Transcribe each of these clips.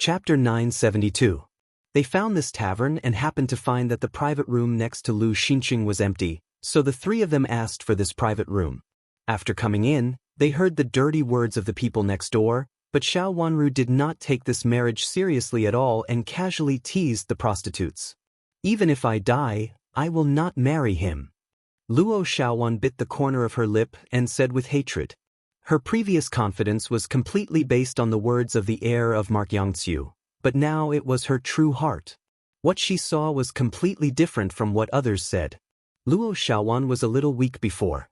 Chapter 972. They found this tavern and happened to find that the private room next to Lu Xinqing was empty, so the three of them asked for this private room. After coming in, they heard the dirty words of the people next door, but Xiao Wanru did not take this marriage seriously at all and casually teased the prostitutes. "Even if I die, I will not marry him." Luo Xiaowan bit the corner of her lip and said with hatred. Her previous confidence was completely based on the words of the heir of Mark Yangxiu, but now it was her true heart. What she saw was completely different from what others said. Luo Xiaowan was a little weak before.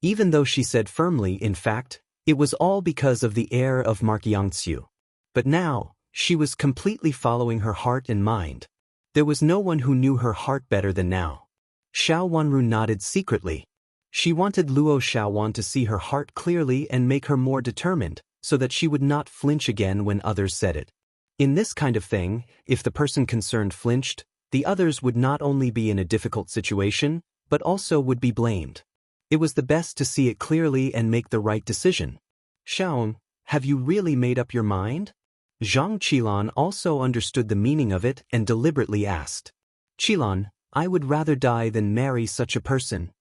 Even though she said firmly, in fact, it was all because of the heir of Mark Yangxiu. But now, she was completely following her heart and mind. There was no one who knew her heart better than now. Xiao Wanru nodded secretly. She wanted Luo Xiaowan to see her heart clearly and make her more determined, so that she would not flinch again when others said it. In this kind of thing, if the person concerned flinched, the others would not only be in a difficult situation, but also would be blamed. It was the best to see it clearly and make the right decision. "Xiaoan, have you really made up your mind?" Zhang Qilan also understood the meaning of it and deliberately asked. "Qilan, I would rather die than marry such a person."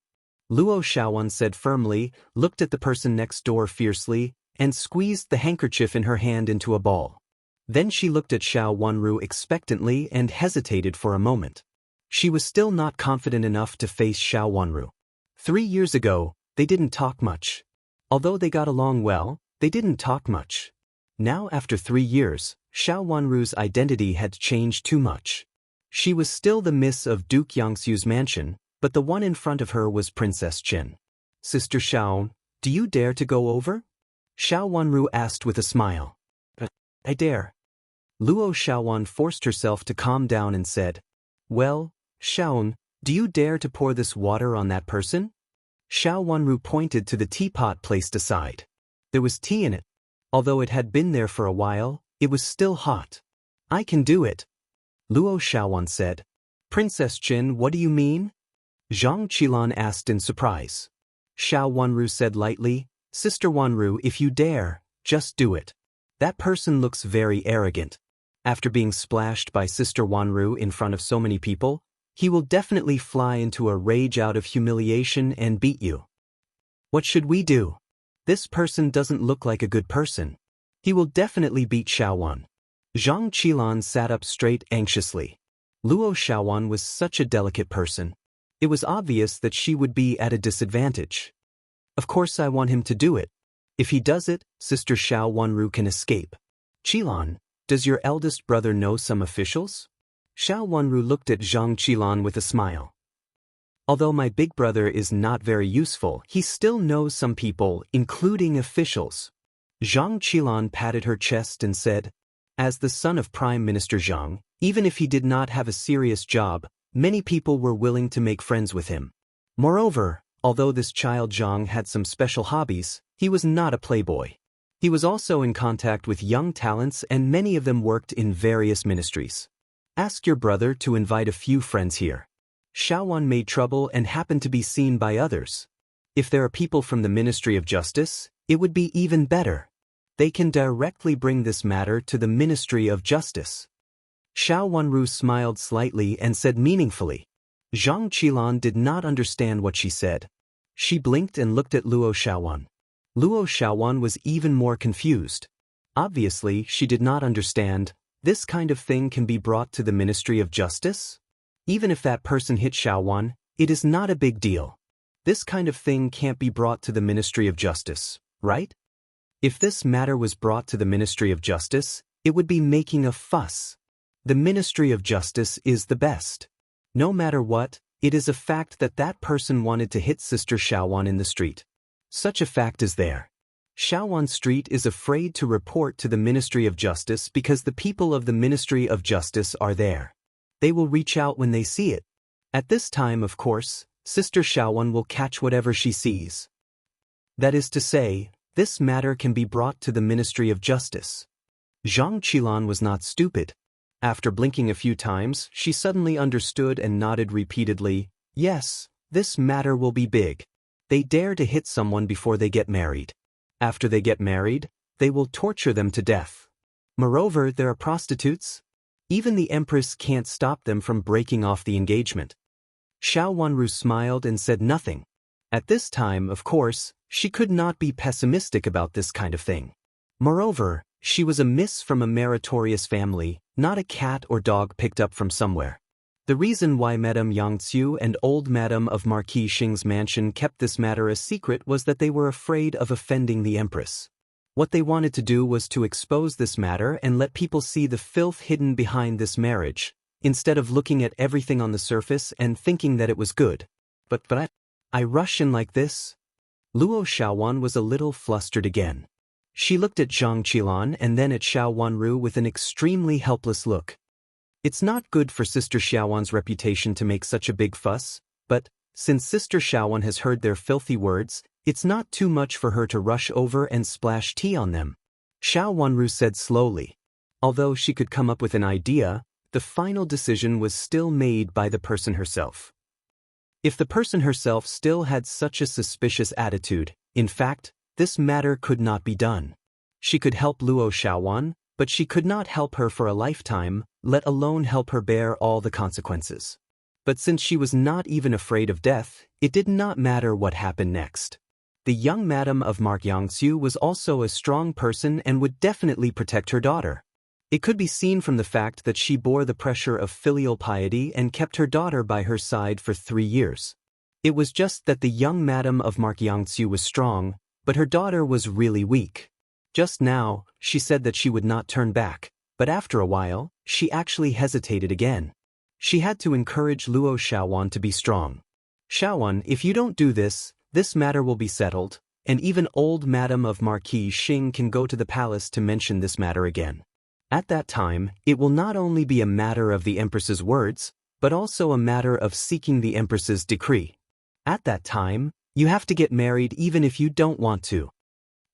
Luo Xiaowan said firmly, looked at the person next door fiercely, and squeezed the handkerchief in her hand into a ball. Then she looked at Xiao Wanru expectantly and hesitated for a moment. She was still not confident enough to face Xiao Wanru. 3 years ago, they didn't talk much. Although they got along well, they didn't talk much. Now after 3 years, Xiao Wanru's identity had changed too much. She was still the miss of Duke Yangxiu's mansion, but the one in front of her was Princess Chen. "Sister Xiao, do you dare to go over?" Xiao Wanru asked with a smile. I dare." Luo Xiaowan forced herself to calm down and said, "Well, Xiaoan, do you dare to pour this water on that person?" Xiao Wanru pointed to the teapot placed aside. There was tea in it. Although it had been there for a while, it was still hot. "I can do it," Luo Xiaowan said. "Princess Chen, what do you mean?" Zhang Qilan asked in surprise. Xiao Wanru said lightly, "Sister Wanru, if you dare, just do it. That person looks very arrogant. After being splashed by Sister Wanru in front of so many people, he will definitely fly into a rage out of humiliation and beat you. What should we do? This person doesn't look like a good person. He will definitely beat Xiaowan." Zhang Qilan sat up straight anxiously. Luo Xiaowan was such a delicate person. It was obvious that she would be at a disadvantage. "Of course I want him to do it. If he does it, Sister Xiao Wanru can escape." "Qilan, does your eldest brother know some officials?" Xiao Wanru looked at Zhang Qilan with a smile. "Although my big brother is not very useful, he still knows some people, including officials." Zhang Qilan patted her chest and said, "As the son of Prime Minister Zhang, even if he did not have a serious job, many people were willing to make friends with him. Moreover, although this child Zhang had some special hobbies, he was not a playboy. He was also in contact with young talents and many of them worked in various ministries. Ask your brother to invite a few friends here." Xiaowan made trouble and happened to be seen by others. If there are people from the Ministry of Justice, it would be even better. They can directly bring this matter to the Ministry of Justice. Xiao Wanru smiled slightly and said meaningfully. Zhang Qilan did not understand what she said. She blinked and looked at Luo Xiaowan. Luo Xiaowan was even more confused. Obviously, she did not understand. This kind of thing can be brought to the Ministry of Justice? Even if that person hit Xiaowan, it is not a big deal. This kind of thing can't be brought to the Ministry of Justice, right? If this matter was brought to the Ministry of Justice, it would be making a fuss. The Ministry of Justice is the best. No matter what, it is a fact that that person wanted to hit Sister Xiaowan in the street. Such a fact is there. Xiaowan Street is afraid to report to the Ministry of Justice because the people of the Ministry of Justice are there. They will reach out when they see it. At this time, of course, Sister Xiaowan will catch whatever she sees. That is to say, this matter can be brought to the Ministry of Justice. Zhang Qilan was not stupid. After blinking a few times, she suddenly understood and nodded repeatedly. "Yes, this matter will be big. They dare to hit someone before they get married. After they get married, they will torture them to death. Moreover, there are prostitutes. Even the empress can't stop them from breaking off the engagement. Xiao Wanru smiled and said nothing. At this time, of course, she could not be pessimistic about this kind of thing. Moreover, she was a miss from a meritorious family, not a cat or dog picked up from somewhere. The reason why Madame Yangtzu and old Madame of Marquis Xing's mansion kept this matter a secret was that they were afraid of offending the empress. What they wanted to do was to expose this matter and let people see the filth hidden behind this marriage, instead of looking at everything on the surface and thinking that it was good. But I rush in like this? Luo Xiaowan was a little flustered again. She looked at Zhang Qilan and then at Xiao Wanru with an extremely helpless look. It's not good for Sister Xiaowan's reputation to make such a big fuss, but, since Sister Xiaowan has heard their filthy words, it's not too much for her to rush over and splash tea on them. Xiao Wanru said slowly. Although she could come up with an idea, the final decision was still made by the person herself. If the person herself still had such a suspicious attitude, in fact, this matter could not be done. She could help Luo Xiaowan, but she could not help her for a lifetime, let alone help her bear all the consequences. But since she was not even afraid of death, it did not matter what happened next. The young Madame of Mark Yangtzu was also a strong person and would definitely protect her daughter. It could be seen from the fact that she bore the pressure of filial piety and kept her daughter by her side for 3 years. It was just that the young Madame of Mark Yangtzu was strong, but her daughter was really weak. Just now, she said that she would not turn back, but after a while, she actually hesitated again. She had to encourage Luo Xiaowan to be strong. Xiaowan, if you don't do this, this matter will be settled, and even old Madame of Marquis Xing can go to the palace to mention this matter again. At that time, it will not only be a matter of the Empress's words, but also a matter of seeking the Empress's decree. At that time, you have to get married even if you don't want to.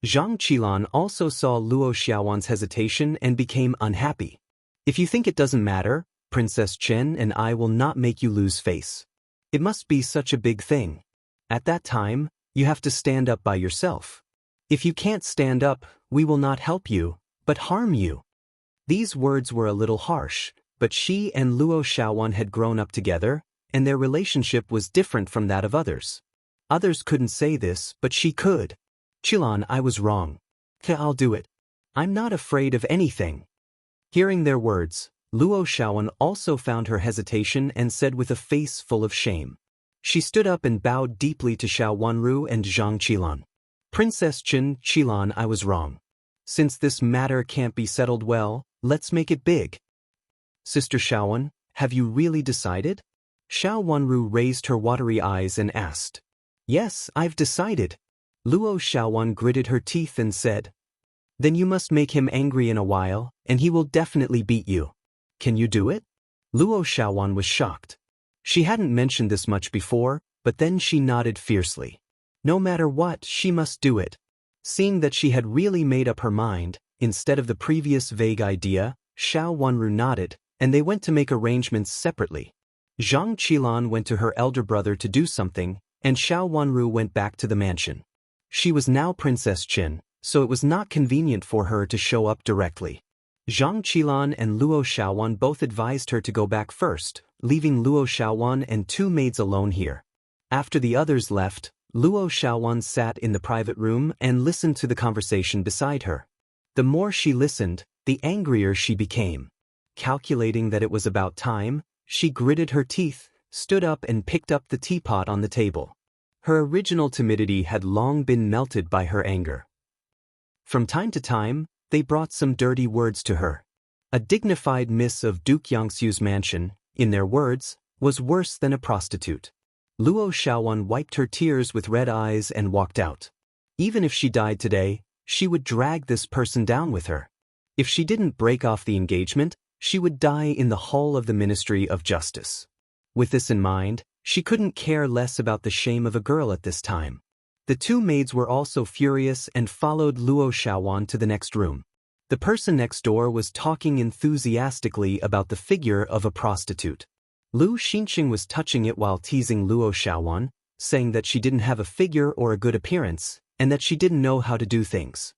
Zhang Qilan also saw Luo Xiaowan's hesitation and became unhappy. If you think it doesn't matter, Princess Chen and I will not make you lose face. It must be such a big thing. At that time, you have to stand up by yourself. If you can't stand up, we will not help you, but harm you. These words were a little harsh, but she and Luo Xiaowan had grown up together, and their relationship was different from that of others. Others couldn't say this, but she could. Qilan, I was wrong. I'll do it. I'm not afraid of anything. Hearing their words, Luo Xiaowan also found her hesitation and said with a face full of shame. She stood up and bowed deeply to Xiao Wanru and Zhang Qilan. Princess Qilan, I was wrong. Since this matter can't be settled well, let's make it big. Sister Xiaowan, have you really decided? Xiao Wanru raised her watery eyes and asked. Yes, I've decided. Luo Xiaowan gritted her teeth and said. Then you must make him angry in a while, and he will definitely beat you. Can you do it? Luo Xiaowan was shocked. She hadn't mentioned this much before, but then she nodded fiercely. No matter what, she must do it. Seeing that she had really made up her mind, instead of the previous vague idea, Xiao Wanru nodded, and they went to make arrangements separately. Zhang Qilan went to her elder brother to do something, and Xiao Wanru went back to the mansion. She was now Princess Qin, so it was not convenient for her to show up directly. Zhang Qilan and Luo Xiaowan both advised her to go back first, leaving Luo Xiaowan and 2 maids alone here. After the others left, Luo Xiaowan sat in the private room and listened to the conversation beside her. The more she listened, the angrier she became. Calculating that it was about time, she gritted her teeth, stood up and picked up the teapot on the table. Her original timidity had long been melted by her anger. From time to time, they brought some dirty words to her. A dignified miss of Duke Yangtzu's mansion, in their words, was worse than a prostitute. Luo Xiaowan wiped her tears with red eyes and walked out. Even if she died today, she would drag this person down with her. If she didn't break off the engagement, she would die in the hall of the Ministry of Justice. With this in mind, she couldn't care less about the shame of a girl at this time. The 2 maids were also furious and followed Luo Xiaowan to the next room. The person next door was talking enthusiastically about the figure of a prostitute. Lu Xinqing was touching it while teasing Luo Xiaowan, saying that she didn't have a figure or a good appearance, and that she didn't know how to do things.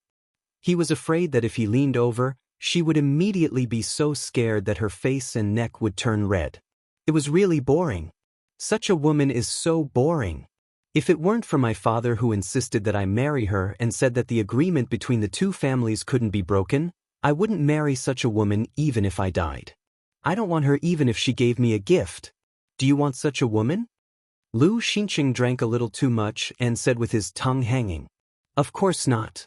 He was afraid that if he leaned over, she would immediately be so scared that her face and neck would turn red. It was really boring. Such a woman is so boring. If it weren't for my father who insisted that I marry her and said that the agreement between the two families couldn't be broken, I wouldn't marry such a woman even if I died. I don't want her even if she gave me a gift. Do you want such a woman? Lu Xinqing drank a little too much and said with his tongue hanging, "Of course not.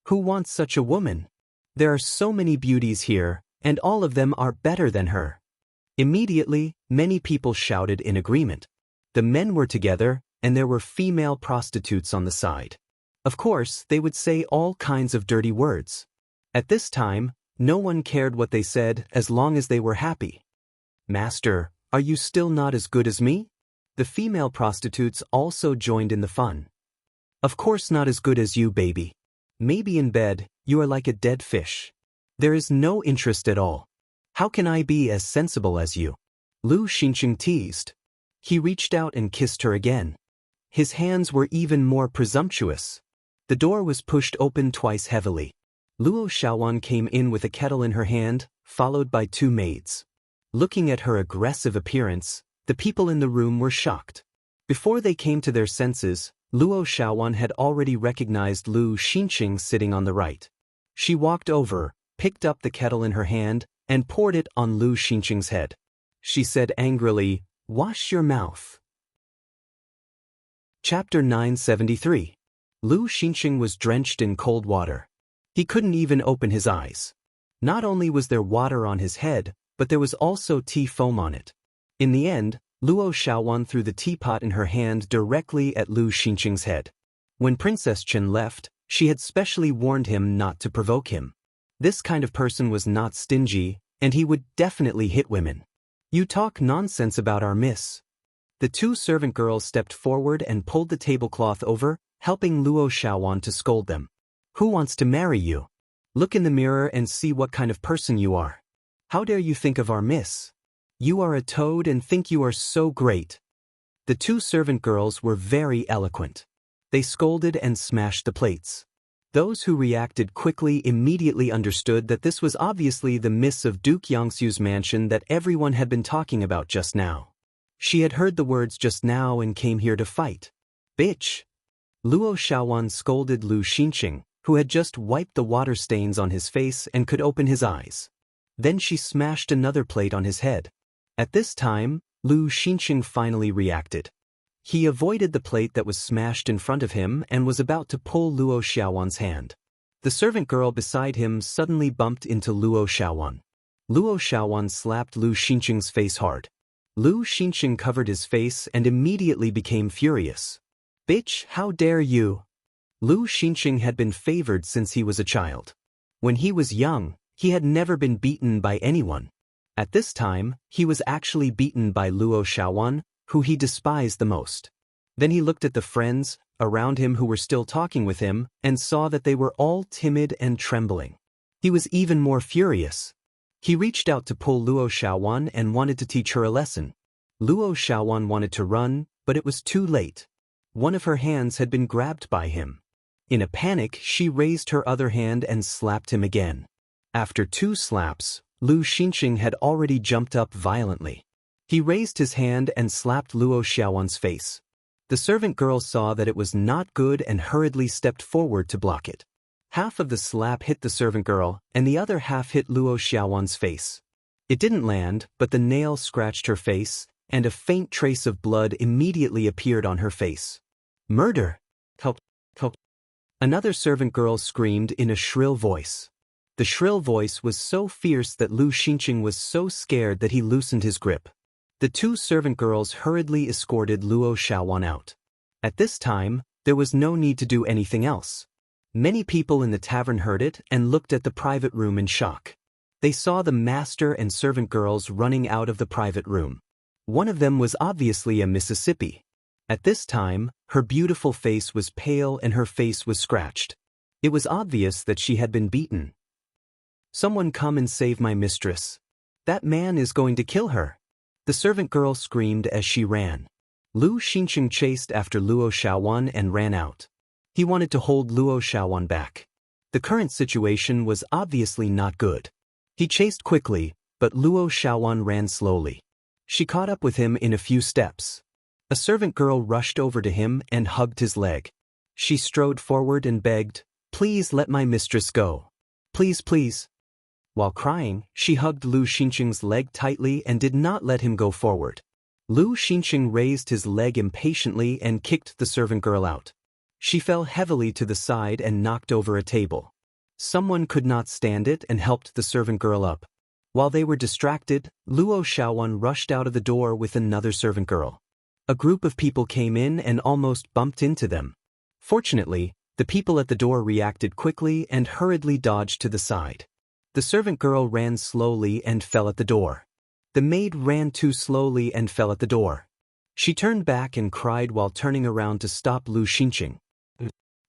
Who wants such a woman? There are so many beauties here, and all of them are better than her." Immediately, many people shouted in agreement. The men were together, and there were female prostitutes on the side. Of course, they would say all kinds of dirty words. At this time, no one cared what they said as long as they were happy. "Master, are you still not as good as me?" The female prostitutes also joined in the fun. "Of course not as good as you, baby. Maybe in bed, you are like a dead fish. There is no interest at all. How can I be as sensible as you?" Lu Xinqing teased. He reached out and kissed her again. His hands were even more presumptuous. The door was pushed open twice heavily. Luo Xiaowan came in with a kettle in her hand, followed by two maids. Looking at her aggressive appearance, the people in the room were shocked. Before they came to their senses, Luo Xiaowan had already recognized Lu Xinqing sitting on the right. She walked over, picked up the kettle in her hand, and poured it on Lu Xinqing's head. She said angrily, "Wash your mouth." Chapter 973. Lu Xinqing was drenched in cold water. He couldn't even open his eyes. Not only was there water on his head, but there was also tea foam on it. In the end, Luo Xiaowan threw the teapot in her hand directly at Lu Xinqing's head. When Princess Chen left, she had specially warned him not to provoke him. This kind of person was not stingy, and he would definitely hit women. "You talk nonsense about our miss." The two servant girls stepped forward and pulled the tablecloth over, helping Luo Xiaowan to scold them. "Who wants to marry you? Look in the mirror and see what kind of person you are. How dare you think of our miss? You are a toad and think you are so great." The two servant girls were very eloquent. They scolded and smashed the plates. Those who reacted quickly immediately understood that this was obviously the miss of Duke Yangxu's mansion that everyone had been talking about just now. She had heard the words just now and came here to fight. "Bitch!" Luo Xiaowan scolded Lu Xinqing, who had just wiped the water stains on his face and could open his eyes. Then she smashed another plate on his head. At this time, Lu Xinqing finally reacted. He avoided the plate that was smashed in front of him and was about to pull Luo Xiaowan's hand. The servant girl beside him suddenly bumped into Luo Xiaowan. Luo Xiaowan slapped Lu Xinqing's face hard. Lu Xinqing covered his face and immediately became furious. "Bitch, how dare you!" Lu Xinqing had been favored since he was a child. When he was young, he had never been beaten by anyone. At this time, he was actually beaten by Luo Xiaowan, who he despised the most. Then he looked at the friends around him who were still talking with him and saw that they were all timid and trembling. He was even more furious. He reached out to pull Luo Xiaowan and wanted to teach her a lesson. Luo Xiaowan wanted to run, but it was too late. One of her hands had been grabbed by him. In a panic, she raised her other hand and slapped him again. After 2 slaps, Lu Xinqing had already jumped up violently. He raised his hand and slapped Luo Xiaowan's face. The servant girl saw that it was not good and hurriedly stepped forward to block it. Half of the slap hit the servant girl, and the other half hit Luo Xiaowan's face. It didn't land, but the nail scratched her face, and a faint trace of blood immediately appeared on her face. "Murder! Help! Help!" Another servant girl screamed in a shrill voice. The shrill voice was so fierce that Lu Xinqing was so scared that he loosened his grip. The 2 servant girls hurriedly escorted Luo Xiaowan out. At this time, there was no need to do anything else. Many people in the tavern heard it and looked at the private room in shock. They saw the master and servant girls running out of the private room. One of them was obviously a Mississippi. At this time, her beautiful face was pale and her face was scratched. It was obvious that she had been beaten. "Someone come and save my mistress. That man is going to kill her." The servant girl screamed as she ran. Lu Xinqing chased after Luo Xiaowan and ran out. He wanted to hold Luo Xiaowan back. The current situation was obviously not good. He chased quickly, but Luo Xiaowan ran slowly. She caught up with him in a few steps. A servant girl rushed over to him and hugged his leg. She strode forward and begged, "Please let my mistress go. Please, please." While crying, she hugged Lu Xinqing's leg tightly and did not let him go forward. Lu Xinqing raised his leg impatiently and kicked the servant girl out. She fell heavily to the side and knocked over a table. Someone could not stand it and helped the servant girl up. While they were distracted, Luo Xiaowan rushed out of the door with another servant girl. A group of people came in and almost bumped into them. Fortunately, the people at the door reacted quickly and hurriedly dodged to the side. The servant girl ran slowly and fell at the door. The maid ran too slowly and fell at the door. She turned back and cried while turning around to stop Lu Xinqing.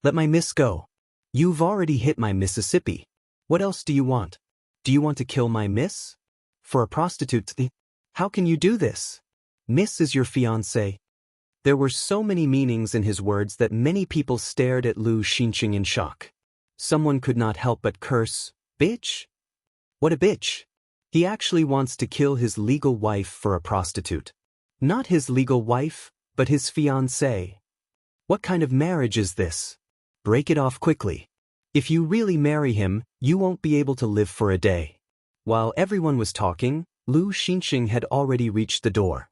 "Let my miss go. You've already hit my Mississippi. What else do you want? Do you want to kill my miss? For a prostitute? How can you do this? Miss is your fiancé." There were so many meanings in his words that many people stared at Lu Xinqing in shock. Someone could not help but curse, "Bitch? What a bitch. He actually wants to kill his legal wife for a prostitute. Not his legal wife, but his fiancée. What kind of marriage is this? Break it off quickly. If you really marry him, you won't be able to live for a day." While everyone was talking, Lu Xinqing had already reached the door.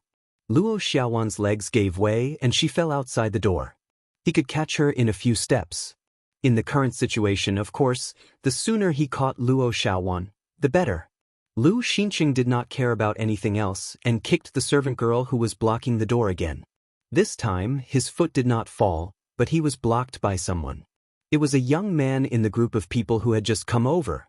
Luo Xiaowan's legs gave way and she fell outside the door. He could catch her in a few steps. In the current situation, of course, the sooner he caught Luo Xiaowan, the better. Lu Xinqing did not care about anything else and kicked the servant girl who was blocking the door again. This time, his foot did not fall, but he was blocked by someone. It was a young man in the group of people who had just come over.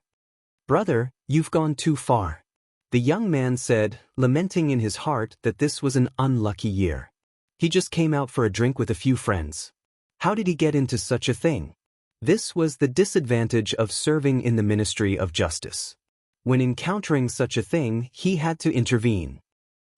"Brother, you've gone too far," the young man said, lamenting in his heart that this was an unlucky year. He just came out for a drink with a few friends. How did he get into such a thing? This was the disadvantage of serving in the Ministry of Justice. When encountering such a thing, he had to intervene.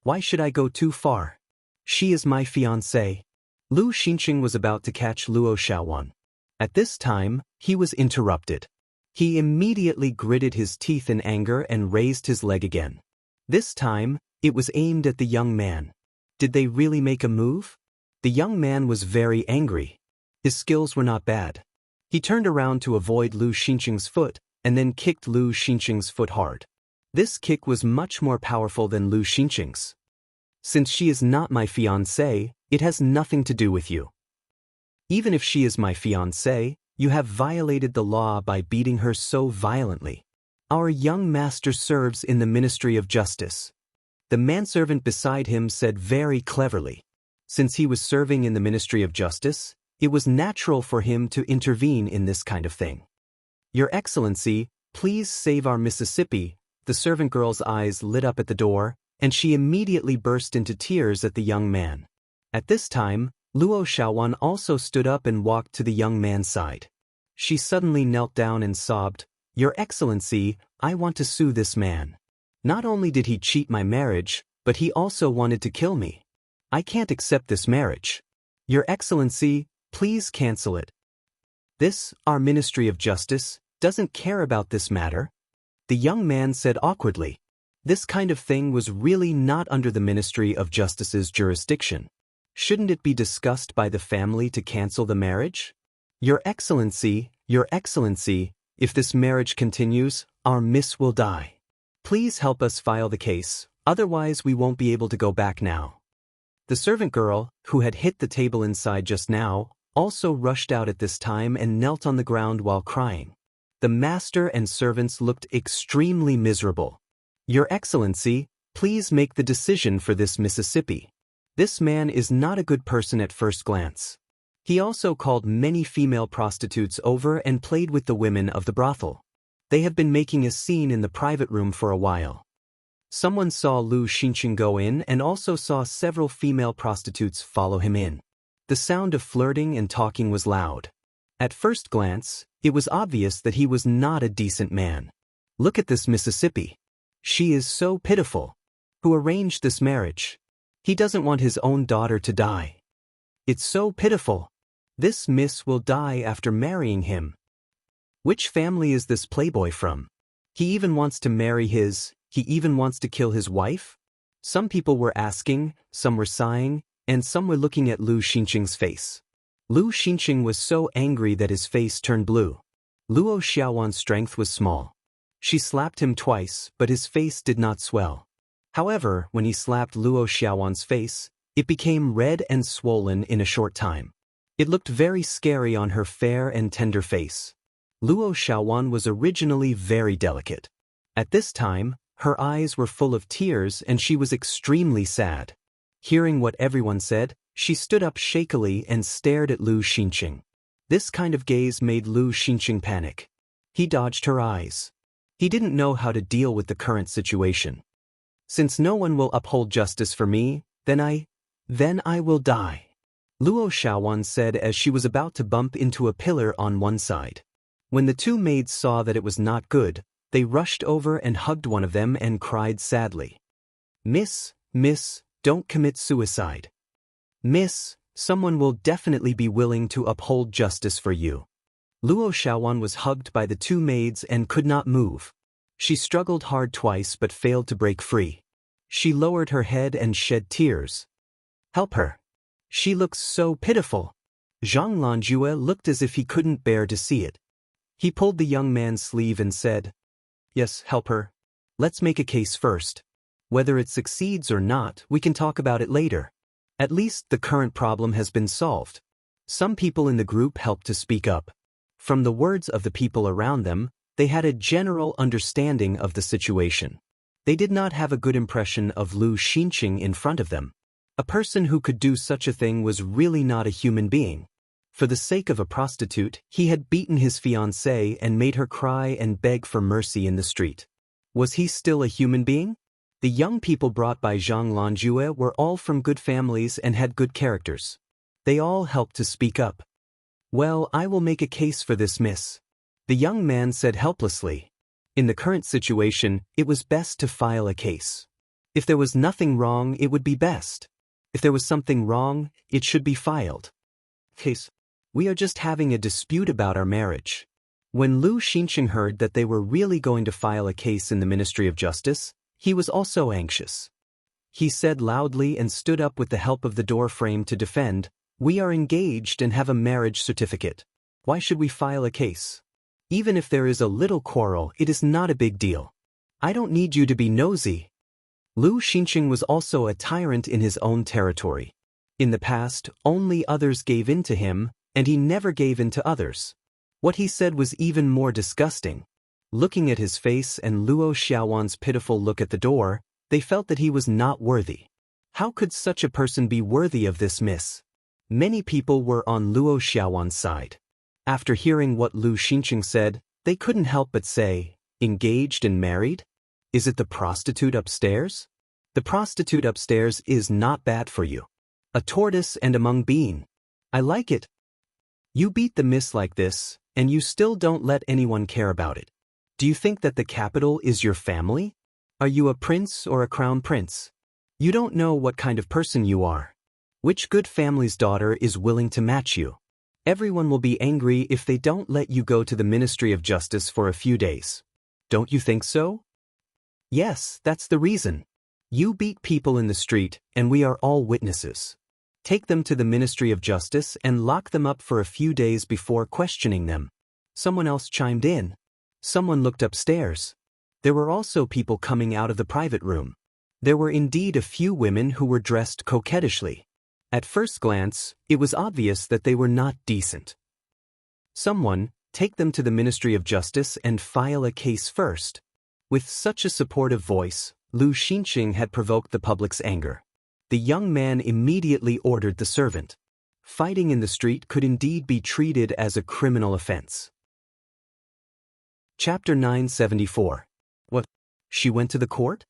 "Why should I go too far? She is my fiancée." Lu Xinqing was about to catch Luo Xiaowan. At this time, he was interrupted. He immediately gritted his teeth in anger and raised his leg again. This time, it was aimed at the young man. Did they really make a move? The young man was very angry. His skills were not bad. He turned around to avoid Lu Xinqing's foot, and then kicked Lu Xinqing's foot hard. This kick was much more powerful than Lu Xinqing's. "Since she is not my fiancée, it has nothing to do with you. Even if she is my fiancée, you have violated the law by beating her so violently. Our young master serves in the Ministry of Justice." The manservant beside him said very cleverly. Since he was serving in the Ministry of Justice, it was natural for him to intervene in this kind of thing. "Your Excellency, please save our Mississippi." The servant girl's eyes lit up at the door, and she immediately burst into tears at the young man. At this time, Luo Xiaowan also stood up and walked to the young man's side. She suddenly knelt down and sobbed, "Your Excellency, I want to sue this man. Not only did he cheat my marriage, but he also wanted to kill me. I can't accept this marriage. Your Excellency, please cancel it. This, our Ministry of Justice, doesn't care about this matter." The young man said awkwardly. This kind of thing was really not under the Ministry of Justice's jurisdiction. Shouldn't it be discussed by the family to cancel the marriage? Your Excellency, if this marriage continues, our miss will die. Please help us file the case, otherwise we won't be able to go back now." The servant girl, who had hit the table inside just now, also rushed out at this time and knelt on the ground while crying. The master and servants looked extremely miserable. "Your Excellency, please make the decision for this Mississippi. This man is not a good person at first glance. He also called many female prostitutes over and played with the women of the brothel. They have been making a scene in the private room for a while." Someone saw Lu Xinqing go in and also saw several female prostitutes follow him in. The sound of flirting and talking was loud. At first glance, it was obvious that he was not a decent man. "Look at this Mississippi. She is so pitiful. Who arranged this marriage? He doesn't want his own daughter to die. It's so pitiful. This miss will die after marrying him. Which family is this playboy from? He even wants to he even wants to kill his wife? Some people were asking, some were sighing, and some were looking at Lu Xinqing's face. Lu Xinqing was so angry that his face turned blue. Luo Xiaowan's strength was small. She slapped him twice, but his face did not swell. However, when he slapped Luo Xiaowan's face, it became red and swollen in a short time. It looked very scary on her fair and tender face. Luo Xiaowan was originally very delicate. At this time, her eyes were full of tears and she was extremely sad. Hearing what everyone said, she stood up shakily and stared at Lu Xinqing. This kind of gaze made Lu Xinqing panic. He dodged her eyes. He didn't know how to deal with the current situation. Since no one will uphold justice for me, then I will die, Luo Xiaowan said as she was about to bump into a pillar on one side. When the two maids saw that it was not good, they rushed over and hugged one of them and cried sadly. Miss, don't commit suicide. Miss, someone will definitely be willing to uphold justice for you. Luo Xiaowan was hugged by the two maids and could not move. She struggled hard twice but failed to break free. She lowered her head and shed tears. Help her. She looks so pitiful. Zhang Lanjue looked as if he couldn't bear to see it. He pulled the young man's sleeve and said, Yes, help her. Let's make a case first. Whether it succeeds or not, we can talk about it later. At least the current problem has been solved. Some people in the group helped to speak up. From the words of the people around them, they had a general understanding of the situation. They did not have a good impression of Lu Xinqing in front of them. A person who could do such a thing was really not a human being. For the sake of a prostitute, he had beaten his fiancée and made her cry and beg for mercy in the street. Was he still a human being? The young people brought by Zhang Lanjue were all from good families and had good characters. They all helped to speak up. Well, I will make a case for this, miss. The young man said helplessly. In the current situation, it was best to file a case. If there was nothing wrong, it would be best. If there was something wrong, it should be filed. Case. We are just having a dispute about our marriage. When Lu Xinqing heard that they were really going to file a case in the Ministry of Justice, he was also anxious. He said loudly and stood up with the help of the door frame to defend, We are engaged and have a marriage certificate. Why should we file a case? Even if there is a little quarrel, it is not a big deal. I don't need you to be nosy. Lu Xinqing was also a tyrant in his own territory. In the past, only others gave in to him, and he never gave in to others. What he said was even more disgusting. Looking at his face and Luo Xiaowan's pitiful look at the door, they felt that he was not worthy. How could such a person be worthy of this, miss? Many people were on Luo Xiaowan's side. After hearing what Lu Xinqing said, they couldn't help but say, Engaged and married? Is it the prostitute upstairs? The prostitute upstairs is not bad for you. A tortoise and a mung bean. I like it. You beat the miss like this, and you still don't let anyone care about it. Do you think that the capital is your family? Are you a prince or a crown prince? You don't know what kind of person you are. Which good family's daughter is willing to match you? Everyone will be angry if they don't let you go to the Ministry of Justice for a few days. Don't you think so? Yes, that's the reason. You beat people in the street, and we are all witnesses. Take them to the Ministry of Justice and lock them up for a few days before questioning them. Someone else chimed in. Someone looked upstairs. There were also people coming out of the private room. There were indeed a few women who were dressed coquettishly. At first glance, it was obvious that they were not decent. Someone, take them to the Ministry of Justice and file a case first. With such a supportive voice, Lu Xinqing had provoked the public's anger. The young man immediately ordered the servant. Fighting in the street could indeed be treated as a criminal offense. Chapter 974. What? She went to the court?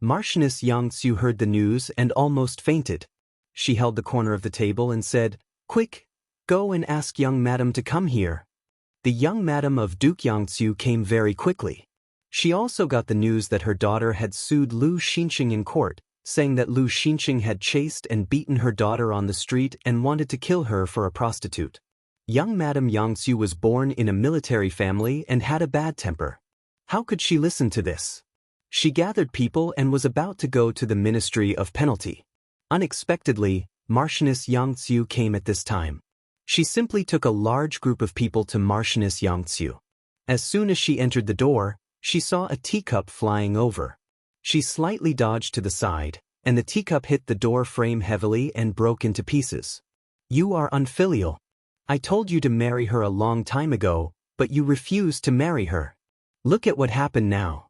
Marchioness Yang Xiu heard the news and almost fainted. She held the corner of the table and said, Quick, go and ask young madam to come here. The young madam of Duke Yangtzu came very quickly. She also got the news that her daughter had sued Lu Xinqing in court, saying that Lu Xinqing had chased and beaten her daughter on the street and wanted to kill her for a prostitute. Young Madame Yangtze was born in a military family and had a bad temper. How could she listen to this? She gathered people and was about to go to the Ministry of Penalty. Unexpectedly, Marchioness Yangtze came at this time. She simply took a large group of people to Marchioness Yangtze. As soon as she entered the door, she saw a teacup flying over. She slightly dodged to the side, and the teacup hit the door frame heavily and broke into pieces. You are unfilial. I told you to marry her a long time ago, but you refused to marry her. Look at what happened now.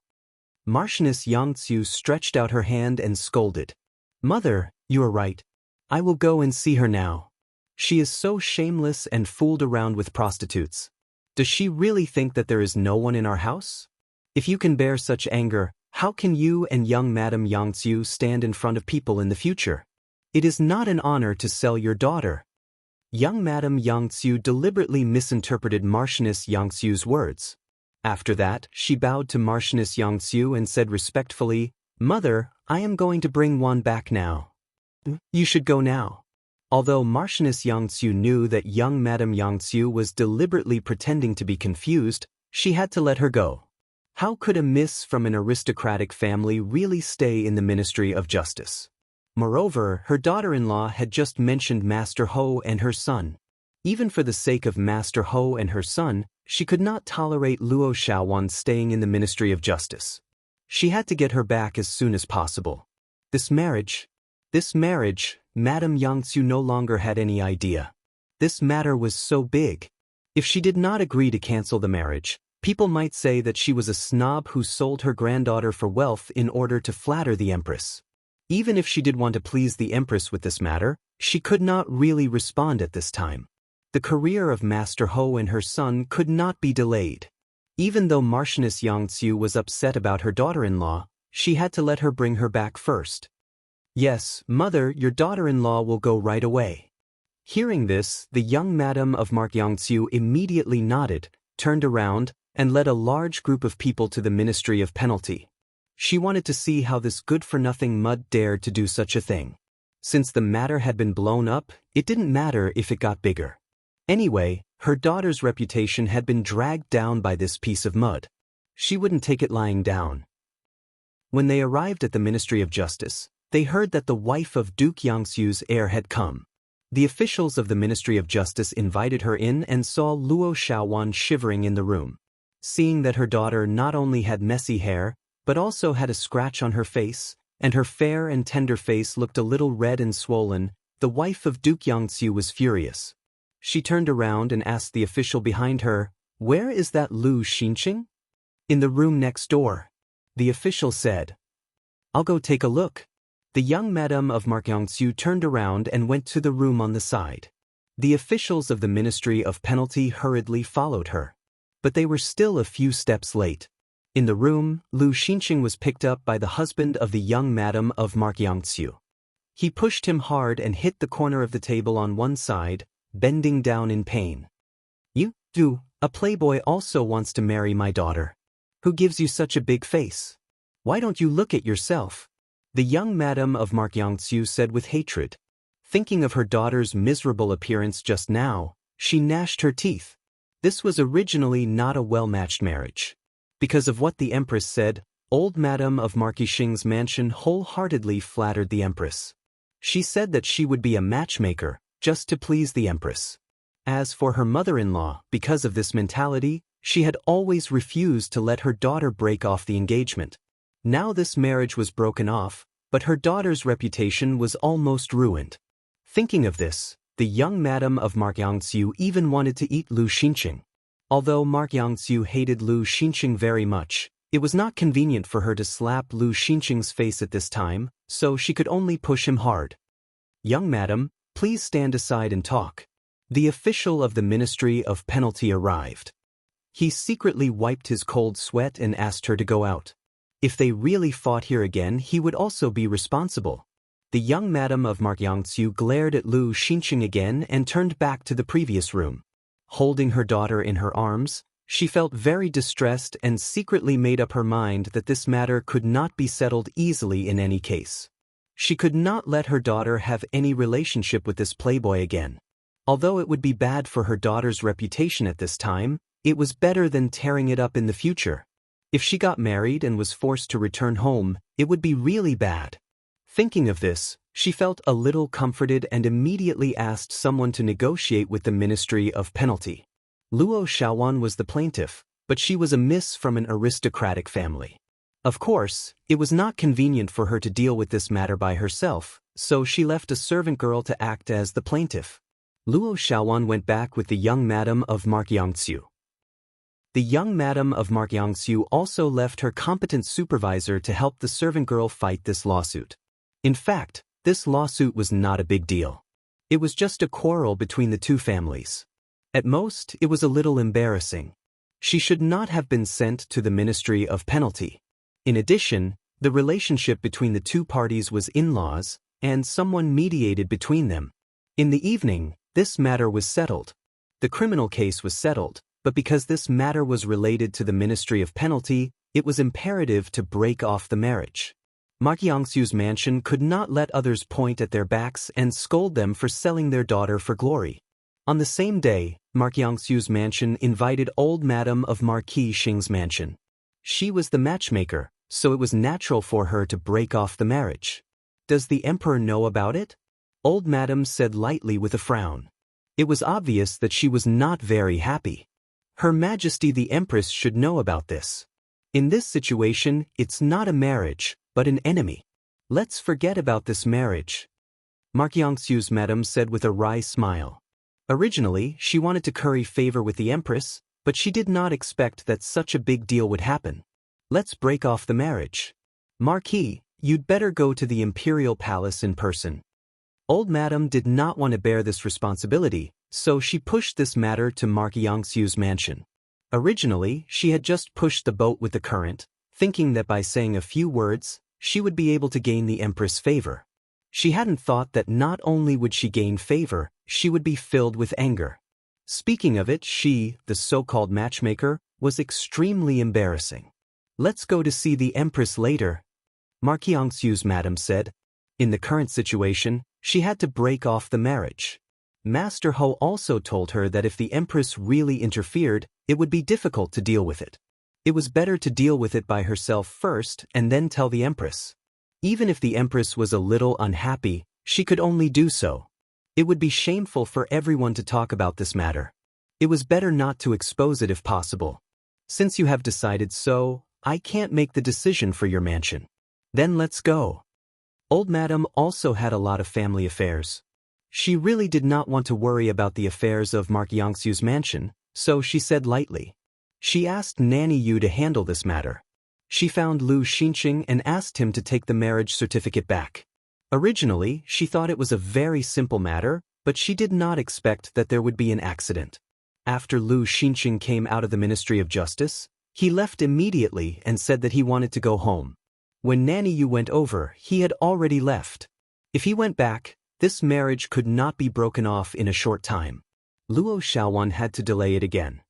Marchioness Yangtze stretched out her hand and scolded. Mother, you are right. I will go and see her now. She is so shameless and fooled around with prostitutes. Does she really think that there is no one in our house? If you can bear such anger, how can you and young Madame Yangtze stand in front of people in the future? It is not an honor to sell your daughter. Young Madame Yangtze deliberately misinterpreted Marchioness Yangtze's words. After that, she bowed to Marchioness Yangtze and said respectfully, Mother, I am going to bring Juan back now. You should go now. Although Marchioness Yangtze knew that young Madame Yangtze was deliberately pretending to be confused, she had to let her go. How could a miss from an aristocratic family really stay in the Ministry of Justice? Moreover, her daughter-in-law had just mentioned Master Ho and her son. Even for the sake of Master Ho and her son, she could not tolerate Luo Xiaowan staying in the Ministry of Justice. She had to get her back as soon as possible. This marriage, Madame Yangtze no longer had any idea. This matter was so big. If she did not agree to cancel the marriage, people might say that she was a snob who sold her granddaughter for wealth in order to flatter the Empress. Even if she did want to please the Empress with this matter, she could not really respond at this time. The career of Master Ho and her son could not be delayed. Even though Marchioness Yangtze was upset about her daughter-in-law, she had to let her bring her back first. Yes, Mother, your daughter-in-law will go right away. Hearing this, the young Madame of Mark Yangtze immediately nodded, turned around, and led a large group of people to the Ministry of Penalty. She wanted to see how this good-for-nothing mud dared to do such a thing. Since the matter had been blown up, it didn't matter if it got bigger. Anyway, her daughter's reputation had been dragged down by this piece of mud. She wouldn't take it lying down. When they arrived at the Ministry of Justice, they heard that the wife of Duke Yangtze's heir had come. The officials of the Ministry of Justice invited her in and saw Luo Xiaowan shivering in the room. Seeing that her daughter not only had messy hair, but also had a scratch on her face, and her fair and tender face looked a little red and swollen, the wife of Duke Yangtze was furious. She turned around and asked the official behind her, "Where is that Lu Xinqing?" "In the room next door," the official said. "I'll go take a look." The young Madame of Mark Yangtze turned around and went to the room on the side. The officials of the Ministry of Penalty hurriedly followed her. But they were still a few steps late. In the room, Lu Xinqing was picked up by the husband of the young Madame of Mark Yangtze. He pushed him hard and hit the corner of the table on one side, bending down in pain. "You, a playboy also wants to marry my daughter. Who gives you such a big face? Why don't you look at yourself?" The young Madame of Mark Yangtze said with hatred. Thinking of her daughter's miserable appearance just now, she gnashed her teeth. This was originally not a well-matched marriage. Because of what the Empress said, old Madame of Mark Yangtze's mansion wholeheartedly flattered the Empress. She said that she would be a matchmaker, just to please the Empress. As for her mother-in-law, because of this mentality, she had always refused to let her daughter break off the engagement. Now this marriage was broken off, but her daughter's reputation was almost ruined. Thinking of this, the young Madame of Mark Yangtze even wanted to eat Lu Xinqing. Although Mark Yangtze hated Lu Xinqing very much, it was not convenient for her to slap Lu Xinqing's face at this time, so she could only push him hard. "Young Madam, please stand aside and talk." The official of the Ministry of Penalty arrived. He secretly wiped his cold sweat and asked her to go out. If they really fought here again, he would also be responsible. The young Madame of Mark Yangtze glared at Lu Xinqing again and turned back to the previous room. Holding her daughter in her arms, she felt very distressed and secretly made up her mind that this matter could not be settled easily in any case. She could not let her daughter have any relationship with this playboy again. Although it would be bad for her daughter's reputation at this time, it was better than tearing it up in the future. If she got married and was forced to return home, it would be really bad. Thinking of this, she felt a little comforted and immediately asked someone to negotiate with the Ministry of Penalty. Luo Xiaowan was the plaintiff, but she was a miss from an aristocratic family. Of course, it was not convenient for her to deal with this matter by herself, so she left a servant girl to act as the plaintiff. Luo Xiaowan went back with the young madam of Markyangsu. The young madam of Markyangsu also left her competent supervisor to help the servant girl fight this lawsuit. In fact, this lawsuit was not a big deal. It was just a quarrel between the two families. At most, it was a little embarrassing. She should not have been sent to the Ministry of Penalty. In addition, the relationship between the two parties was in-laws, and someone mediated between them. In the evening, this matter was settled. The criminal case was settled, but because this matter was related to the Ministry of Penalty, it was imperative to break off the marriage. Markyangsu's mansion could not let others point at their backs and scold them for selling their daughter for glory. On the same day, Markyangsu's mansion invited old madam of Marquis Xing's mansion. She was the matchmaker, so it was natural for her to break off the marriage. Does the emperor know about it? Old madam said lightly with a frown. It was obvious that she was not very happy. Her Majesty the Empress should know about this. In this situation, it's not a marriage, but an enemy. Let's forget about this marriage. Markyangsu's madam said with a wry smile. Originally, she wanted to curry favor with the Empress, but she did not expect that such a big deal would happen. Let's break off the marriage. Marquis, you'd better go to the Imperial Palace in person. Old madam did not want to bear this responsibility, so she pushed this matter to Markyangsu's mansion. Originally, she had just pushed the boat with the current, thinking that by saying a few words, she would be able to gain the Empress' favor. She hadn't thought that not only would she gain favor, she would be filled with anger. Speaking of it, she, the so-called matchmaker, was extremely embarrassing. Let's go to see the Empress later, Markyangsu's madam said. In the current situation, she had to break off the marriage. Master Ho also told her that if the Empress really interfered, it would be difficult to deal with it. It was better to deal with it by herself first and then tell the Empress. Even if the Empress was a little unhappy, she could only do so. It would be shameful for everyone to talk about this matter. It was better not to expose it if possible. Since you have decided so, I can't make the decision for your mansion. Then let's go. Old madam also had a lot of family affairs. She really did not want to worry about the affairs of Markyangsu's mansion, so she said lightly. She asked Nanny Yu to handle this matter. She found Lu Xinqing and asked him to take the marriage certificate back. Originally, she thought it was a very simple matter, but she did not expect that there would be an accident. After Lu Xinqing came out of the Ministry of Justice, he left immediately and said that he wanted to go home. When Nanny Yu went over, he had already left. If he went back, this marriage could not be broken off in a short time. Luo Xiaowan had to delay it again.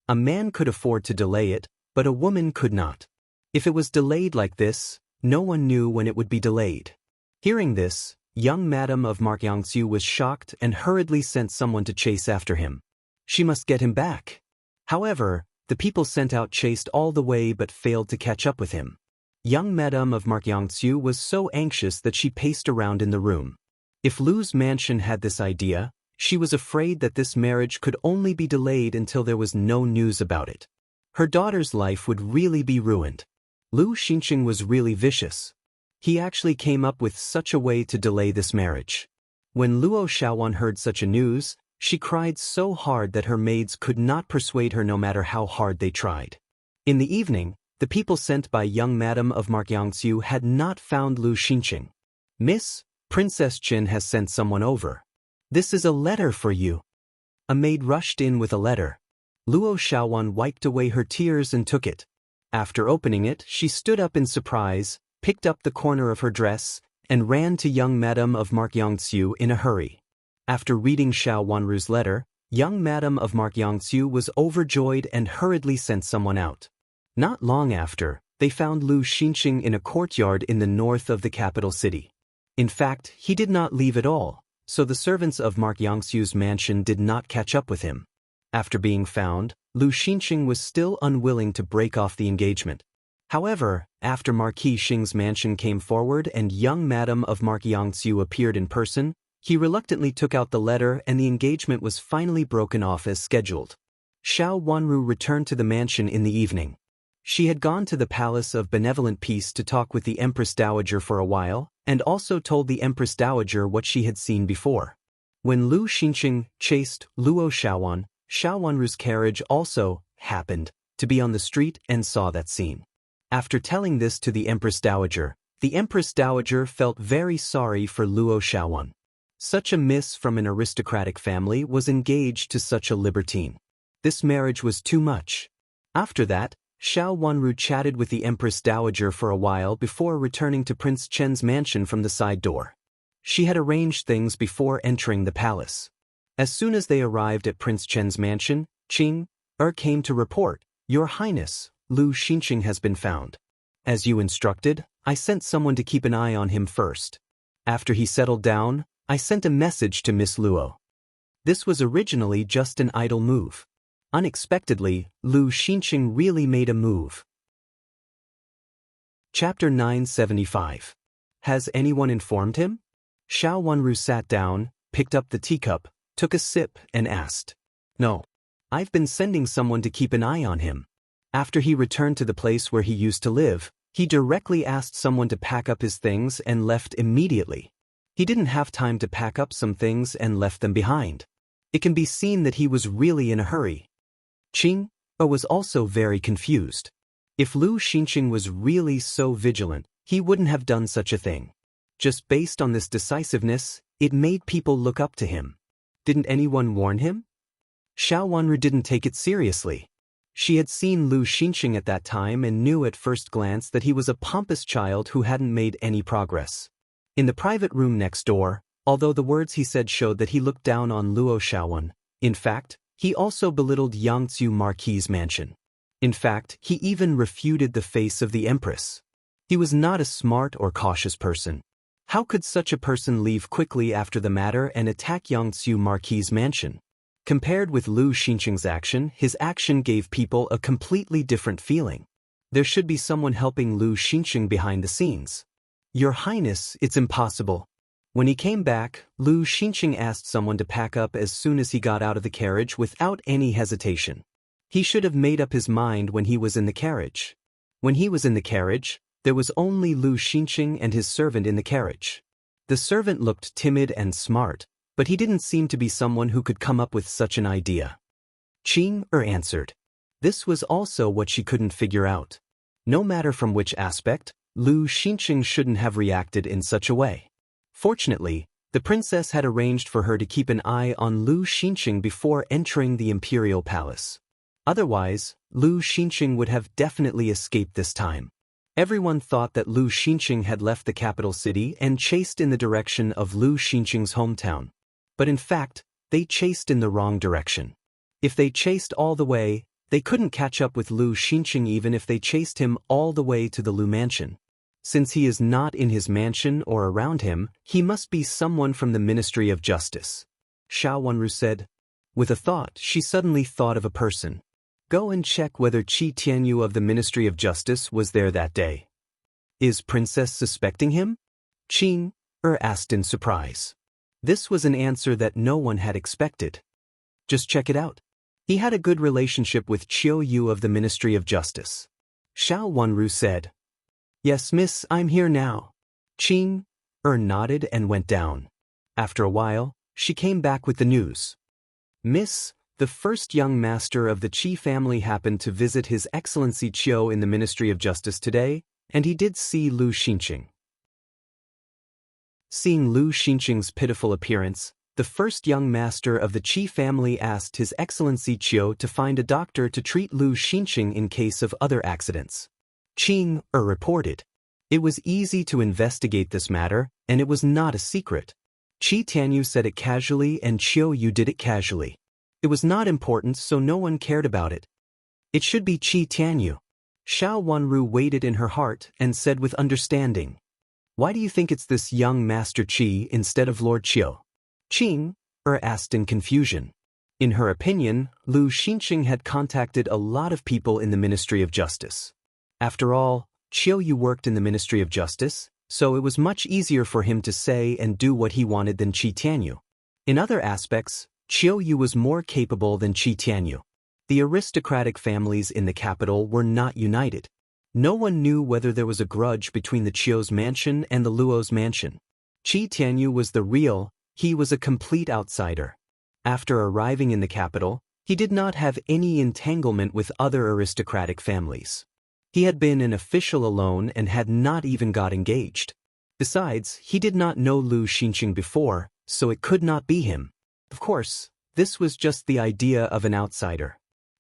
A man could afford to delay it, but a woman could not. If it was delayed like this, no one knew when it would be delayed. Hearing this, young madam of Markyangsu was shocked and hurriedly sent someone to chase after him. She must get him back. However, the people sent out chased all the way but failed to catch up with him. Young madam of Markyangsu was so anxious that she paced around in the room. If Lu's mansion had this idea, she was afraid that this marriage could only be delayed until there was no news about it. Her daughter's life would really be ruined. Lu Xinqing was really vicious. He actually came up with such a way to delay this marriage. When Luo Xiaowan heard such a news, she cried so hard that her maids could not persuade her no matter how hard they tried. In the evening, the people sent by young madam of Markyangsu had not found Lu Xinqing. Miss, Princess Qin has sent someone over. This is a letter for you. A maid rushed in with a letter. Luo Xiaowan wiped away her tears and took it. After opening it, she stood up in surprise, picked up the corner of her dress, and ran to young madam of Markyangsu in a hurry. After reading Xiao Wanru's letter, young madam of Markyangsu was overjoyed and hurriedly sent someone out. Not long after, they found Lu Xinqing in a courtyard in the north of the capital city. In fact, he did not leave at all. so the servants of Mark Yangxiu's mansion did not catch up with him. After being found, Lu Xinqing was still unwilling to break off the engagement. However, after Marquis Xing's mansion came forward and young Madam of Mark Yangxiu appeared in person, he reluctantly took out the letter and the engagement was finally broken off as scheduled. Xiao Wanru returned to the mansion in the evening. She had gone to the Palace of Benevolent Peace to talk with the Empress Dowager for a while, and also told the Empress Dowager what she had seen before. When Lu Xinqing chased Luo Xiaowan, Xiao Wanru's carriage also happened to be on the street and saw that scene. After telling this to the Empress Dowager felt very sorry for Luo Xiaowan. Such a miss from an aristocratic family was engaged to such a libertine. This marriage was too much. After that, Xiao Wanru chatted with the Empress Dowager for a while before returning to Prince Chen's mansion from the side door. She had arranged things before entering the palace. As soon as they arrived at Prince Chen's mansion, Qing came to report, "Your Highness, Lu Xinqing has been found. As you instructed, I sent someone to keep an eye on him first. After he settled down, I sent a message to Miss Luo." This was originally just an idle move. Unexpectedly, Lu Xinqing really made a move. Chapter 975. Has anyone informed him? Xiao Wanru sat down, picked up the teacup, took a sip and asked. No. I've been sending someone to keep an eye on him. After he returned to the place where he used to live, he directly asked someone to pack up his things and left immediately. He didn't have time to pack up some things and left them behind. It can be seen that he was really in a hurry. Qing was also very confused. If Lu Xinqing was really so vigilant, he wouldn't have done such a thing. Just based on this decisiveness, it made people look up to him. Didn't anyone warn him? Xiao Wanru didn't take it seriously. She had seen Lu Xinqing at that time and knew at first glance that he was a pompous child who hadn't made any progress. In the private room next door, although the words he said showed that he looked down on Luo Xiaowan, in fact, he also belittled Yangxiu Marquis' mansion. In fact, he even refuted the face of the Empress. He was not a smart or cautious person. How could such a person leave quickly after the matter and attack Yangxiu Marquis' mansion? Compared with Lu Xinqing's action, his action gave people a completely different feeling. There should be someone helping Lu Xinqing behind the scenes. Your Highness, it's impossible. When he came back, Lu Xinqing asked someone to pack up as soon as he got out of the carriage without any hesitation. He should have made up his mind when he was in the carriage. When he was in the carriage, there was only Lu Xinqing and his servant in the carriage. The servant looked timid and smart, but he didn't seem to be someone who could come up with such an idea. Qing answered. This was also what she couldn't figure out. No matter from which aspect, Lu Xinqing shouldn't have reacted in such a way. Fortunately, the princess had arranged for her to keep an eye on Lu Xinqing before entering the Imperial Palace. Otherwise, Lu Xinqing would have definitely escaped this time. Everyone thought that Lu Xinqing had left the capital city and chased in the direction of Lu Xinqing's hometown. But in fact, they chased in the wrong direction. If they chased all the way, they couldn't catch up with Lu Xinqing even if they chased him all the way to the Lu mansion. Since he is not in his mansion or around him, he must be someone from the Ministry of Justice. Xiao Wanru said. With a thought, she suddenly thought of a person. Go and check whether Qi Tianyu of the Ministry of Justice was there that day. Is Princess suspecting him? Qing asked in surprise. This was an answer that no one had expected. Just check it out. He had a good relationship with Qiu Yu of the Ministry of Justice. Xiao Wanru said. Yes, miss, I'm here now. Qing nodded and went down. After a while, she came back with the news. Miss, the first young master of the Qi family happened to visit His Excellency Qiu in the Ministry of Justice today, and he did see Lu Xinqing. Seeing Lu Xinqing's pitiful appearance, the first young master of the Qi family asked His Excellency Qiu to find a doctor to treat Lu Xinqing in case of other accidents. Qing reported. It was easy to investigate this matter, and it was not a secret. Qi Tianyu said it casually and Qiu Yu did it casually. It was not important, so no one cared about it. It should be Qi Tianyu. Xiao Wanru waited in her heart and said with understanding. Why do you think it's this young Master Qi instead of Lord Qiu? Qing asked in confusion. In her opinion, Lu Xinqing had contacted a lot of people in the Ministry of Justice. After all, Qiu Yu worked in the Ministry of Justice, so it was much easier for him to say and do what he wanted than Qi Tianyu. In other aspects, Qiu Yu was more capable than Qi Tianyu. The aristocratic families in the capital were not united. No one knew whether there was a grudge between the Qiu's mansion and the Luo's mansion. Qi Tianyu was the real, he was a complete outsider. After arriving in the capital, he did not have any entanglement with other aristocratic families. He had been an official alone and had not even got engaged. Besides, he did not know Lu Xinqing before, so it could not be him. Of course, this was just the idea of an outsider.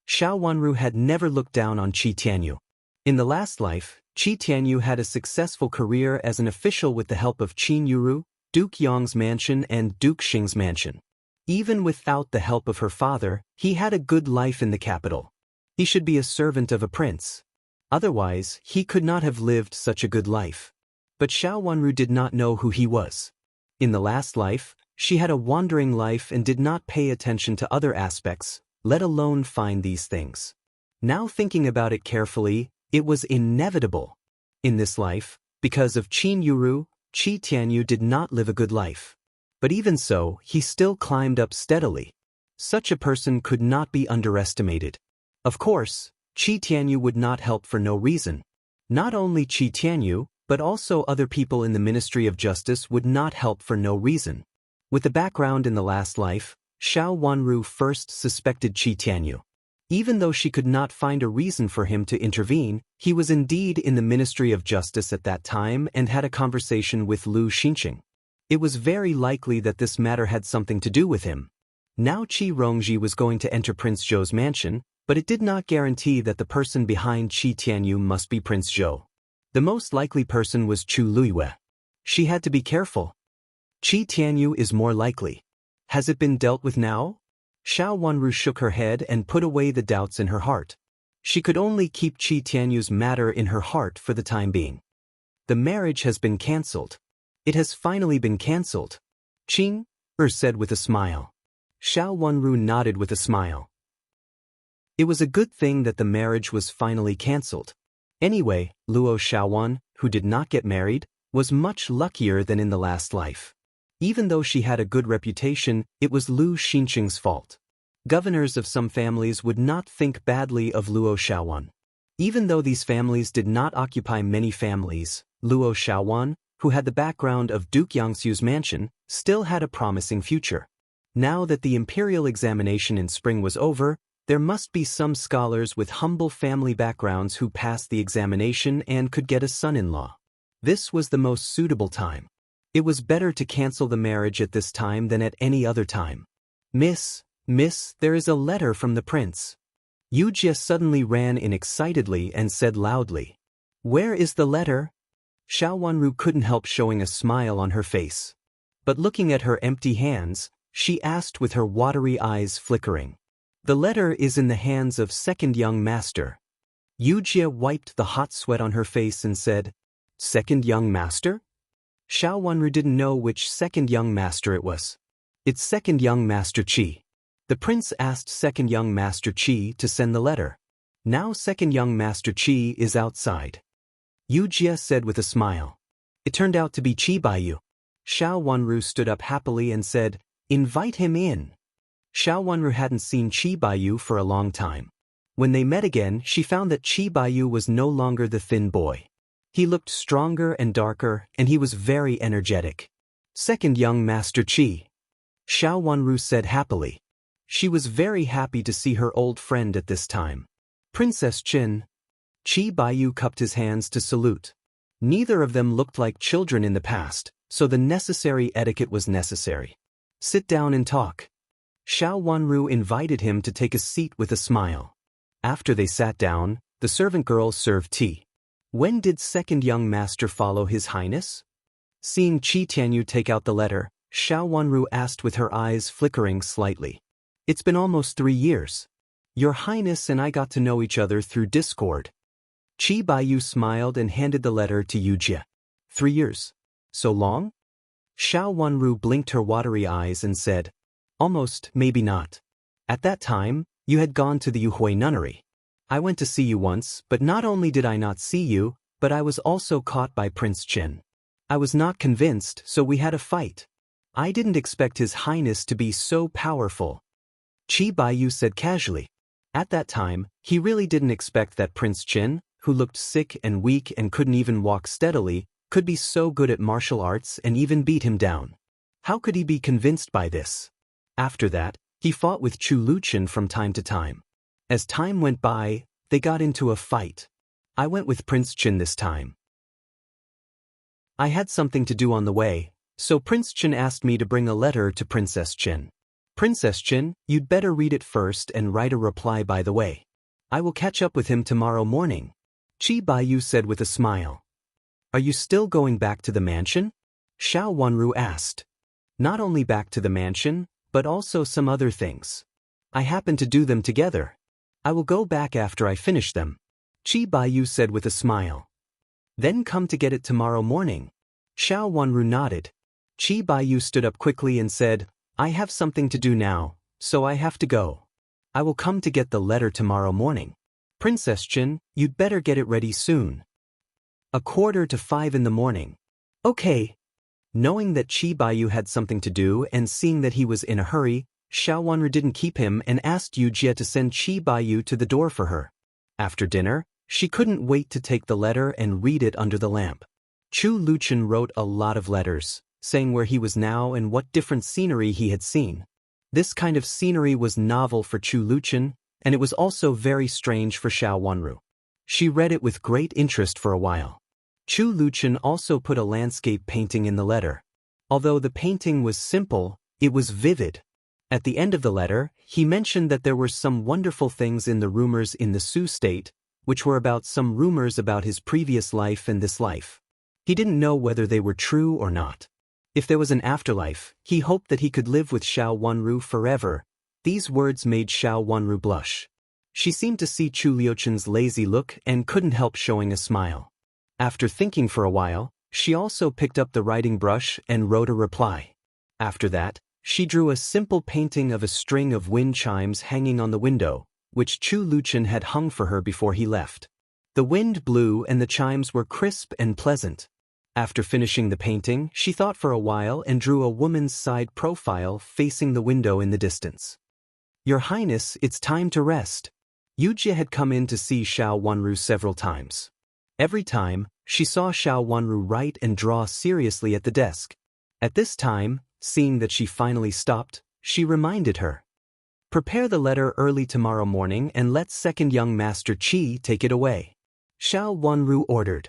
Xiao Wanru had never looked down on Qi Tianyu. In the last life, Qi Tianyu had a successful career as an official with the help of Qin Yuru, Duke Yong's mansion and Duke Xing's mansion. Even without the help of her father, he had a good life in the capital. He should be a servant of a prince. Otherwise, he could not have lived such a good life. But Xiao Wanru did not know who he was. In the last life, she had a wandering life and did not pay attention to other aspects, let alone find these things. Now thinking about it carefully, it was inevitable. In this life, because of Qin Yuru, Qi Tianyu did not live a good life. But even so, he still climbed up steadily. Such a person could not be underestimated. Of course, Qi Tianyu would not help for no reason. Not only Qi Tianyu, but also other people in the Ministry of Justice would not help for no reason. With the background in the last life, Xiao Wanru first suspected Qi Tianyu. Even though she could not find a reason for him to intervene, he was indeed in the Ministry of Justice at that time and had a conversation with Lu Xinqing. It was very likely that this matter had something to do with him. Now Qi Rongji was going to enter Prince Zhou's mansion, but it did not guarantee that the person behind Qi Tianyu must be Prince Zhou. The most likely person was Chu Luiyue. She had to be careful. Qi Tianyu is more likely. Has it been dealt with now? Xiao Wanru shook her head and put away the doubts in her heart. She could only keep Qi Tianyu's matter in her heart for the time being. The marriage has been cancelled. It has finally been cancelled. Qing said with a smile. Xiao Wanru nodded with a smile. It was a good thing that the marriage was finally cancelled. Anyway, Luo Xiaowan, who did not get married, was much luckier than in the last life. Even though she had a good reputation, it was Lu Xinqing's fault. Governors of some families would not think badly of Luo Xiaowan. Even though these families did not occupy many families, Luo Xiaowan, who had the background of Duke Yangxiu's mansion, still had a promising future. Now that the Imperial examination in spring was over, there must be some scholars with humble family backgrounds who passed the examination and could get a son-in-law. This was the most suitable time. It was better to cancel the marriage at this time than at any other time. Miss, there is a letter from the prince. Yu Jie suddenly ran in excitedly and said loudly. Where is the letter? Xiao Wanru couldn't help showing a smile on her face. But looking at her empty hands, she asked with her watery eyes flickering. The letter is in the hands of second young master. Yu Jie wiped the hot sweat on her face and said, Second young master? Xiao Wanru didn't know which second young master it was. It's second young master Qi. The prince asked second young master Qi to send the letter. Now second young master Qi is outside. Yu Jie said with a smile. It turned out to be Qi Baiyu. Xiao Wanru stood up happily and said, Invite him in. Xiao Wanru hadn't seen Qi Baiyu for a long time. When they met again, she found that Qi Baiyu was no longer the thin boy. He looked stronger and darker, and he was very energetic. Second young master Qi. Xiao Wanru said happily. She was very happy to see her old friend at this time. Princess Qin. Qi Baiyu cupped his hands to salute. Neither of them looked like children in the past, so the necessary etiquette was necessary. Sit down and talk. Xiao Wanru invited him to take a seat with a smile. After they sat down, the servant girl served tea. When did second young master follow His Highness? Seeing Qi Tianyu take out the letter, Xiao Wanru asked with her eyes flickering slightly. It's been almost 3 years. Your Highness and I got to know each other through Discord. Qi Baiyu smiled and handed the letter to Yu Jie. 3 years. So long? Xiao Wanru blinked her watery eyes and said, "Almost, maybe not. At that time, you had gone to the Yuhui nunnery. I went to see you once, but not only did I not see you, but I was also caught by Prince Chen. I was not convinced, so we had a fight. I didn't expect His Highness to be so powerful," Qi Baiyu said casually. At that time, he really didn't expect that Prince Chen, who looked sick and weak and couldn't even walk steadily, could be so good at martial arts and even beat him down. How could he be convinced by this? After that, he fought with Chu Luchen from time to time. As time went by, they got into a fight. I went with Prince Chen this time. I had something to do on the way, so Prince Chen asked me to bring a letter to Princess Chen. Princess Chen, you'd better read it first and write a reply by the way. I will catch up with him tomorrow morning, Qi Baiyu said with a smile. Are you still going back to the mansion? Xiao Wanru asked. Not only back to the mansion, but also some other things. I happen to do them together. I will go back after I finish them, Qi Baiyu said with a smile. Then come to get it tomorrow morning. Xiao Wanru nodded. Qi Baiyu stood up quickly and said, I have something to do now, so I have to go. I will come to get the letter tomorrow morning. Princess Chen, you'd better get it ready soon. 4:45 in the morning. Okay. Knowing that Qi Baiyu had something to do and seeing that he was in a hurry, Xiao Wanru didn't keep him and asked Yu Jie to send Qi Baiyu to the door for her. After dinner, she couldn't wait to take the letter and read it under the lamp. Chu Luchen wrote a lot of letters, saying where he was now and what different scenery he had seen. This kind of scenery was novel for Chu Luchen, and it was also very strange for Xiao Wanru. She read it with great interest for a while. Chu Luchen also put a landscape painting in the letter. Although the painting was simple, it was vivid. At the end of the letter, he mentioned that there were some wonderful things in the rumors in the Su state, which were about some rumors about his previous life and this life. He didn't know whether they were true or not. If there was an afterlife, he hoped that he could live with Xiao Wanru forever. These words made Xiao Wanru blush. She seemed to see Chu Liuchen's lazy look and couldn't help showing a smile. After thinking for a while, she also picked up the writing brush and wrote a reply. After that, she drew a simple painting of a string of wind chimes hanging on the window, which Chu Luchen had hung for her before he left. The wind blew and the chimes were crisp and pleasant. After finishing the painting, she thought for a while and drew a woman's side profile facing the window in the distance. Your Highness, it's time to rest. Yu Jie had come in to see Xiao Wanru several times. Every time, she saw Xiao Wanru write and draw seriously at the desk. At this time, seeing that she finally stopped, she reminded her. Prepare the letter early tomorrow morning and let second young Master Qi take it away. Xiao Wanru ordered.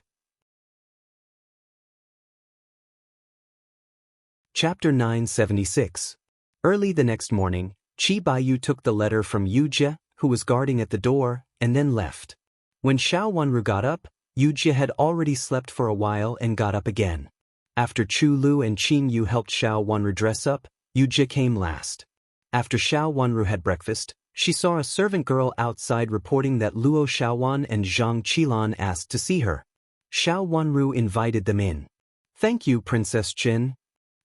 Chapter 976. Early the next morning, Qi Baiyu took the letter from Yu Jie, who was guarding at the door, and then left. When Xiao Wanru got up, Yu Jie had already slept for a while and got up again. After Chu Lu and Qin Yu helped Xiao Wanru dress up, Yu Jie came last. After Xiao Wanru had breakfast, she saw a servant girl outside reporting that Luo Xiaowan and Zhang Qilan asked to see her. Xiao Wanru invited them in. Thank you, Princess Qin.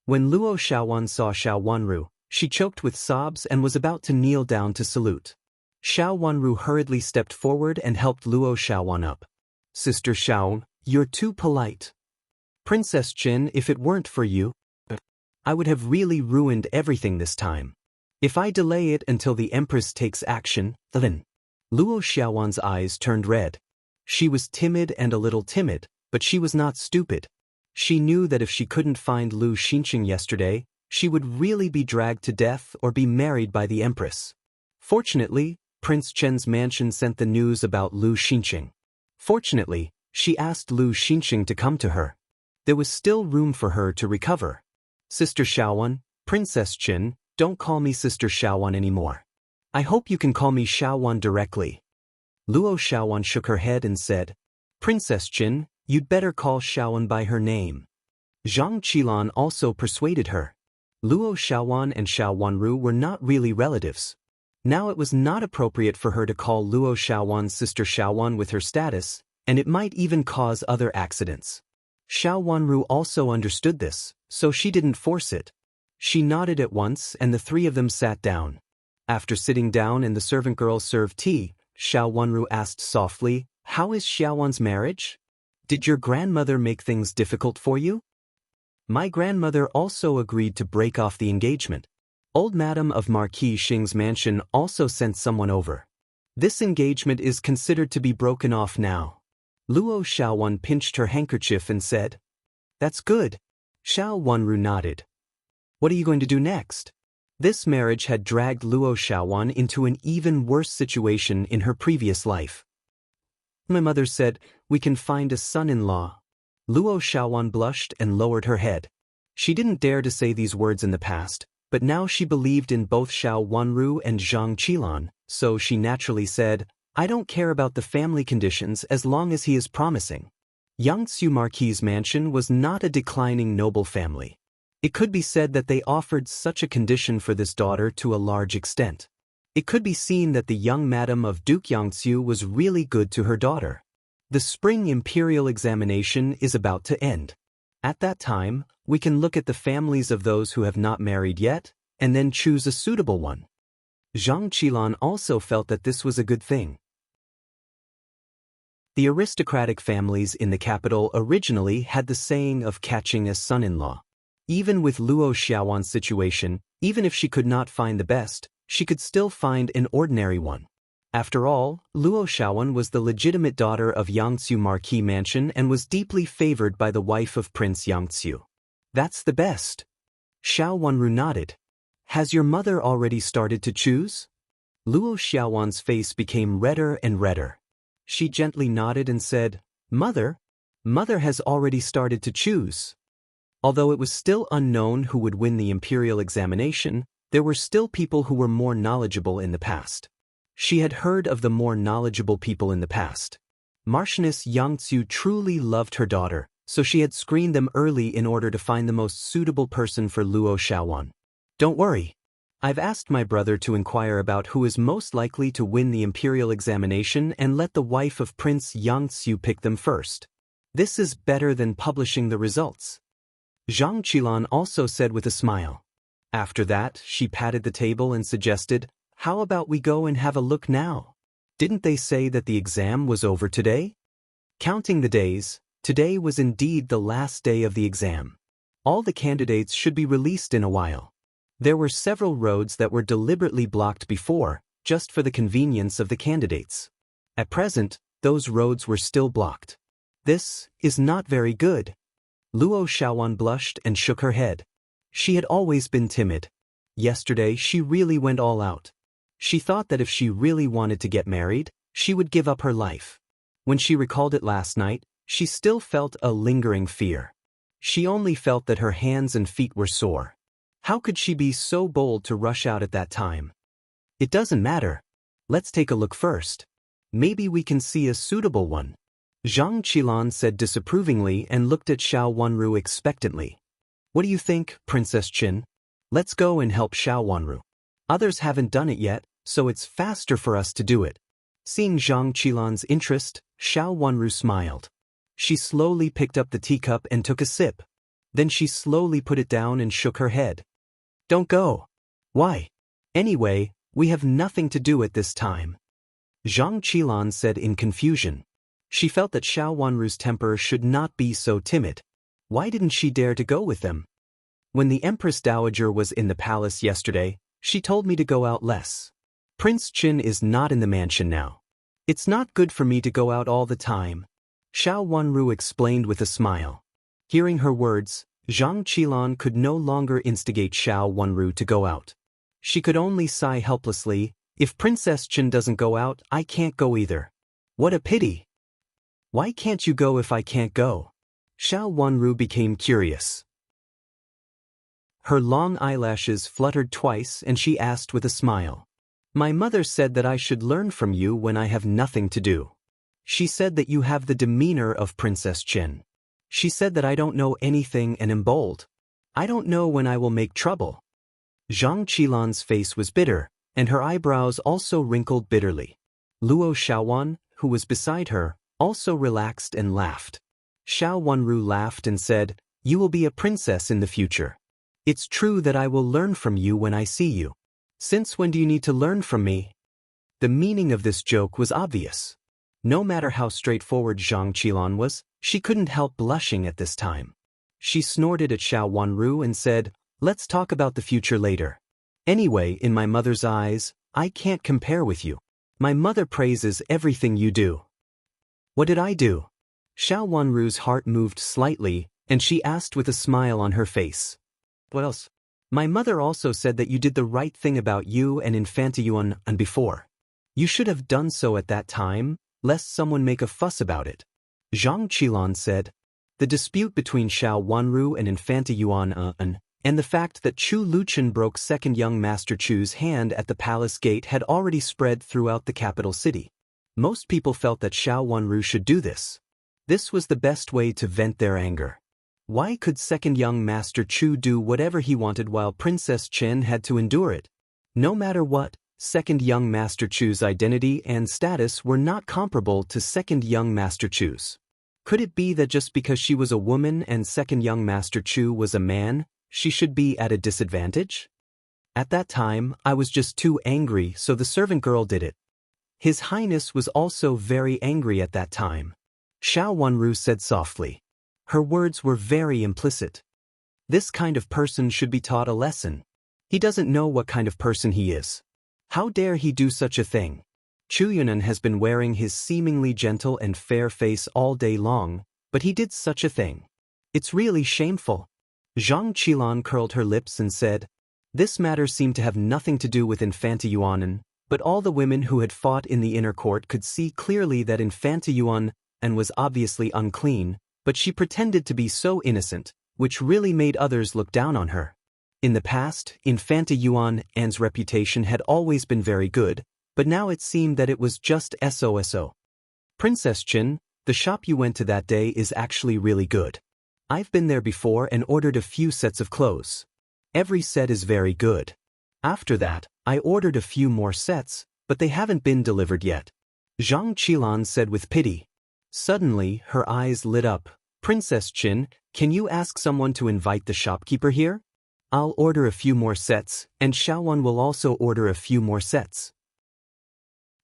When Luo Xiaowan saw Xiao Wanru, she choked with sobs and was about to kneel down to salute. Xiao Wanru hurriedly stepped forward and helped Luo Xiaowan up. Sister Xiao, you're too polite. Princess Qin, if it weren't for you, I would have really ruined everything this time. If I delay it until the Empress takes action, then. Luo Xiaowan's eyes turned red. She was timid and a little timid, but she was not stupid. She knew that if she couldn't find Lu Xinqing yesterday, she would really be dragged to death or be married by the Empress. Fortunately, Prince Chen's mansion sent the news about Lu Xinqing. Fortunately, she asked Lu Xinqing to come to her. There was still room for her to recover. Sister Xiaowan, Princess Qin, don't call me Sister Xiaowan anymore. I hope you can call me Xiaowan directly. Luo Xiaowan shook her head and said, Princess Qin, you'd better call Xiaowan by her name. Zhang Qilan also persuaded her. Luo Xiaowan and Xiao Wanru were not really relatives. Now it was not appropriate for her to call Luo Xiaowan Sister Xiaowan with her status, and it might even cause other accidents. Xiao Wanru also understood this, so she didn't force it. She nodded at once and the three of them sat down. After sitting down and the servant girl served tea, Xiao Wanru asked softly, "How is Xiaowan's marriage? Did your grandmother make things difficult for you?" "My grandmother also agreed to break off the engagement. Old Madam of Marquis Xing's mansion also sent someone over. This engagement is considered to be broken off now." Luo Xiaowan pinched her handkerchief and said, "That's good." Xiao Wanru nodded. "What are you going to do next?" This marriage had dragged Luo Xiaowan into an even worse situation in her previous life. "My mother said, we can find a son-in-law." Luo Xiaowan blushed and lowered her head. She didn't dare to say these words in the past, but now she believed in both Xiao Wanru and Zhang Qilan, so she naturally said, "I don't care about the family conditions as long as he is promising." Yangtzu Marquis' mansion was not a declining noble family. It could be said that they offered such a condition for this daughter to a large extent. It could be seen that the young madam of Duke Yangtzu was really good to her daughter. The spring imperial examination is about to end. At that time, we can look at the families of those who have not married yet, and then choose a suitable one. Zhang Qilan also felt that this was a good thing. The aristocratic families in the capital originally had the saying of catching a son-in-law. Even with Luo Xiaowan's situation, even if she could not find the best, she could still find an ordinary one. After all, Luo Xiaowan was the legitimate daughter of Yangtzu Marquis Mansion and was deeply favored by the wife of Prince Yangtzu. That's the best. Xiao Wanru nodded. "Has your mother already started to choose?" Luo Xiaowan's face became redder and redder. She gently nodded and said, "Mother has already started to choose." Although it was still unknown who would win the imperial examination, there were still people who were more knowledgeable in the past. She had heard of the more knowledgeable people in the past. Marchioness Yangtzu truly loved her daughter, so she had screened them early in order to find the most suitable person for Luo Xiaowan. "Don't worry. I've asked my brother to inquire about who is most likely to win the imperial examination and let the wife of Prince Yangtzu pick them first. This is better than publishing the results." Zhang Qilan also said with a smile. After that, she patted the table and suggested, "How about we go and have a look now? Didn't they say that the exam was over today?" Counting the days, today was indeed the last day of the exam. All the candidates should be released in a while. There were several roads that were deliberately blocked before, just for the convenience of the candidates. At present, those roads were still blocked. This is not very good. Luo Xiaowan blushed and shook her head. She had always been timid. Yesterday she really went all out. She thought that if she really wanted to get married, she would give up her life. When she recalled it last night, she still felt a lingering fear. She only felt that her hands and feet were sore. How could she be so bold to rush out at that time? "It doesn't matter. Let's take a look first. Maybe we can see a suitable one." Zhang Qilan said disapprovingly and looked at Xiao Wanru expectantly. "What do you think, Princess Qin? Let's go and help Xiao Wanru. Others haven't done it yet, so it's faster for us to do it." Seeing Zhang Qilan's interest, Xiao Wanru smiled. She slowly picked up the teacup and took a sip. Then she slowly put it down and shook her head. "Don't go." "Why?" "Anyway, we have nothing to do at this time." Zhang Qilan said in confusion. She felt that Xiao Wanru's temper should not be so timid. Why didn't she dare to go with them? "When the Empress Dowager was in the palace yesterday, she told me to go out less. Prince Qin is not in the mansion now. It's not good for me to go out all the time," Xiao Wanru explained with a smile. Hearing her words, Zhang Qilan could no longer instigate Xiao Wanru to go out. She could only sigh helplessly, "If Princess Qin doesn't go out, I can't go either. What a pity. Why can't you go if I can't go?" Xiao Wanru became curious. Her long eyelashes fluttered twice and she asked with a smile. "My mother said that I should learn from you when I have nothing to do. She said that you have the demeanor of Princess Qin. She said that I don't know anything and am bold. I don't know when I will make trouble." Zhang Qilan's face was bitter, and her eyebrows also wrinkled bitterly. Luo Xiaowan, who was beside her, also relaxed and laughed. Xiao Wanru laughed and said, "You will be a princess in the future. It's true that I will learn from you when I see you. Since when do you need to learn from me?" The meaning of this joke was obvious. No matter how straightforward Zhang Qilan was, she couldn't help blushing at this time. She snorted at Xiao Wanru and said, "Let's talk about the future later. Anyway, in my mother's eyes, I can't compare with you. My mother praises everything you do." "What did I do?" Xiao Wanru's heart moved slightly, and she asked with a smile on her face. "What else?" "My mother also said that you did the right thing about you and Infanta Yuan and before. You should have done so at that time, lest someone make a fuss about it." Zhang Qilan said. The dispute between Xiao Wanru and Infanta Yuan and the fact that Chu Luchen broke second young Master Chu's hand at the palace gate had already spread throughout the capital city. Most people felt that Xiao Wanru should do this. This was the best way to vent their anger. Why could second young Master Chu do whatever he wanted while Princess Chen had to endure it? No matter what, second young Master Chu's identity and status were not comparable to second young Master Chu's. Could it be that just because she was a woman and second young Master Chu was a man, she should be at a disadvantage? At that time, I was just too angry, so the servant girl did it. His Highness was also very angry at that time. Xiao Wanru said softly. Her words were very implicit. This kind of person should be taught a lesson. He doesn't know what kind of person he is. How dare he do such a thing? Chu Yunan has been wearing his seemingly gentle and fair face all day long, but he did such a thing. It's really shameful. Zhang Qilan curled her lips and said, "This matter seemed to have nothing to do with Infanta Yuan, but all the women who had fought in the inner court could see clearly that Infanta Yuan was obviously unclean, but she pretended to be so innocent, which really made others look down on her. In the past, Infanta Yuan's reputation had always been very good, but now it seemed that it was just SOSO. Princess Chen, the shop you went to that day is actually really good. I've been there before and ordered a few sets of clothes. Every set is very good. After that, I ordered a few more sets, but they haven't been delivered yet." Zhang Qilan said with pity. Suddenly, her eyes lit up. "Princess Chen, can you ask someone to invite the shopkeeper here? I'll order a few more sets, and Xiaowan will also order a few more sets."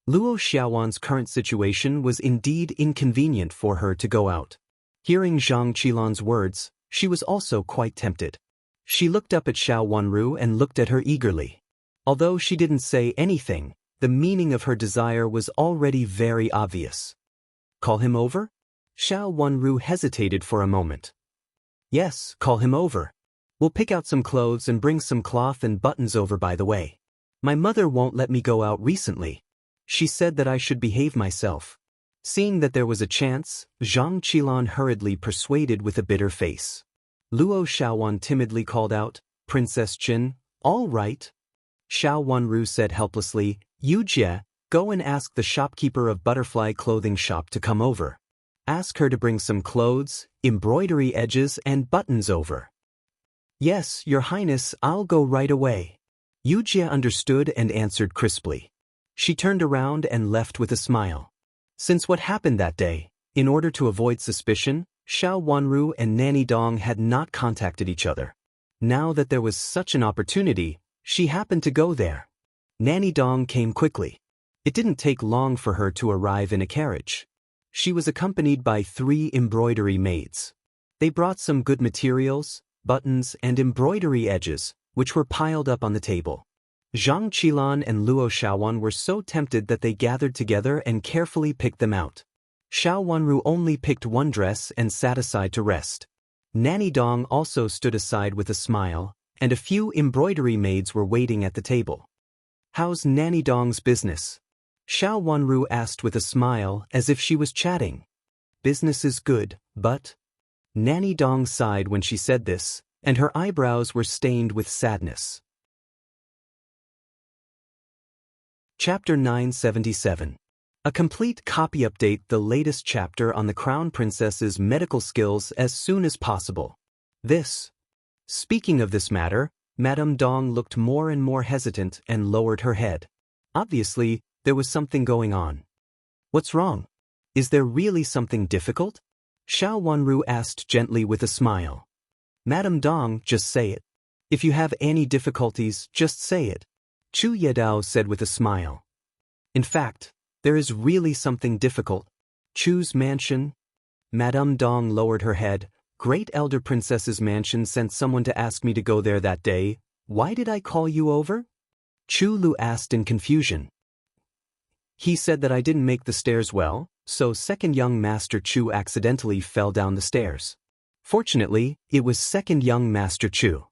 Luo Xiaowan's current situation was indeed inconvenient for her to go out. Hearing Zhang Qilan's words, she was also quite tempted. She looked up at Xiao Wanru and looked at her eagerly. Although she didn't say anything, the meaning of her desire was already very obvious. "Call him over?" Xiao Wanru hesitated for a moment. "Yes, call him over. We'll pick out some clothes and bring some cloth and buttons over by the way. My mother won't let me go out recently. She said that I should behave myself." Seeing that there was a chance, Zhang Qilan hurriedly persuaded with a bitter face. Luo Xiaowan timidly called out, "Princess Chen, all right." Xiao Wanru said helplessly, "Yu Jie, go and ask the shopkeeper of Butterfly Clothing Shop to come over. Ask her to bring some clothes, embroidery edges and buttons over." "Yes, Your Highness, I'll go right away." Yu Jie understood and answered crisply. She turned around and left with a smile. Since what happened that day, in order to avoid suspicion, Xiao Wanru and Nanny Dong had not contacted each other. Now that there was such an opportunity, she happened to go there. Nanny Dong came quickly. It didn't take long for her to arrive in a carriage. She was accompanied by 3 embroidery maids. They brought some good materials, buttons and embroidery edges, which were piled up on the table. Zhang Qilan and Luo Xiaowan were so tempted that they gathered together and carefully picked them out. Xiao Wanru only picked one dress and sat aside to rest. Nanny Dong also stood aside with a smile, and a few embroidery maids were waiting at the table. "How's Nanny Dong's business?" Xiao Wanru asked with a smile as if she was chatting. "Business is good, but..." Nanny Dong sighed when she said this, and her eyebrows were stained with sadness. Chapter 977. A complete copy update the latest chapter on the Crown Princess's medical skills as soon as possible. This. Speaking of this matter, Madame Dong looked more and more hesitant and lowered her head. Obviously, there was something going on. "What's wrong? Is there really something difficult?" Xiao Wanru asked gently with a smile. Madame Dong, just say it. If you have any difficulties, just say it. Chu Yedao said with a smile. In fact, there is really something difficult. Chu's mansion? Madame Dong lowered her head. Great Elder Princess's mansion sent someone to ask me to go there that day. Why did I call you over? Chu Lu asked in confusion. He said that I didn't make the stairs well, so second young Master Chu accidentally fell down the stairs. Fortunately, it was second young Master Chu.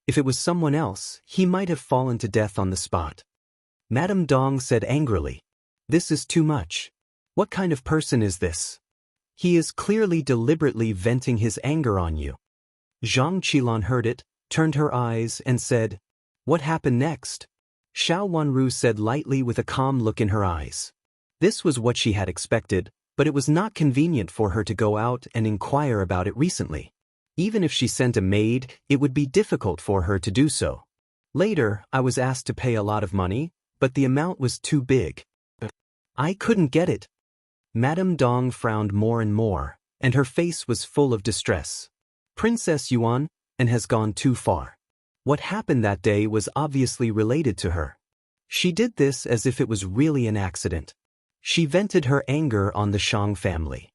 If it was someone else, he might have fallen to death on the spot. Madame Dong said angrily. This is too much. What kind of person is this? He is clearly deliberately venting his anger on you. Zhang Qilan heard it, turned her eyes, and said, What happened next? Xiao Wanru said lightly with a calm look in her eyes. This was what she had expected, but it was not convenient for her to go out and inquire about it recently. Even if she sent a maid, it would be difficult for her to do so. Later, I was asked to pay a lot of money, but the amount was too big. I couldn't get it. Madame Dong frowned more and more, and her face was full of distress. Princess Yuan, and has gone too far. What happened that day was obviously related to her. She did this as if it was really an accident. She vented her anger on the Shang family.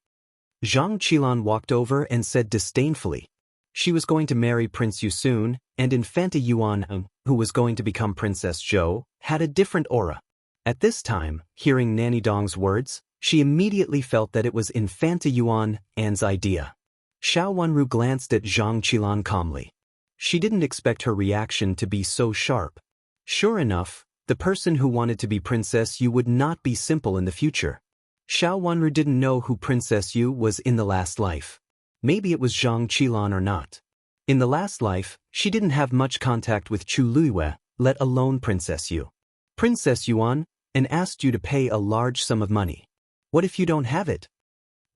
Zhang Qilan walked over and said disdainfully. She was going to marry Prince Yu soon, and Infanta Yuan, who was going to become Princess Zhou, had a different aura. At this time, hearing Nanny Dong's words, she immediately felt that it was Infanta Yuan's idea. Xiao Wanru glanced at Zhang Qilan calmly. She didn't expect her reaction to be so sharp. Sure enough, the person who wanted to be Princess Yu would not be simple in the future. Xiao Wanru didn't know who Princess Yu was in the last life. Maybe it was Zhang Qilan or not. In the last life, she didn't have much contact with Chu Luiyue, let alone Princess Yu. Princess Yuan, and asked you to pay a large sum of money. What if you don't have it?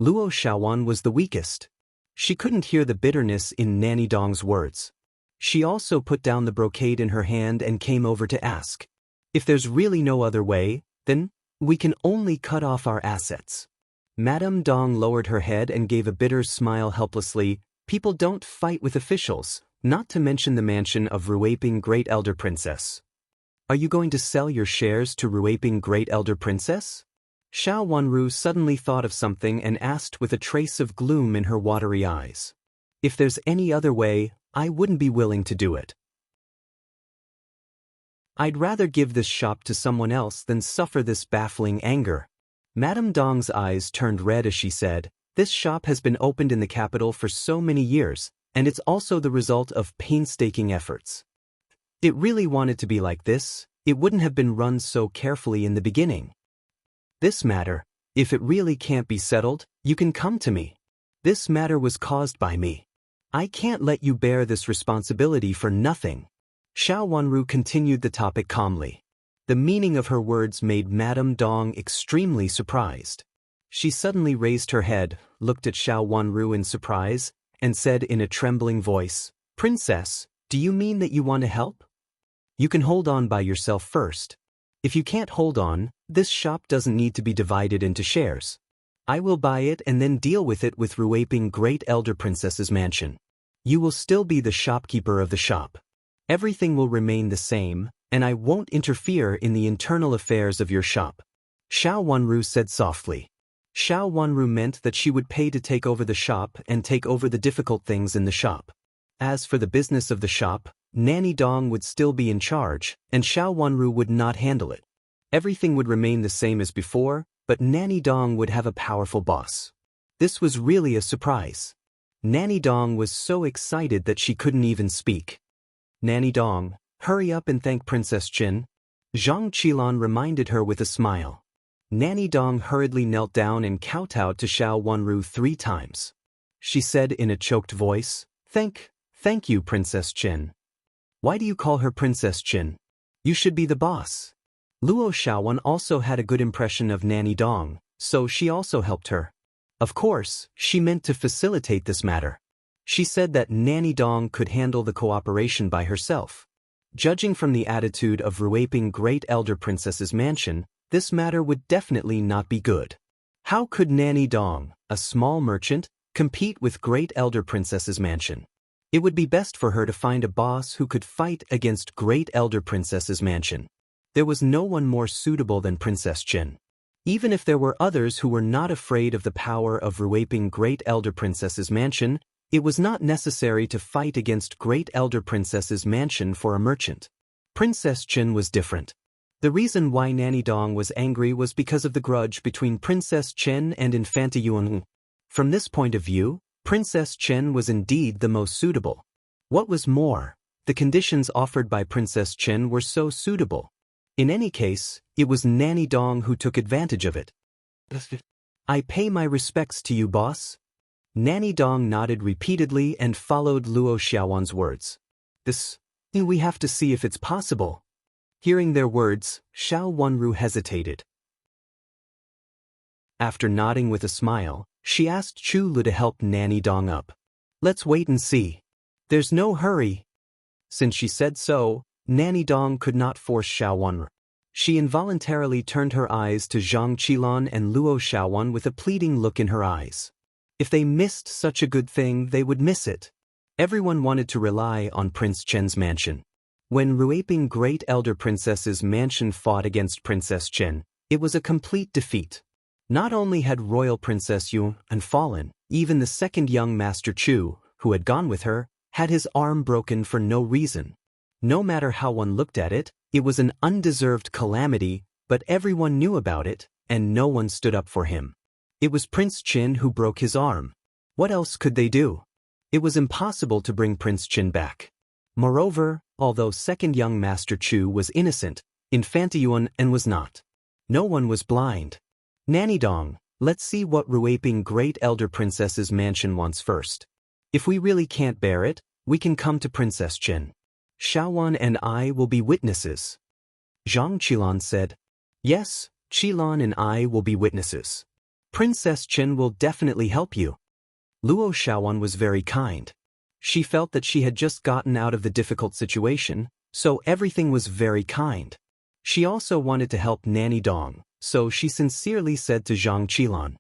Luo Xiaowan was the weakest. She couldn't hear the bitterness in Nanny Dong's words. She also put down the brocade in her hand and came over to ask. If there's really no other way, then we can only cut off our assets. Madame Dong lowered her head and gave a bitter smile helplessly. People don't fight with officials, not to mention the mansion of Ruaping Great Elder Princess. Are you going to sell your shares to Ruaping Great Elder Princess? Xiao Wanru suddenly thought of something and asked with a trace of gloom in her watery eyes. If there's any other way, I wouldn't be willing to do it. I'd rather give this shop to someone else than suffer this baffling anger. Madame Dong's eyes turned red as she said, This shop has been opened in the capital for so many years, and it's also the result of painstaking efforts. It really wanted to be like this, it wouldn't have been run so carefully in the beginning. This matter, if it really can't be settled, you can come to me. This matter was caused by me. I can't let you bear this responsibility for nothing. Xiao Wanru continued the topic calmly. The meaning of her words made Madame Dong extremely surprised. She suddenly raised her head, looked at Xiao Wanru in surprise, and said in a trembling voice, Princess, do you mean that you want to help? You can hold on by yourself first. If you can't hold on, this shop doesn't need to be divided into shares. I will buy it and then deal with it with Ruaping Great Elder Princess's mansion. You will still be the shopkeeper of the shop. Everything will remain the same, and I won't interfere in the internal affairs of your shop. Xiao Wanru said softly. Xiao Wanru meant that she would pay to take over the shop and take over the difficult things in the shop. As for the business of the shop, Nanny Dong would still be in charge, and Xiao Wanru would not handle it. Everything would remain the same as before, but Nanny Dong would have a powerful boss. This was really a surprise. Nanny Dong was so excited that she couldn't even speak. Nanny Dong, hurry up and thank Princess Jin. Zhang Qilan reminded her with a smile. Nanny Dong hurriedly knelt down and kowtowed to Xiao Wanru 3 times. She said in a choked voice, Thank you, Princess Jin. Why do you call her Princess Jin? You should be the boss. Luo Xiaowan also had a good impression of Nanny Dong, so she also helped her. Of course, she meant to facilitate this matter. She said that Nanny Dong could handle the cooperation by herself. Judging from the attitude of Ruaping Great Elder Princess's mansion, this matter would definitely not be good. How could Nanny Dong, a small merchant, compete with Great Elder Princess's mansion. It would be best for her to find a boss who could fight against Great Elder Princess's mansion. There was no one more suitable than Princess Chen. Even if there were others who were not afraid of the power of raping Great Elder Princess's mansion, it was not necessary to fight against Great Elder Princess's mansion for a merchant. Princess Chen was different. The reason why Nanny Dong was angry was because of the grudge between Princess Chen and Infanta Yuan. From this point of view, Princess Chen was indeed the most suitable. What was more, the conditions offered by Princess Chen were so suitable. In any case, it was Nanny Dong who took advantage of it. I pay my respects to you, boss. Nanny Dong nodded repeatedly and followed Luo Xiaowan's words. We have to see if it's possible. Hearing their words, Xiao Wenru hesitated. After nodding with a smile, she asked Chu Lu to help Nanny Dong up. Let's wait and see. There's no hurry. Since she said so, Nanny Dong could not force Xiao Wenru. She involuntarily turned her eyes to Zhang Qilan and Luo Xiaowan with a pleading look in her eyes. If they missed such a good thing, they would miss it. Everyone wanted to rely on Prince Chen's mansion. When raping Great Elder Princess's mansion fought against Princess Chen, it was a complete defeat. Not only had Royal Princess Yuan fallen, even the second young Master Chu, who had gone with her, had his arm broken for no reason. No matter how one looked at it, it was an undeserved calamity, but everyone knew about it, and no one stood up for him. It was Prince Chen who broke his arm. What else could they do? It was impossible to bring Prince Chen back. Moreover, although second young Master Chu was innocent, Infanta Yuan was not. No one was blind. Nanny Dong, let's see what raping Great Elder Princess's mansion wants first. If we really can't bear it, we can come to Princess Chen. Xiaowan and I will be witnesses. Zhang Qilan said. Yes, Qilan and I will be witnesses. Princess Chen will definitely help you. Luo Xiaowan was very kind. She felt that she had just gotten out of the difficult situation, so everything was very kind. She also wanted to help Nanny Dong, so she sincerely said to Zhang Qilan,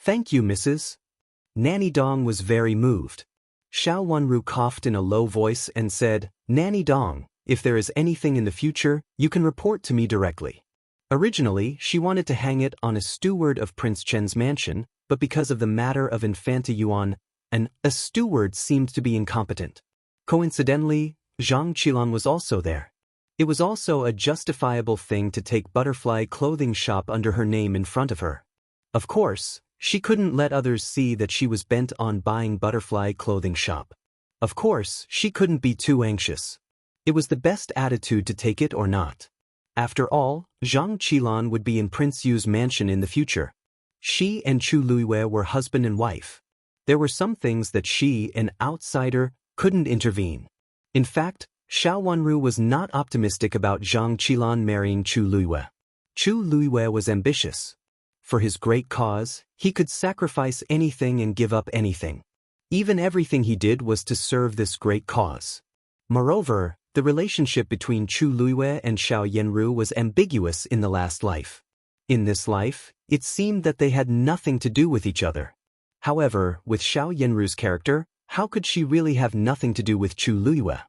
Thank you, Mrs. Nanny Dong was very moved. Xiao Wenru coughed in a low voice and said, Nanny Dong, if there is anything in the future, you can report to me directly. Originally, she wanted to hang it on a steward of Prince Chen's mansion, but because of the matter of Infanta Yuan, a steward seemed to be incompetent. Coincidentally, Zhang Qilan was also there. It was also a justifiable thing to take Butterfly Clothing Shop under her name in front of her. Of course, she couldn't let others see that she was bent on buying Butterfly Clothing Shop. Of course, she couldn't be too anxious. It was the best attitude to take it or not. After all, Zhang Qilan would be in Prince Yu's mansion in the future. She and Chu Luiyue were husband and wife. There were some things that she, an outsider, couldn't intervene. In fact, Xiao Wenru was not optimistic about Zhang Qilan marrying Chu Luiyue. Chu Luiyue was ambitious. For his great cause, he could sacrifice anything and give up anything. Even everything he did was to serve this great cause. Moreover, the relationship between Chu Luiyue and Xiao Yenru was ambiguous in the last life. In this life, it seemed that they had nothing to do with each other. However, with Xiao Yenru's character, how could she really have nothing to do with Chu Luiyue?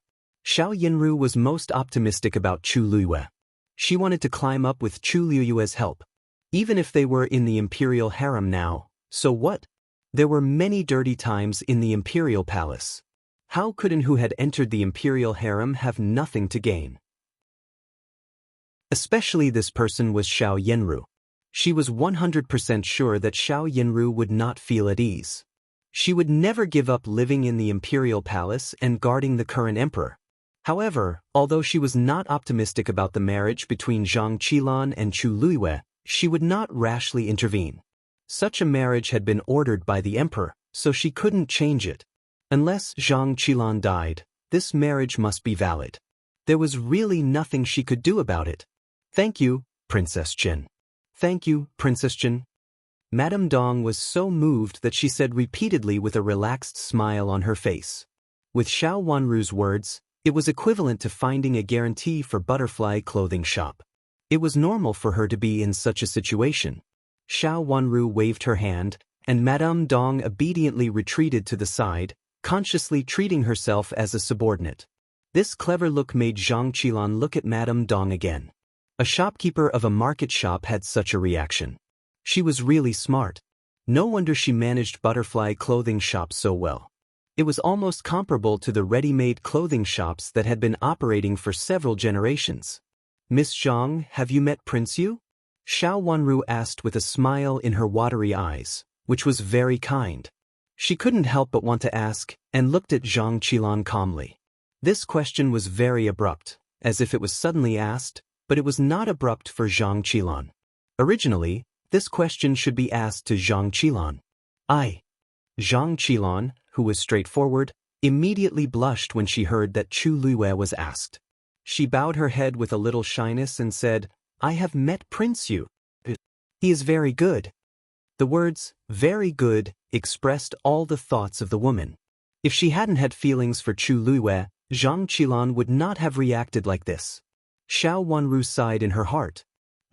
Xiao Yenru was most optimistic about Chu Luiyue. She wanted to climb up with Chu Luiyue's help. Even if they were in the Imperial harem now, so what? There were many dirty times in the Imperial palace. How could an who had entered the Imperial harem have nothing to gain? Especially this person was Xiao Yenru. She was 100% sure that Xiao Yenru would not feel at ease. She would never give up living in the Imperial palace and guarding the current emperor. However, although she was not optimistic about the marriage between Zhang Qilan and Chu Luiyue, she would not rashly intervene. Such a marriage had been ordered by the emperor, so she couldn't change it. Unless Zhang Qilan died, this marriage must be valid. There was really nothing she could do about it. Thank you, Princess Chen. Thank you, Princess Chen. Madame Dong was so moved that she said repeatedly with a relaxed smile on her face. With Xiao Wenru's words, it was equivalent to finding a guarantee for Butterfly Clothing Shop. It was normal for her to be in such a situation. Xiao Wenru waved her hand, and Madame Dong obediently retreated to the side, consciously treating herself as a subordinate. This clever look made Zhang Qilan look at Madame Dong again. A shopkeeper of a market shop had such a reaction. She was really smart. No wonder she managed butterfly clothing shops so well. It was almost comparable to the ready-made clothing shops that had been operating for several generations. "Miss Zhang, have you met Prince Yu?" Xiao Wanru asked with a smile in her watery eyes, which was very kind. She couldn't help but want to ask, and looked at Zhang Qilan calmly. This question was very abrupt, as if it was suddenly asked, but it was not abrupt for Zhang Qilan. Originally, this question should be asked to Zhang Qilan. Zhang Qilan, who was straightforward, immediately blushed when she heard that Chu Luiwei was asked. She bowed her head with a little shyness and said, "I have met Prince Yu. He is very good." The words, "very good," expressed all the thoughts of the woman. If she hadn't had feelings for Chu Luiwei, Zhang Qilan would not have reacted like this. Xiao Wanru sighed in her heart.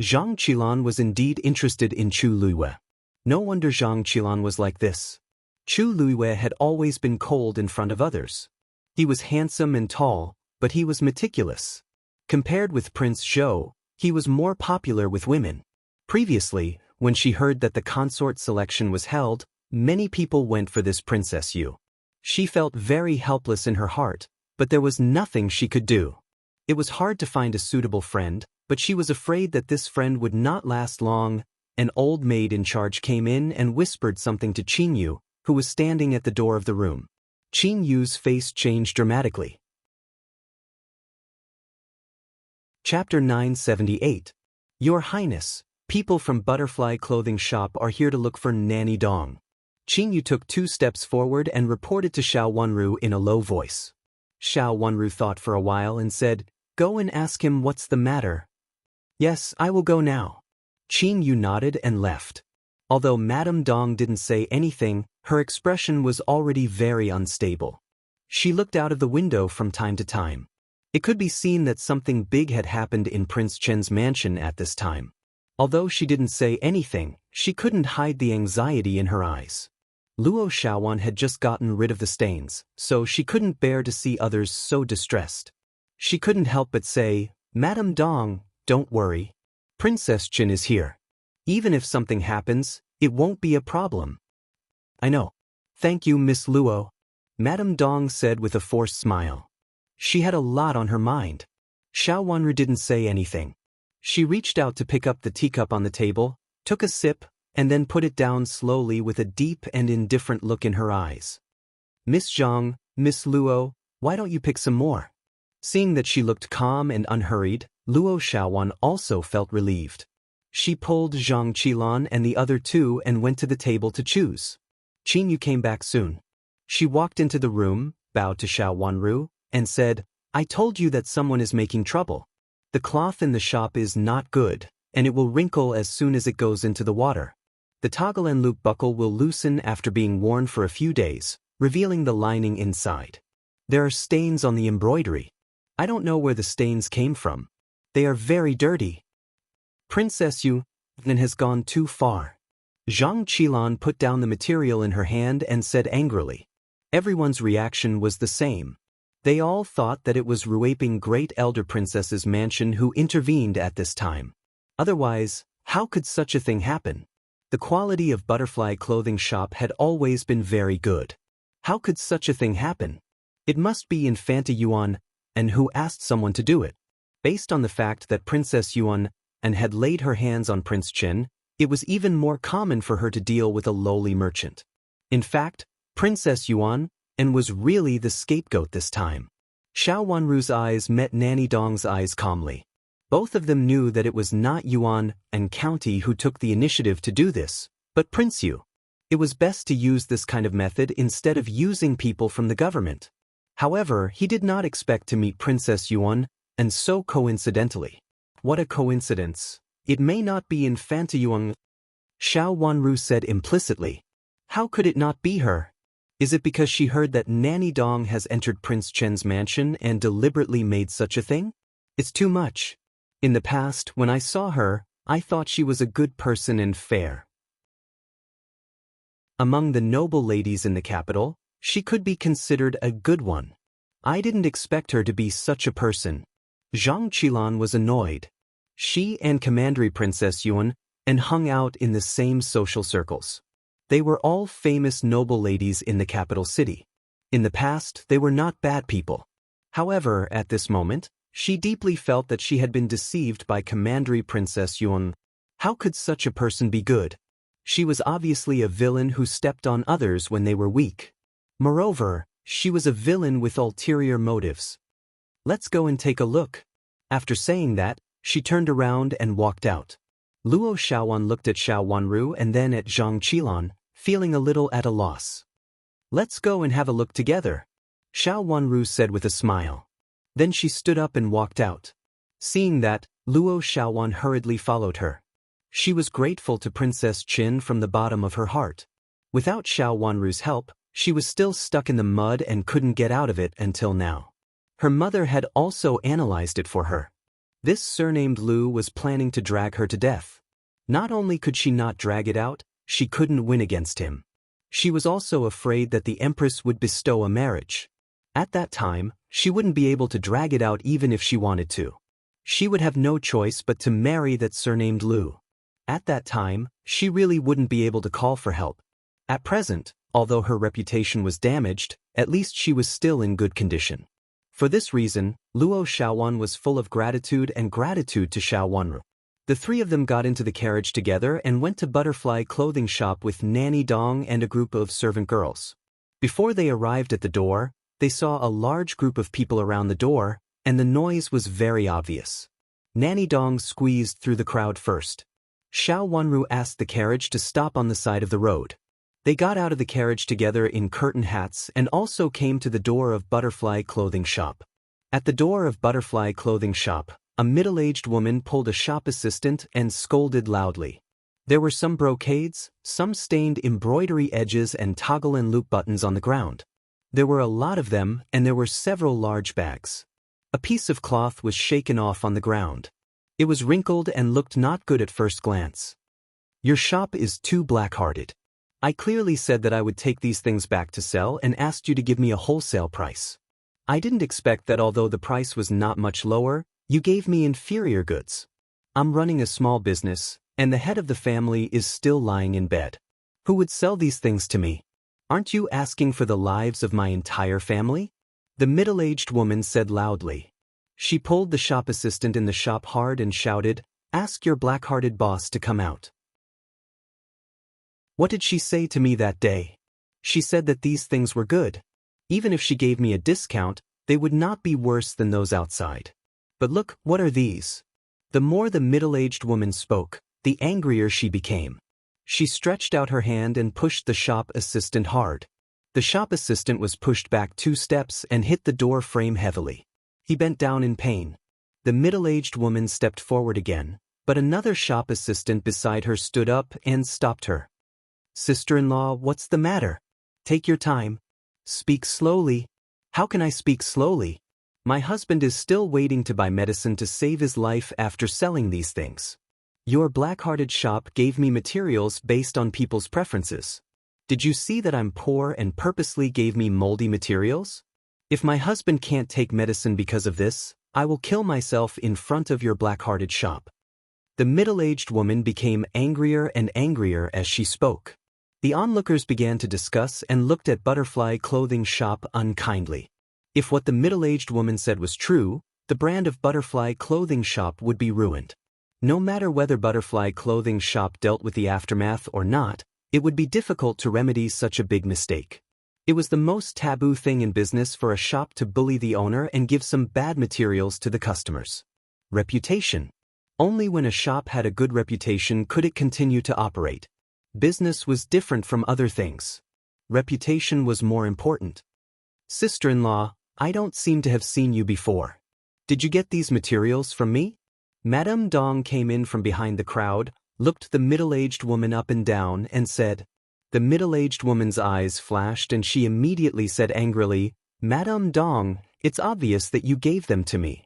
Zhang Qilan was indeed interested in Chu Luiwei. No wonder Zhang Qilan was like this. Chu Luiwei had always been cold in front of others. He was handsome and tall, but he was meticulous. Compared with Prince Zhou, he was more popular with women. Previously, when she heard that the consort selection was held, many people went for this Princess Yu. She felt very helpless in her heart, but there was nothing she could do. It was hard to find a suitable friend, but she was afraid that this friend would not last long. An old maid in charge came in and whispered something to Qin Yu, who was standing at the door of the room. Qin Yu's face changed dramatically. Chapter 978. Your Highness, people from Butterfly Clothing Shop are here to look for Nanny Dong. Qin Yu took 2 steps forward and reported to Xiao Wanru in a low voice. Xiao Wanru thought for a while and said, "Go and ask him what's the matter." "Yes, I will go now." Qin Yu nodded and left. Although Madame Dong didn't say anything, her expression was already very unstable. She looked out of the window from time to time. It could be seen that something big had happened in Prince Chen's mansion at this time. Although she didn't say anything, she couldn't hide the anxiety in her eyes. Luo Xiaowan had just gotten rid of the stains, so she couldn't bear to see others so distressed. She couldn't help but say, "Madame Dong, don't worry. Princess Chen is here. Even if something happens, it won't be a problem." "I know. Thank you, Miss Luo," Madame Dong said with a forced smile. She had a lot on her mind. Xiao Wanru didn't say anything. She reached out to pick up the teacup on the table, took a sip, and then put it down slowly with a deep and indifferent look in her eyes. "Miss Zhang, Miss Luo, why don't you pick some more?" Seeing that she looked calm and unhurried, Luo Xiaowan also felt relieved. She pulled Zhang Qilan and the other 2 and went to the table to choose. Qin Yu came back soon. She walked into the room, bowed to Xiao Wanru, and said, "I told you that someone is making trouble. The cloth in the shop is not good, and it will wrinkle as soon as it goes into the water. The toggle and loop buckle will loosen after being worn for a few days, revealing the lining inside. There are stains on the embroidery. I don't know where the stains came from. They are very dirty. Princess Yu has gone too far." Zhang Qilan put down the material in her hand and said angrily. Everyone's reaction was the same. They all thought that it was Ruiping Great Elder Princess's mansion who intervened at this time. Otherwise, how could such a thing happen? The quality of Butterfly Clothing Shop had always been very good. How could such a thing happen? It must be Infanta Yuan, and who asked someone to do it. Based on the fact that Princess Yuan had laid her hands on Prince Chen, it was even more common for her to deal with a lowly merchant. In fact, Princess Yuan was really the scapegoat this time. Xiao Wanru's eyes met Nanny Dong's eyes calmly. Both of them knew that it was not Yuan and County who took the initiative to do this, but Prince Yu. It was best to use this kind of method instead of using people from the government. However, he did not expect to meet Princess Yuan, and so coincidentally. What a coincidence. It may not be Infanta Yuan. Xiao Wanru said implicitly. How could it not be her? Is it because she heard that Nanny Dong has entered Prince Chen's mansion and deliberately made such a thing? It's too much. In the past, when I saw her, I thought she was a good person and fair. Among the noble ladies in the capital, she could be considered a good one. I didn't expect her to be such a person. Zhang Qilan was annoyed. She and Commandery Princess Yuan and hung out in the same social circles. They were all famous noble ladies in the capital city. In the past, they were not bad people. However, at this moment, she deeply felt that she had been deceived by Commandery Princess Yuan. How could such a person be good? She was obviously a villain who stepped on others when they were weak. Moreover, she was a villain with ulterior motives. Let's go and take a look. After saying that, she turned around and walked out. Luo Xiaowan looked at Xiao Wanru and then at Zhang Qilan, feeling a little at a loss. Let's go and have a look together, Xiao Wanru said with a smile. Then she stood up and walked out. Seeing that, Luo Xiaowan hurriedly followed her. She was grateful to Princess Qin from the bottom of her heart. Without Xiao Wanru's help, she was still stuck in the mud and couldn't get out of it until now. Her mother had also analyzed it for her. This surnamed Lu was planning to drag her to death. Not only could she not drag it out, she couldn't win against him. She was also afraid that the Empress would bestow a marriage. At that time, she wouldn't be able to drag it out even if she wanted to. She would have no choice but to marry that surnamed Lu. At that time, she really wouldn't be able to call for help. At present, although her reputation was damaged, at least she was still in good condition. For this reason, Luo Xiaowan was full of gratitude to Xiao Wanru. The three of them got into the carriage together and went to Butterfly Clothing Shop with Nanny Dong and a group of servant girls. Before they arrived at the door, they saw a large group of people around the door, and the noise was very obvious. Nanny Dong squeezed through the crowd first. Xiao Wanru asked the carriage to stop on the side of the road. They got out of the carriage together in curtain hats and also came to the door of Butterfly Clothing Shop. At the door of Butterfly Clothing Shop, a middle-aged woman pulled a shop assistant and scolded loudly. There were some brocades, some stained embroidery edges and toggle and loop buttons on the ground. There were a lot of them, and there were several large bags. A piece of cloth was shaken off on the ground. It was wrinkled and looked not good at first glance. Your shop is too black-hearted. I clearly said that I would take these things back to sell and asked you to give me a wholesale price. I didn't expect that although the price was not much lower, you gave me inferior goods. I'm running a small business, and the head of the family is still lying in bed. Who would sell these things to me? Aren't you asking for the lives of my entire family? The middle-aged woman said loudly. She pulled the shop assistant in the shop hard and shouted, "Ask your black-hearted boss to come out." What did she say to me that day? She said that these things were good. Even if she gave me a discount, they would not be worse than those outside. But look, what are these? The more the middle-aged woman spoke, the angrier she became. She stretched out her hand and pushed the shop assistant hard. The shop assistant was pushed back 2 steps and hit the door frame heavily. He bent down in pain. The middle-aged woman stepped forward again, but another shop assistant beside her stood up and stopped her. Sister-in-law, what's the matter? Take your time. Speak slowly. How can I speak slowly? My husband is still waiting to buy medicine to save his life after selling these things. Your black-hearted shop gave me materials based on people's preferences. Did you see that I'm poor and purposely gave me moldy materials? If my husband can't take medicine because of this, I will kill myself in front of your black-hearted shop. The middle-aged woman became angrier and angrier as she spoke. The onlookers began to discuss and looked at Butterfly Clothing Shop unkindly. If what the middle-aged woman said was true, the brand of Butterfly Clothing Shop would be ruined. No matter whether Butterfly Clothing Shop dealt with the aftermath or not, it would be difficult to remedy such a big mistake. It was the most taboo thing in business for a shop to bully the owner and give some bad materials to the customers. Reputation. Only when a shop had a good reputation could it continue to operate. Business was different from other things. Reputation was more important. Sister-in-law, I don't seem to have seen you before. Did you get these materials from me? Madame Dong came in from behind the crowd, looked the middle-aged woman up and down, and said. The middle-aged woman's eyes flashed and she immediately said angrily, Madame Dong, it's obvious that you gave them to me.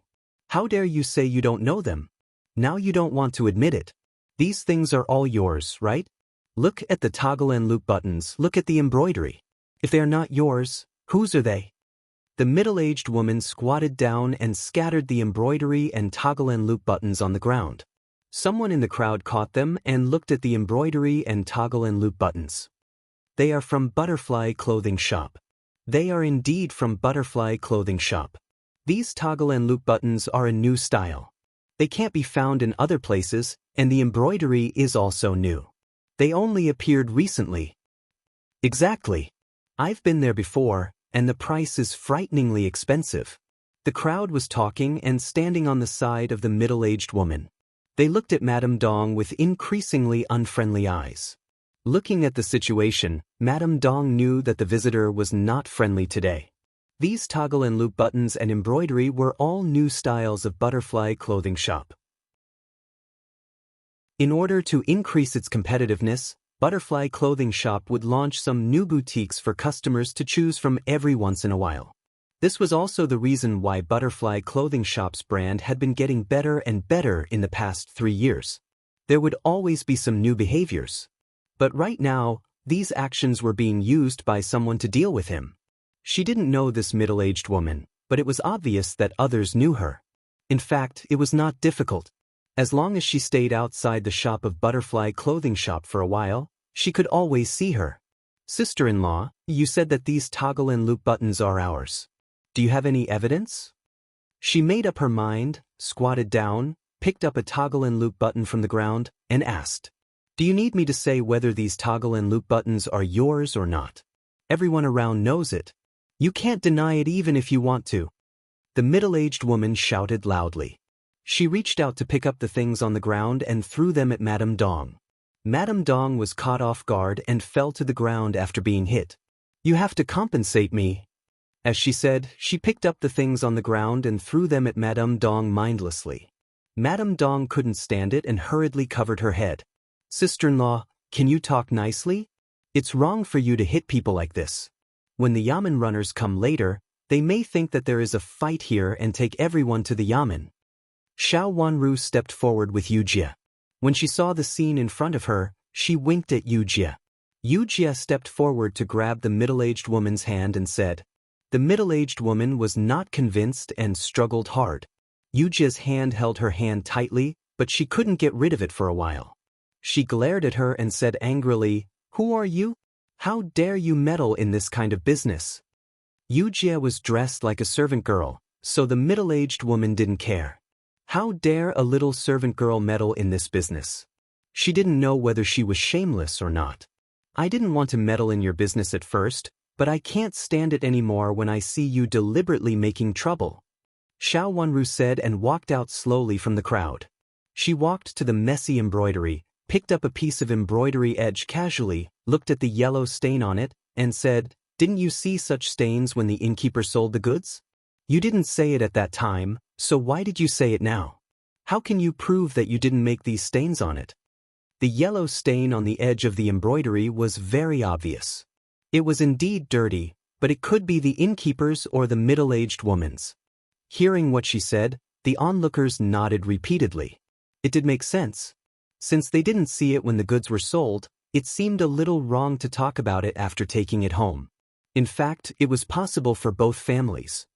How dare you say you don't know them? Now you don't want to admit it. These things are all yours, right? Look at the toggle and loop buttons, look at the embroidery. If they are not yours, whose are they? The middle-aged woman squatted down and scattered the embroidery and toggle and loop buttons on the ground. Someone in the crowd caught them and looked at the embroidery and toggle and loop buttons. They are from Butterfly Clothing Shop. They are indeed from Butterfly Clothing Shop. These toggle and loop buttons are a new style. They can't be found in other places, and the embroidery is also new. They only appeared recently. Exactly. I've been there before, and the price is frighteningly expensive. The crowd was talking and standing on the side of the middle-aged woman. They looked at Madame Dong with increasingly unfriendly eyes. Looking at the situation, Madame Dong knew that the visitor was not friendly today. These toggle and loop buttons and embroidery were all new styles of Butterfly Clothing Shop. In order to increase its competitiveness, Butterfly Clothing Shop would launch some new boutiques for customers to choose from every once in a while. This was also the reason why Butterfly Clothing Shop's brand had been getting better and better in the past 3 years. There would always be some new behaviors. But right now, these actions were being used by someone to deal with him. She didn't know this middle-aged woman, but it was obvious that others knew her. In fact, it was not difficult. As long as she stayed outside the shop of Butterfly Clothing Shop for a while, she could always see her. Sister-in-law, you said that these toggle and loop buttons are ours. Do you have any evidence? She made up her mind, squatted down, picked up a toggle and loop button from the ground, and asked, "Do you need me to say whether these toggle and loop buttons are yours or not? Everyone around knows it. You can't deny it even if you want to." The middle-aged woman shouted loudly. She reached out to pick up the things on the ground and threw them at Madame Dong. Madame Dong was caught off guard and fell to the ground after being hit. "You have to compensate me." As she said, she picked up the things on the ground and threw them at Madame Dong mindlessly. Madame Dong couldn't stand it and hurriedly covered her head. "Sister-in-law, can you talk nicely? It's wrong for you to hit people like this. When the yamen runners come later, they may think that there is a fight here and take everyone to the yamen." Xiao Wanru stepped forward with Yujie. When she saw the scene in front of her, she winked at Yujie. Yujie stepped forward to grab the middle-aged woman's hand and said. The middle-aged woman was not convinced and struggled hard. Yujie's hand held her hand tightly, but she couldn't get rid of it for a while. She glared at her and said angrily, "Who are you? How dare you meddle in this kind of business?" Yujie was dressed like a servant girl, so the middle-aged woman didn't care. How dare a little servant girl meddle in this business? She didn't know whether she was shameless or not. "I didn't want to meddle in your business at first, but I can't stand it anymore when I see you deliberately making trouble," Xiao Wanru said and walked out slowly from the crowd. She walked to the messy embroidery, picked up a piece of embroidery edge casually, looked at the yellow stain on it, and said, "Didn't you see such stains when the innkeeper sold the goods? You didn't say it at that time, so why did you say it now? How can you prove that you didn't make these stains on it?" The yellow stain on the edge of the embroidery was very obvious. It was indeed dirty, but it could be the innkeeper's or the middle-aged woman's. Hearing what she said, the onlookers nodded repeatedly. It did make sense. Since they didn't see it when the goods were sold, it seemed a little wrong to talk about it after taking it home. In fact, it was possible for both families.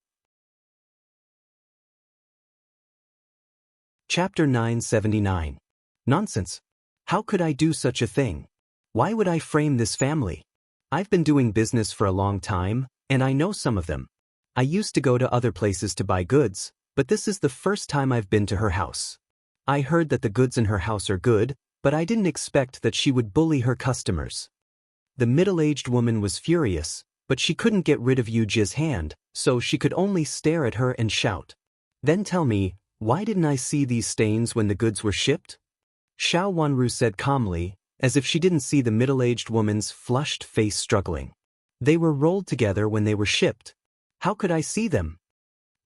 Chapter 979. Nonsense. How could I do such a thing? Why would I frame this family? I've been doing business for a long time, and I know some of them. I used to go to other places to buy goods, but this is the first time I've been to her house. I heard that the goods in her house are good, but I didn't expect that she would bully her customers. The middle-aged woman was furious, but she couldn't get rid of Yujie's hand, so she could only stare at her and shout. "Then tell me, why didn't I see these stains when the goods were shipped?" Xiao Wanru said calmly, as if she didn't see the middle-aged woman's flushed face struggling. "They were rolled together when they were shipped. How could I see them?"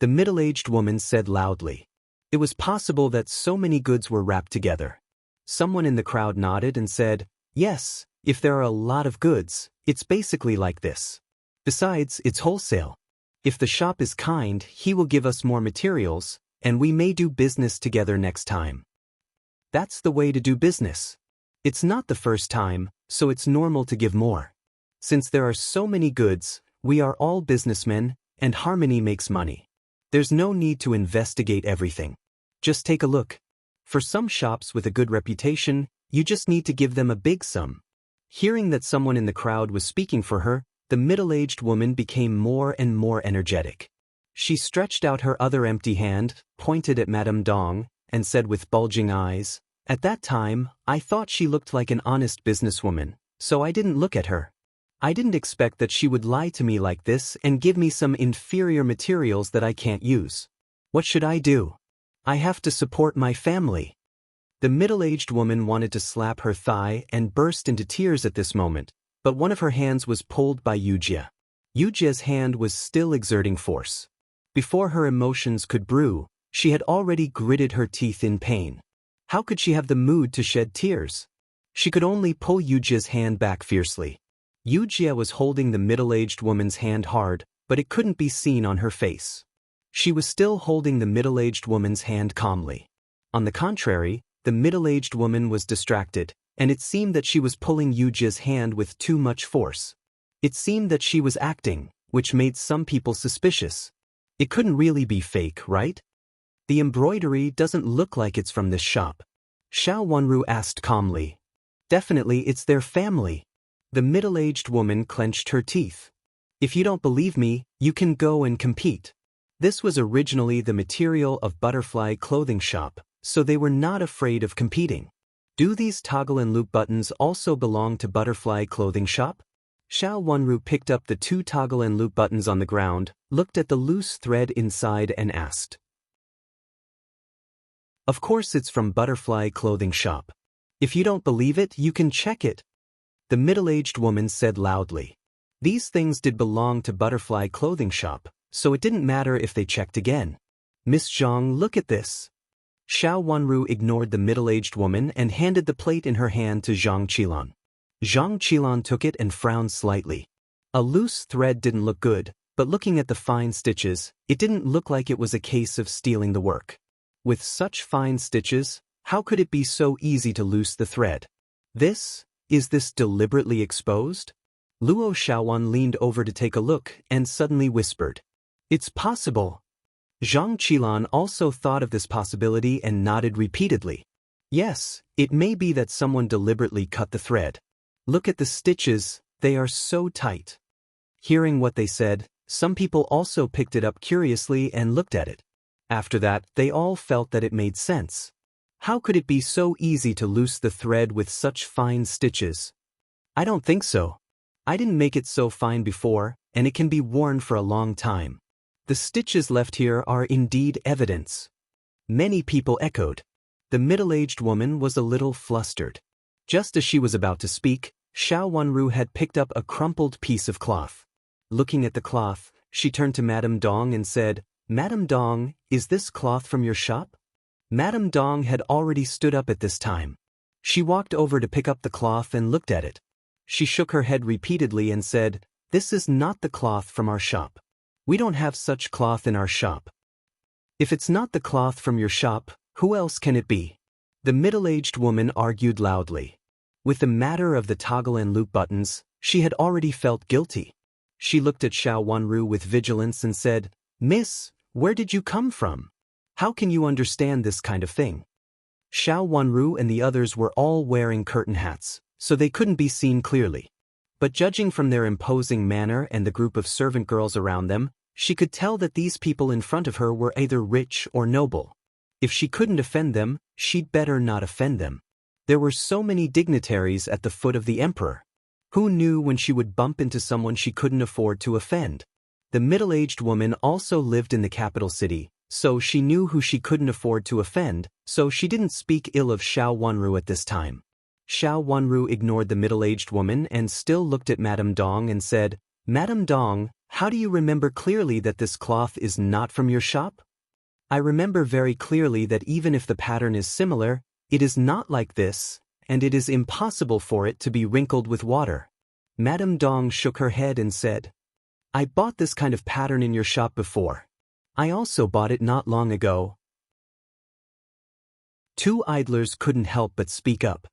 The middle-aged woman said loudly. It was possible that so many goods were wrapped together. Someone in the crowd nodded and said, "Yes, if there are a lot of goods, it's basically like this. Besides, it's wholesale. If the shop is kind, he will give us more materials, and we may do business together next time." That's the way to do business. It's not the first time, so it's normal to give more. Since there are so many goods, we are all businessmen, and harmony makes money. There's no need to investigate everything. Just take a look. For some shops with a good reputation, you just need to give them a big sum. Hearing that someone in the crowd was speaking for her, the middle-aged woman became more and more energetic. She stretched out her other empty hand, pointed at Madame Dong, and said with bulging eyes, "At that time, I thought she looked like an honest businesswoman, so I didn't look at her. I didn't expect that she would lie to me like this and give me some inferior materials that I can't use. What should I do? I have to support my family." The middle-aged woman wanted to slap her thigh and burst into tears at this moment, but one of her hands was pulled by Yujia. Yujia's hand was still exerting force. Before her emotions could brew, she had already gritted her teeth in pain. How could she have the mood to shed tears? She could only pull Yujia's hand back fiercely. Yujia was holding the middle-aged woman's hand hard, but it couldn't be seen on her face. She was still holding the middle-aged woman's hand calmly. On the contrary, the middle-aged woman was distracted, and it seemed that she was pulling Yujia's hand with too much force. It seemed that she was acting, which made some people suspicious. It couldn't really be fake, right? The embroidery doesn't look like it's from this shop. Xiao Wanru asked calmly. Definitely it's their family. The middle-aged woman clenched her teeth. If you don't believe me, you can go and compete. This was originally the material of Butterfly Clothing Shop, so they were not afraid of competing. Do these toggle and loop buttons also belong to Butterfly Clothing Shop? Xiao Wanru picked up the 2 toggle and loop buttons on the ground, looked at the loose thread inside and asked. Of course it's from Butterfly Clothing Shop. If you don't believe it, you can check it. The middle-aged woman said loudly. These things did belong to Butterfly Clothing Shop, so it didn't matter if they checked again. Miss Zhang, look at this. Xiao Wanru ignored the middle-aged woman and handed the plate in her hand to Zhang Qilan. Zhang Qilan took it and frowned slightly. A loose thread didn't look good, but looking at the fine stitches, it didn't look like it was a case of stealing the work. With such fine stitches, how could it be so easy to loose the thread? Is this deliberately exposed? Luo Xiaowan leaned over to take a look and suddenly whispered. It's possible. Zhang Qilan also thought of this possibility and nodded repeatedly. Yes, it may be that someone deliberately cut the thread. Look at the stitches, they are so tight. Hearing what they said, some people also picked it up curiously and looked at it. After that, they all felt that it made sense. How could it be so easy to loose the thread with such fine stitches? I don't think so. I didn't make it so fine before, and it can be worn for a long time. The stitches left here are indeed evidence. Many people echoed. The middle-aged woman was a little flustered. Just as she was about to speak, Xiao Wanru had picked up a crumpled piece of cloth. Looking at the cloth, she turned to Madame Dong and said, Madame Dong, is this cloth from your shop? Madame Dong had already stood up at this time. She walked over to pick up the cloth and looked at it. She shook her head repeatedly and said, This is not the cloth from our shop. We don't have such cloth in our shop. If it's not the cloth from your shop, who else can it be? The middle-aged woman argued loudly. With the matter of the toggle and loop buttons, she had already felt guilty. She looked at Xiao Wanru with vigilance and said, Miss, where did you come from? How can you understand this kind of thing? Xiao Wanru and the others were all wearing curtain hats, so they couldn't be seen clearly. But judging from their imposing manner and the group of servant girls around them, she could tell that these people in front of her were either rich or noble. If she couldn't offend them, she'd better not offend them. There were so many dignitaries at the foot of the emperor. Who knew when she would bump into someone she couldn't afford to offend? The middle-aged woman also lived in the capital city, so she knew who she couldn't afford to offend, so she didn't speak ill of Xiao Wanru at this time. Xiao Wanru ignored the middle-aged woman and still looked at Madame Dong and said, Madame Dong, how do you remember clearly that this cloth is not from your shop? I remember very clearly that even if the pattern is similar, it is not like this, and it is impossible for it to be wrinkled with water. Madame Dong shook her head and said, I bought this kind of pattern in your shop before. I also bought it not long ago. Two idlers couldn't help but speak up.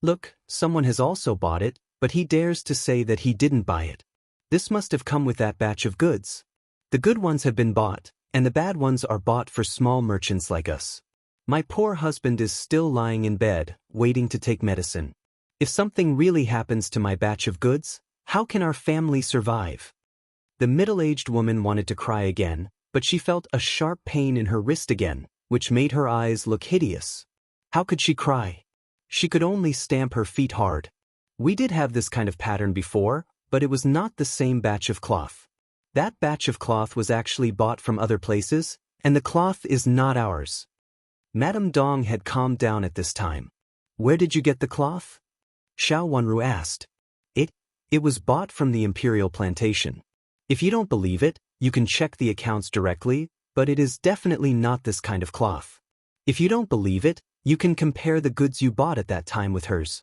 Look, someone has also bought it, but he dares to say that he didn't buy it. This must have come with that batch of goods. The good ones have been bought, and the bad ones are bought for small merchants like us. My poor husband is still lying in bed, waiting to take medicine. If something really happens to my batch of goods, how can our family survive? The middle-aged woman wanted to cry again, but she felt a sharp pain in her wrist again, which made her eyes look hideous. How could she cry? She could only stamp her feet hard. We did have this kind of pattern before, but it was not the same batch of cloth. That batch of cloth was actually bought from other places, and the cloth is not ours. Madame Dong had calmed down at this time. Where did you get the cloth? Xiao Wenru asked. It was bought from the Imperial plantation. If you don't believe it, you can check the accounts directly, but it is definitely not this kind of cloth. If you don't believe it, you can compare the goods you bought at that time with hers.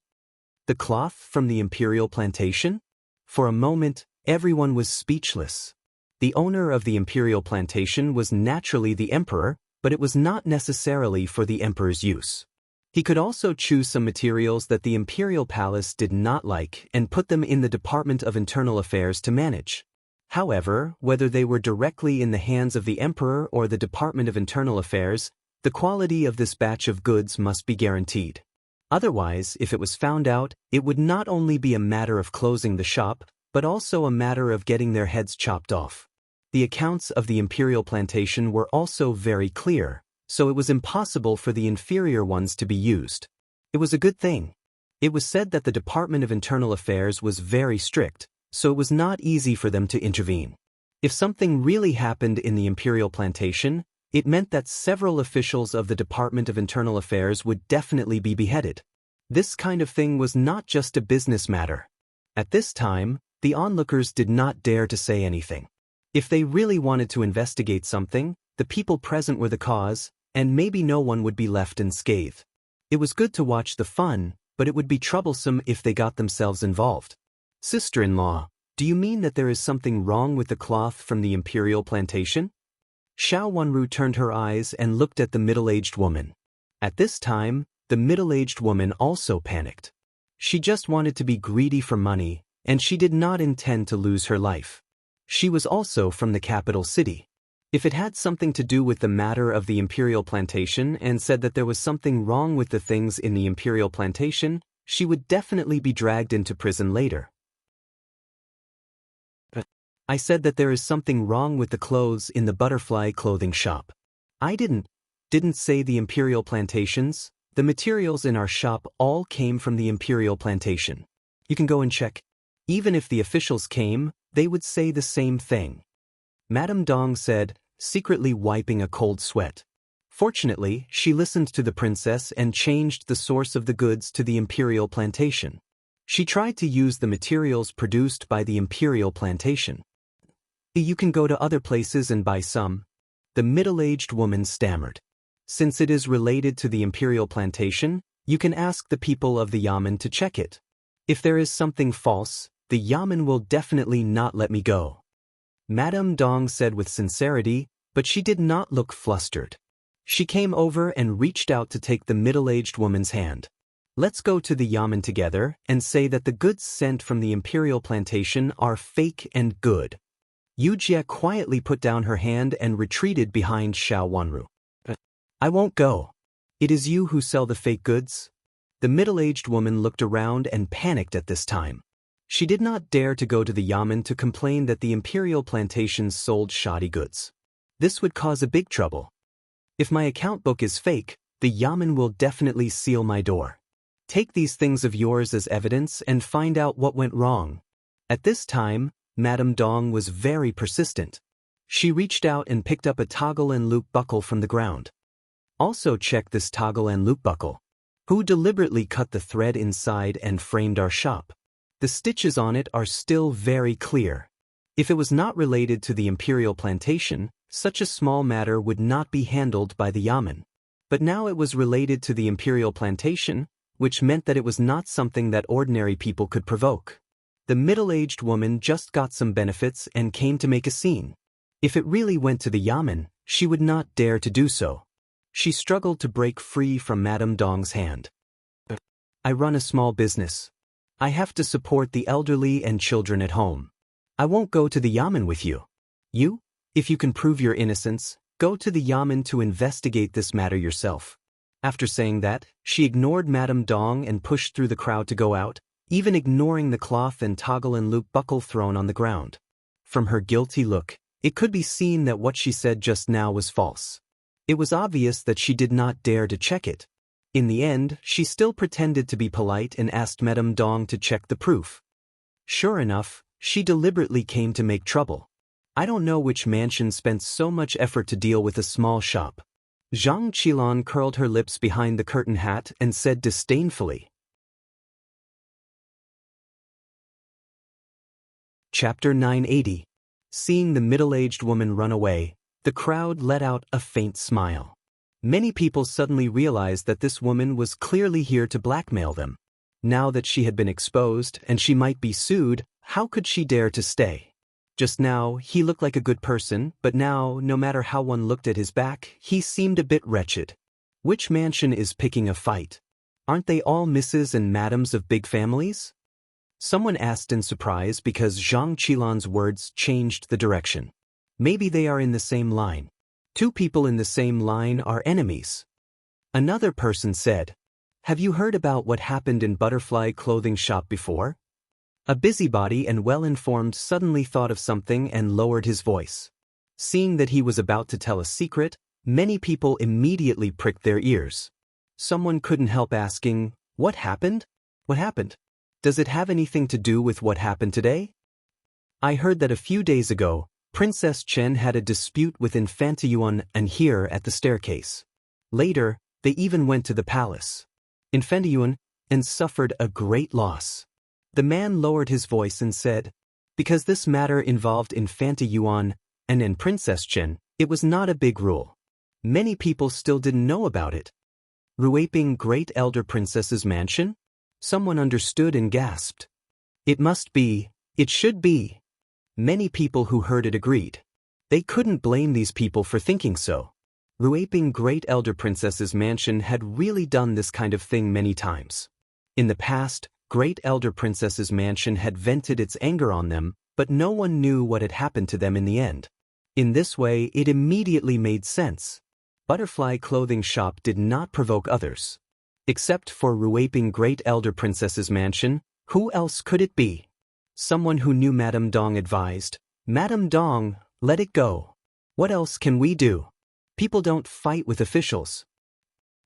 The cloth from the Imperial plantation? For a moment, everyone was speechless. The owner of the Imperial plantation was naturally the emperor, but it was not necessarily for the emperor's use. He could also choose some materials that the Imperial palace did not like and put them in the Department of Internal Affairs to manage. However, whether they were directly in the hands of the emperor or the Department of Internal Affairs, the quality of this batch of goods must be guaranteed. Otherwise, if it was found out, it would not only be a matter of closing the shop, but also a matter of getting their heads chopped off. The accounts of the Imperial plantation were also very clear, so it was impossible for the inferior ones to be used. It was a good thing. It was said that the Department of Internal Affairs was very strict, so it was not easy for them to intervene. If something really happened in the Imperial plantation, it meant that several officials of the Department of Internal Affairs would definitely be beheaded. This kind of thing was not just a business matter. At this time, the onlookers did not dare to say anything. If they really wanted to investigate something, the people present were the cause, and maybe no one would be left unscathed. It was good to watch the fun, but it would be troublesome if they got themselves involved. Sister-in-law, do you mean that there is something wrong with the cloth from the Imperial plantation? Xiao Wenru turned her eyes and looked at the middle-aged woman. At this time, the middle-aged woman also panicked. She just wanted to be greedy for money, and she did not intend to lose her life. She was also from the capital city. If it had something to do with the matter of the Imperial plantation and said that there was something wrong with the things in the Imperial plantation, she would definitely be dragged into prison later. I said that there is something wrong with the clothes in the butterfly clothing shop. I didn't say the Imperial plantations. The materials in our shop all came from the Imperial plantation. You can go and check. Even if the officials came, they would say the same thing. Madame Dong said, secretly wiping a cold sweat. Fortunately, she listened to the princess and changed the source of the goods to the Imperial plantation. She tried to use the materials produced by the Imperial plantation. You can go to other places and buy some. The middle-aged woman stammered. Since it is related to the Imperial plantation, you can ask the people of the Yamen to check it. If there is something false, the Yamen will definitely not let me go. Madame Dong said with sincerity, but she did not look flustered. She came over and reached out to take the middle-aged woman's hand. Let's go to the Yamen together and say that the goods sent from the Imperial plantation are fake and good. Yu Jie quietly put down her hand and retreated behind Xiao Wenru. I won't go. It is you who sell the fake goods? The middle-aged woman looked around and panicked at this time. She did not dare to go to the Yamen to complain that the Imperial plantations sold shoddy goods. This would cause a big trouble. If my account book is fake, the Yamen will definitely seal my door. Take these things of yours as evidence and find out what went wrong. At this time, Madame Dong was very persistent. She reached out and picked up a toggle and loop buckle from the ground. Also check this toggle and loop buckle. Who deliberately cut the thread inside and framed our shop? The stitches on it are still very clear. If it was not related to the Imperial plantation, such a small matter would not be handled by the Yamen. But now it was related to the Imperial plantation, which meant that it was not something that ordinary people could provoke. The middle-aged woman just got some benefits and came to make a scene. If it really went to the Yamen, she would not dare to do so. She struggled to break free from Madame Dong's hand. I run a small business. I have to support the elderly and children at home. I won't go to the yamen with you. You, if you can prove your innocence, go to the yamen to investigate this matter yourself. After saying that, she ignored Madame Dong and pushed through the crowd to go out, even ignoring the cloth and toggle and loop buckle thrown on the ground. From her guilty look, it could be seen that what she said just now was false. It was obvious that she did not dare to check it. In the end, she still pretended to be polite and asked Madame Dong to check the proof. Sure enough, she deliberately came to make trouble. I don't know which mansion spent so much effort to deal with a small shop. Zhang Qilan curled her lips behind the curtain hat and said disdainfully. Chapter 980. Seeing the middle-aged woman run away, the crowd let out a faint smile. Many people suddenly realized that this woman was clearly here to blackmail them. Now that she had been exposed and she might be sued, how could she dare to stay? Just now, he looked like a good person, but now, no matter how one looked at his back, he seemed a bit wretched. Which mansion is picking a fight? Aren't they all Mrs. and Madams of big families? Someone asked in surprise because Zhang Qilan's words changed the direction. Maybe they are in the same line. Two people in the same line are enemies. Another person said, "Have you heard about what happened in Butterfly Clothing Shop before?" A busybody and well-informed suddenly thought of something and lowered his voice. Seeing that he was about to tell a secret, many people immediately pricked their ears. Someone couldn't help asking, "What happened? What happened? Does it have anything to do with what happened today?" I heard that a few days ago, Princess Chen had a dispute with Infanta Yuan and here at the staircase. Later, they even went to the palace. Infanta Yuan and suffered a great loss. The man lowered his voice and said, because this matter involved Infanta Yuan and Princess Chen, it was not a big rule. Many people still didn't know about it. Ruaping Great Elder Princess's mansion? Someone understood and gasped. It must be, it should be. Many people who heard it agreed. They couldn't blame these people for thinking so. Ruaping Great Elder Princess's mansion had really done this kind of thing many times. In the past, Great Elder Princess's mansion had vented its anger on them, but no one knew what had happened to them in the end. In this way, it immediately made sense. Butterfly Clothing Shop did not provoke others. Except for Ruaping Great Elder Princess's mansion, who else could it be? Someone who knew Madame Dong advised, "Madame Dong, let it go. What else can we do? People don't fight with officials."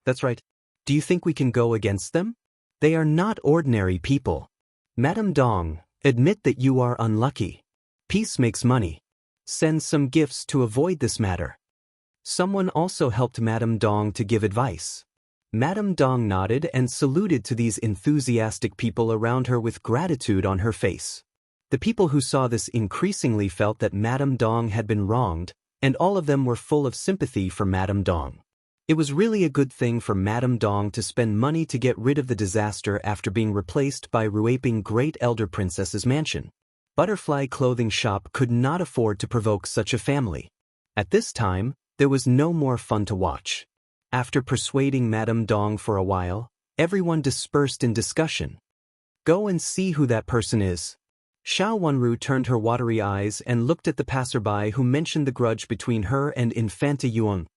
That's right. Do you think we can go against them? They are not ordinary people. Madame Dong, admit that you are unlucky. Peace makes money. Send some gifts to avoid this matter. Someone also helped Madame Dong to give advice. Madame Dong nodded and saluted to these enthusiastic people around her with gratitude on her face. The people who saw this increasingly felt that Madame Dong had been wronged, and all of them were full of sympathy for Madame Dong. It was really a good thing for Madame Dong to spend money to get rid of the disaster after being replaced by Ruaping Great Elder Princess's mansion. Butterfly Clothing Shop could not afford to provoke such a family. At this time, there was no more fun to watch. After persuading Madame Dong for a while, everyone dispersed in discussion. Go and see who that person is. Xiao Wenru turned her watery eyes and looked at the passerby who mentioned the grudge between her and Infanta Yuan.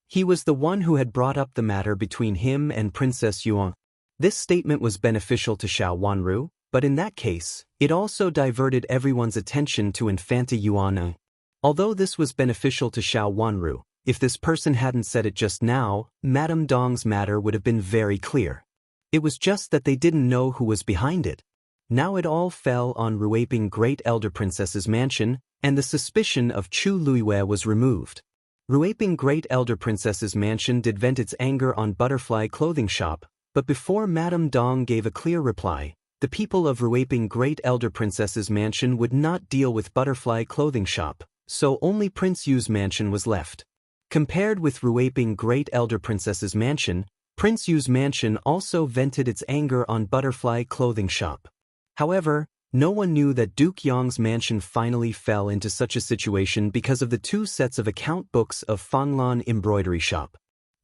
He was the one who had brought up the matter between him and Princess Yuan. This statement was beneficial to Xiao Wenru, but in that case, it also diverted everyone's attention to Infanta Yuan. Although this was beneficial to Xiao Wenru, if this person hadn't said it just now, Madame Dong's matter would have been very clear. It was just that they didn't know who was behind it. Now it all fell on Ruaping Great Elder Princess's mansion, and the suspicion of Chu Luiwei was removed. Ruaping Great Elder Princess's mansion did vent its anger on Butterfly Clothing Shop, but before Madame Dong gave a clear reply, the people of Ruaping Great Elder Princess's mansion would not deal with Butterfly Clothing Shop, so only Prince Yu's mansion was left. Compared with Ruaping Great Elder Princess's mansion, Prince Yu's mansion also vented its anger on Butterfly Clothing Shop. However, no one knew that Duke Yang's mansion finally fell into such a situation because of the two sets of account books of Fanglan Embroidery Shop.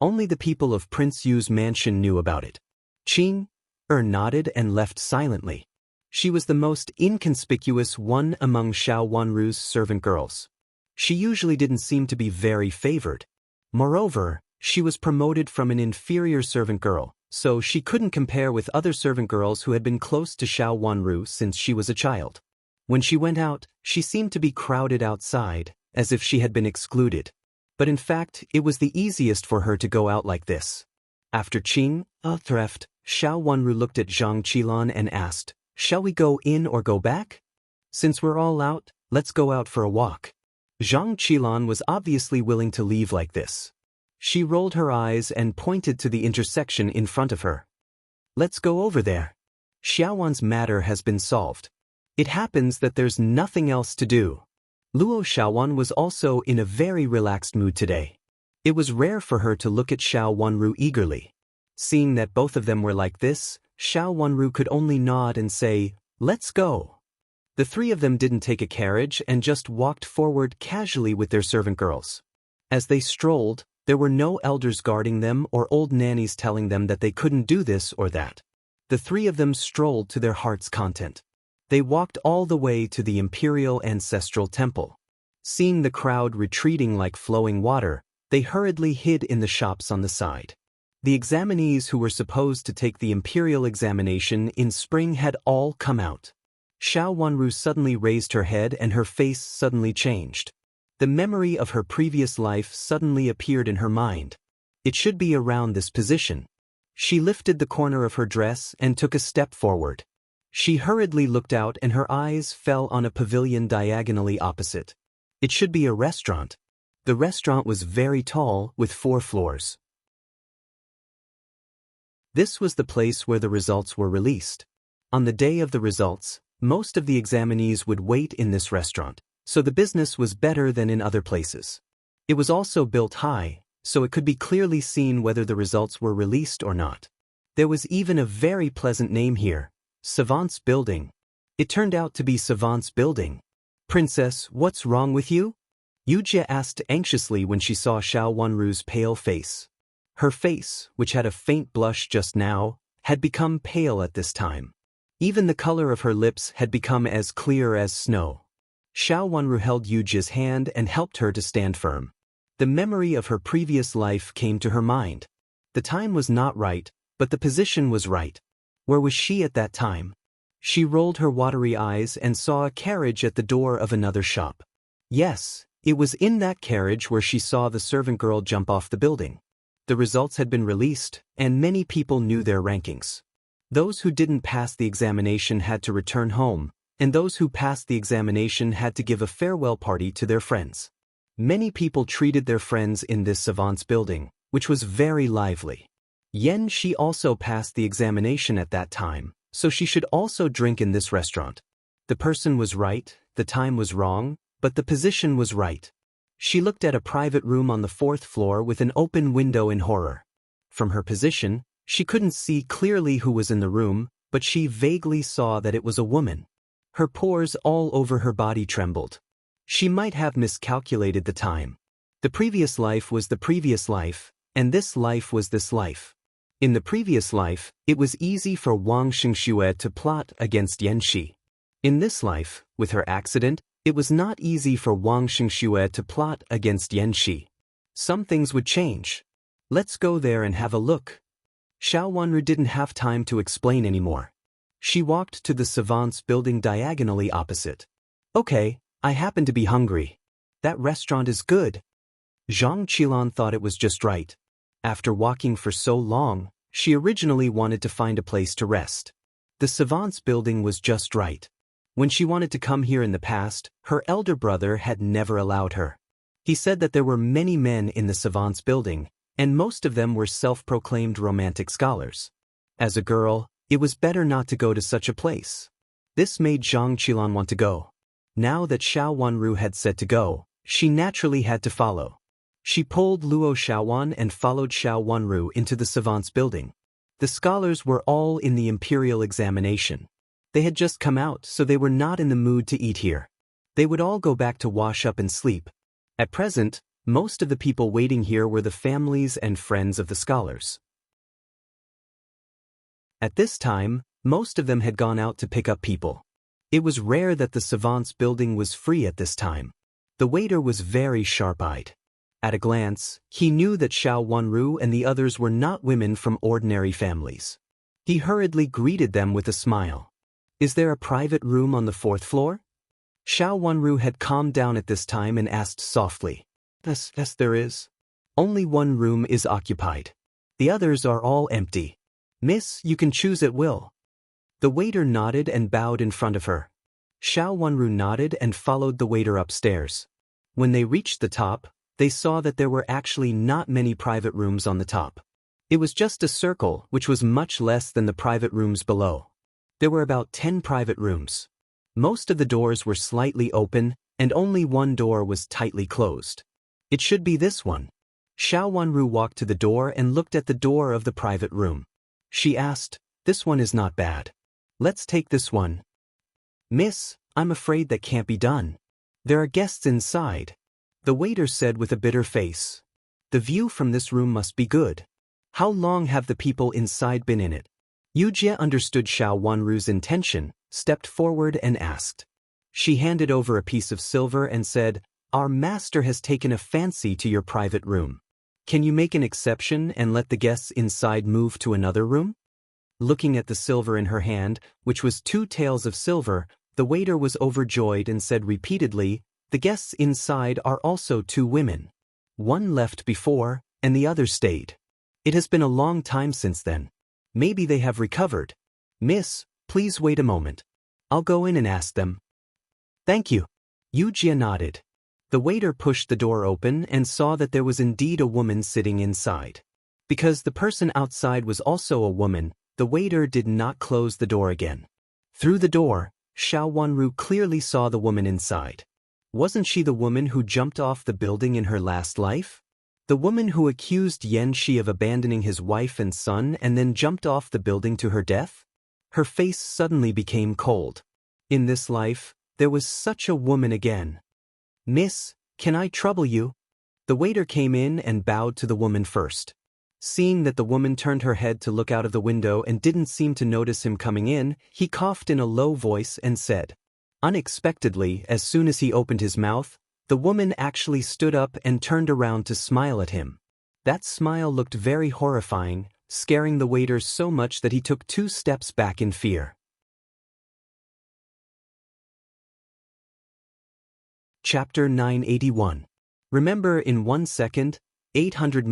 Only the people of Prince Yu's mansion knew about it. Qing nodded and left silently. She was the most inconspicuous one among Xiao Wanru's servant girls. She usually didn't seem to be very favored. Moreover, she was promoted from an inferior servant girl, so she couldn't compare with other servant girls who had been close to Xiao Wanru since she was a child. When she went out, she seemed to be crowded outside, as if she had been excluded. But in fact, it was the easiest for her to go out like this. After Qing left, Xiao Wanru looked at Zhang Qilan and asked, "Shall we go in or go back? Since we're all out, let's go out for a walk." Zhang Qilan was obviously willing to leave like this. She rolled her eyes and pointed to the intersection in front of her. "Let's go over there. Xiaowan's matter has been solved. It happens that there's nothing else to do." Luo Xiaowan was also in a very relaxed mood today. It was rare for her to look at Xiao Wanru eagerly. Seeing that both of them were like this, Xiao Wanru could only nod and say, "Let's go." The three of them didn't take a carriage and just walked forward casually with their servant girls. As they strolled, there were no elders guarding them or old nannies telling them that they couldn't do this or that. The three of them strolled to their heart's content. They walked all the way to the Imperial Ancestral Temple. Seeing the crowd retreating like flowing water, they hurriedly hid in the shops on the side. The examinees who were supposed to take the Imperial examination in spring had all come out. Xiao Wanru suddenly raised her head and her face suddenly changed. The memory of her previous life suddenly appeared in her mind. It should be around this position. She lifted the corner of her dress and took a step forward. She hurriedly looked out and her eyes fell on a pavilion diagonally opposite. It should be a restaurant. The restaurant was very tall, with 4 floors. This was the place where the results were released. On the day of the results, most of the examinees would wait in this restaurant, so the business was better than in other places. It was also built high, so it could be clearly seen whether the results were released or not. There was even a very pleasant name here, Savant's Building. It turned out to be Savant's Building. "Princess, what's wrong with you?" Yujie asked anxiously when she saw Xiao Wanru's pale face. Her face, which had a faint blush just now, had become pale at this time. Even the color of her lips had become as clear as snow. Xiao Wanru held Yujie's hand and helped her to stand firm. The memory of her previous life came to her mind. The time was not right, but the position was right. Where was she at that time? She rolled her watery eyes and saw a carriage at the door of another shop. Yes, it was in that carriage where she saw the servant girl jump off the building. The results had been released, and many people knew their rankings. Those who didn't pass the examination had to return home, and those who passed the examination had to give a farewell party to their friends. Many people treated their friends in this savant's building, which was very lively. She also passed the examination at that time, so she should also drink in this restaurant. The person was right, the time was wrong, but the position was right. She looked at a private room on the 4th floor with an open window in horror. From her position, she couldn't see clearly who was in the room, but she vaguely saw that it was a woman. Her pores all over her body trembled. She might have miscalculated the time. The previous life was the previous life, and this life was this life. In the previous life, it was easy for Wang Xingxue to plot against Yan Shi. In this life, with her accident, it was not easy for Wang Xingxue to plot against Yan Shi. Some things would change. Let's go there and have a look. Xiao Wanru didn't have time to explain anymore. She walked to the savant's building diagonally opposite. "Okay, I happen to be hungry. That restaurant is good." Zhang Qilan thought it was just right. After walking for so long, she originally wanted to find a place to rest. The savant's building was just right. When she wanted to come here in the past, her elder brother had never allowed her. He said that there were many men in the savant's building, and most of them were self-proclaimed romantic scholars. As a girl, it was better not to go to such a place. This made Zhang Qilan want to go. Now that Xiao Wanru had said to go, she naturally had to follow. She pulled Luo Xiaowan and followed Xiao Wanru into the savant's building. The scholars were all in the Imperial examination. They had just come out, so they were not in the mood to eat here. They would all go back to wash up and sleep. At present, Most of the people waiting here were the families and friends of the scholars. At this time, most of them had gone out to pick up people. It was rare that the savants' building was free at this time. The waiter was very sharp-eyed. At a glance, he knew that Xiao Wanru and the others were not women from ordinary families. He hurriedly greeted them with a smile. "Is there a private room on the 4th floor?" Xiao Wanru had calmed down at this time and asked softly. Yes, there is. Only one room is occupied. The others are all empty. Miss, you can choose at will. The waiter nodded and bowed in front of her. Xiao Wanru nodded and followed the waiter upstairs. When they reached the top, they saw that there were actually not many private rooms on the top. It was just a circle, which was much less than the private rooms below. There were about 10 private rooms. Most of the doors were slightly open, and only one door was tightly closed. It should be this one. Xiao Wanru walked to the door and looked at the door of the private room. She asked, "This one is not bad. Let's take this one." "Miss, I'm afraid that can't be done. There are guests inside," the waiter said with a bitter face. "The view from this room must be good. How long have the people inside been in it?" Yujie understood Xiao Wanru's intention, stepped forward and asked. She handed over a piece of silver and said, "Our master has taken a fancy to your private room. Can you make an exception and let the guests inside move to another room?" Looking at the silver in her hand, which was 2 taels of silver, the waiter was overjoyed and said repeatedly, "The guests inside are also 2 women. One left before, and the other stayed. It has been a long time since then. Maybe they have recovered. Miss, please wait a moment. I'll go in and ask them." "Thank you." Yujie nodded. The waiter pushed the door open and saw that there was indeed a woman sitting inside. Because the person outside was also a woman, the waiter did not close the door again. Through the door, Xiao Wanru clearly saw the woman inside. Wasn't she the woman who jumped off the building in her last life? The woman who accused Yan Shi of abandoning his wife and son and then jumped off the building to her death? Her face suddenly became cold. In this life, there was such a woman again. "Miss, can I trouble you?" The waiter came in and bowed to the woman first. Seeing that the woman turned her head to look out of the window and didn't seem to notice him coming in, he coughed in a low voice and said. Unexpectedly, as soon as he opened his mouth, the woman actually stood up and turned around to smile at him. That smile looked very horrifying, scaring the waiter so much that he took 2 steps back in fear. Chapter 981. Remember in 1 second, 800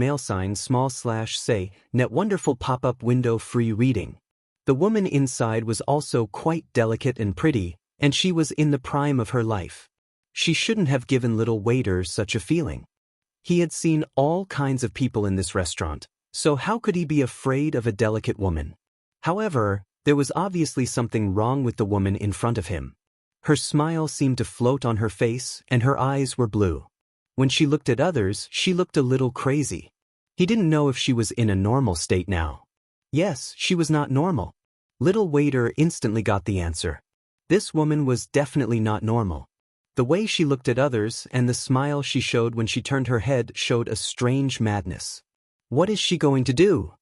$say, net wonderful pop-up window free reading. The woman inside was also quite delicate and pretty, and she was in the prime of her life. She shouldn't have given little waiter such a feeling. He had seen all kinds of people in this restaurant, so how could he be afraid of a delicate woman? However, there was obviously something wrong with the woman in front of him. Her smile seemed to float on her face, and her eyes were blue. When she looked at others, she looked a little crazy. He didn't know if she was in a normal state now. Yes, she was not normal. Little waiter instantly got the answer. This woman was definitely not normal. The way she looked at others and the smile she showed when she turned her head showed a strange madness. What is she going to do?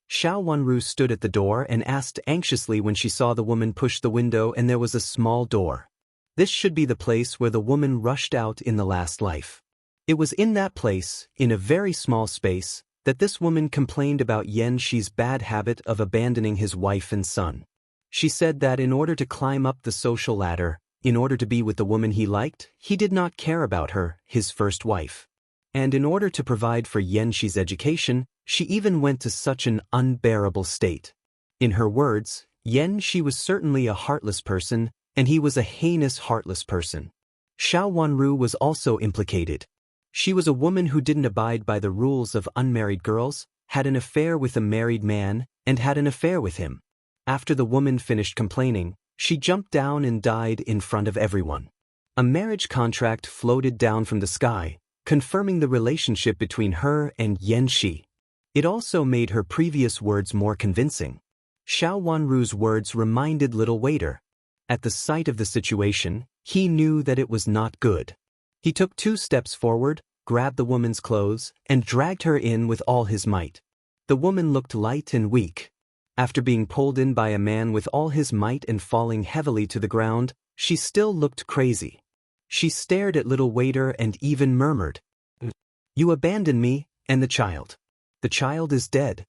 Xiao Wanru stood at the door and asked anxiously when she saw the woman push the window and there was a small door. This should be the place where the woman rushed out in the last life. It was in that place, in a very small space, that this woman complained about Yan Shi's bad habit of abandoning his wife and son. She said that in order to climb up the social ladder, in order to be with the woman he liked, he did not care about her, his first wife. And in order to provide for Yan Shi's education, she even went to such an unbearable state. In her words, Yan Shi was certainly a heartless person, and he was a heinous heartless person. Xiao Wanru was also implicated. She was a woman who didn't abide by the rules of unmarried girls, had an affair with a married man, and had an affair with him. After the woman finished complaining, she jumped down and died in front of everyone. A marriage contract floated down from the sky, confirming the relationship between her and Yan Shi. It also made her previous words more convincing. Xiao Wanru's words reminded little waiter. At the sight of the situation, he knew that it was not good. He took 2 steps forward, grabbed the woman's clothes and dragged her in with all his might. The woman looked light and weak. After being pulled in by a man with all his might and falling heavily to the ground, she still looked crazy. She stared at little waiter and even murmured, "You abandoned me and the child. The child is dead.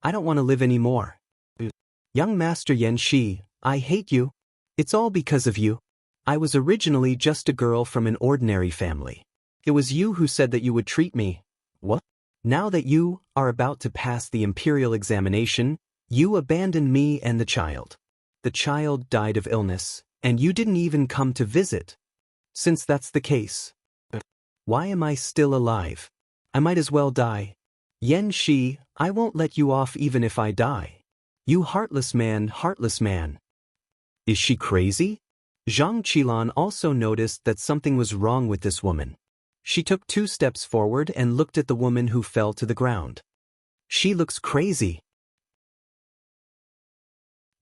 I don't want to live anymore. Young Master Yan Shi, I hate you. It's all because of you. I was originally just a girl from an ordinary family. It was you who said that you would treat me. What? Now that you are about to pass the Imperial examination, you abandoned me and the child. The child died of illness, and you didn't even come to visit. Since that's the case, why am I still alive? I might as well die. Yan Shi, I won't let you off even if I die. You heartless man, heartless man." Is she crazy? Zhang Qilan also noticed that something was wrong with this woman. She took 2 steps forward and looked at the woman who fell to the ground. She looks crazy.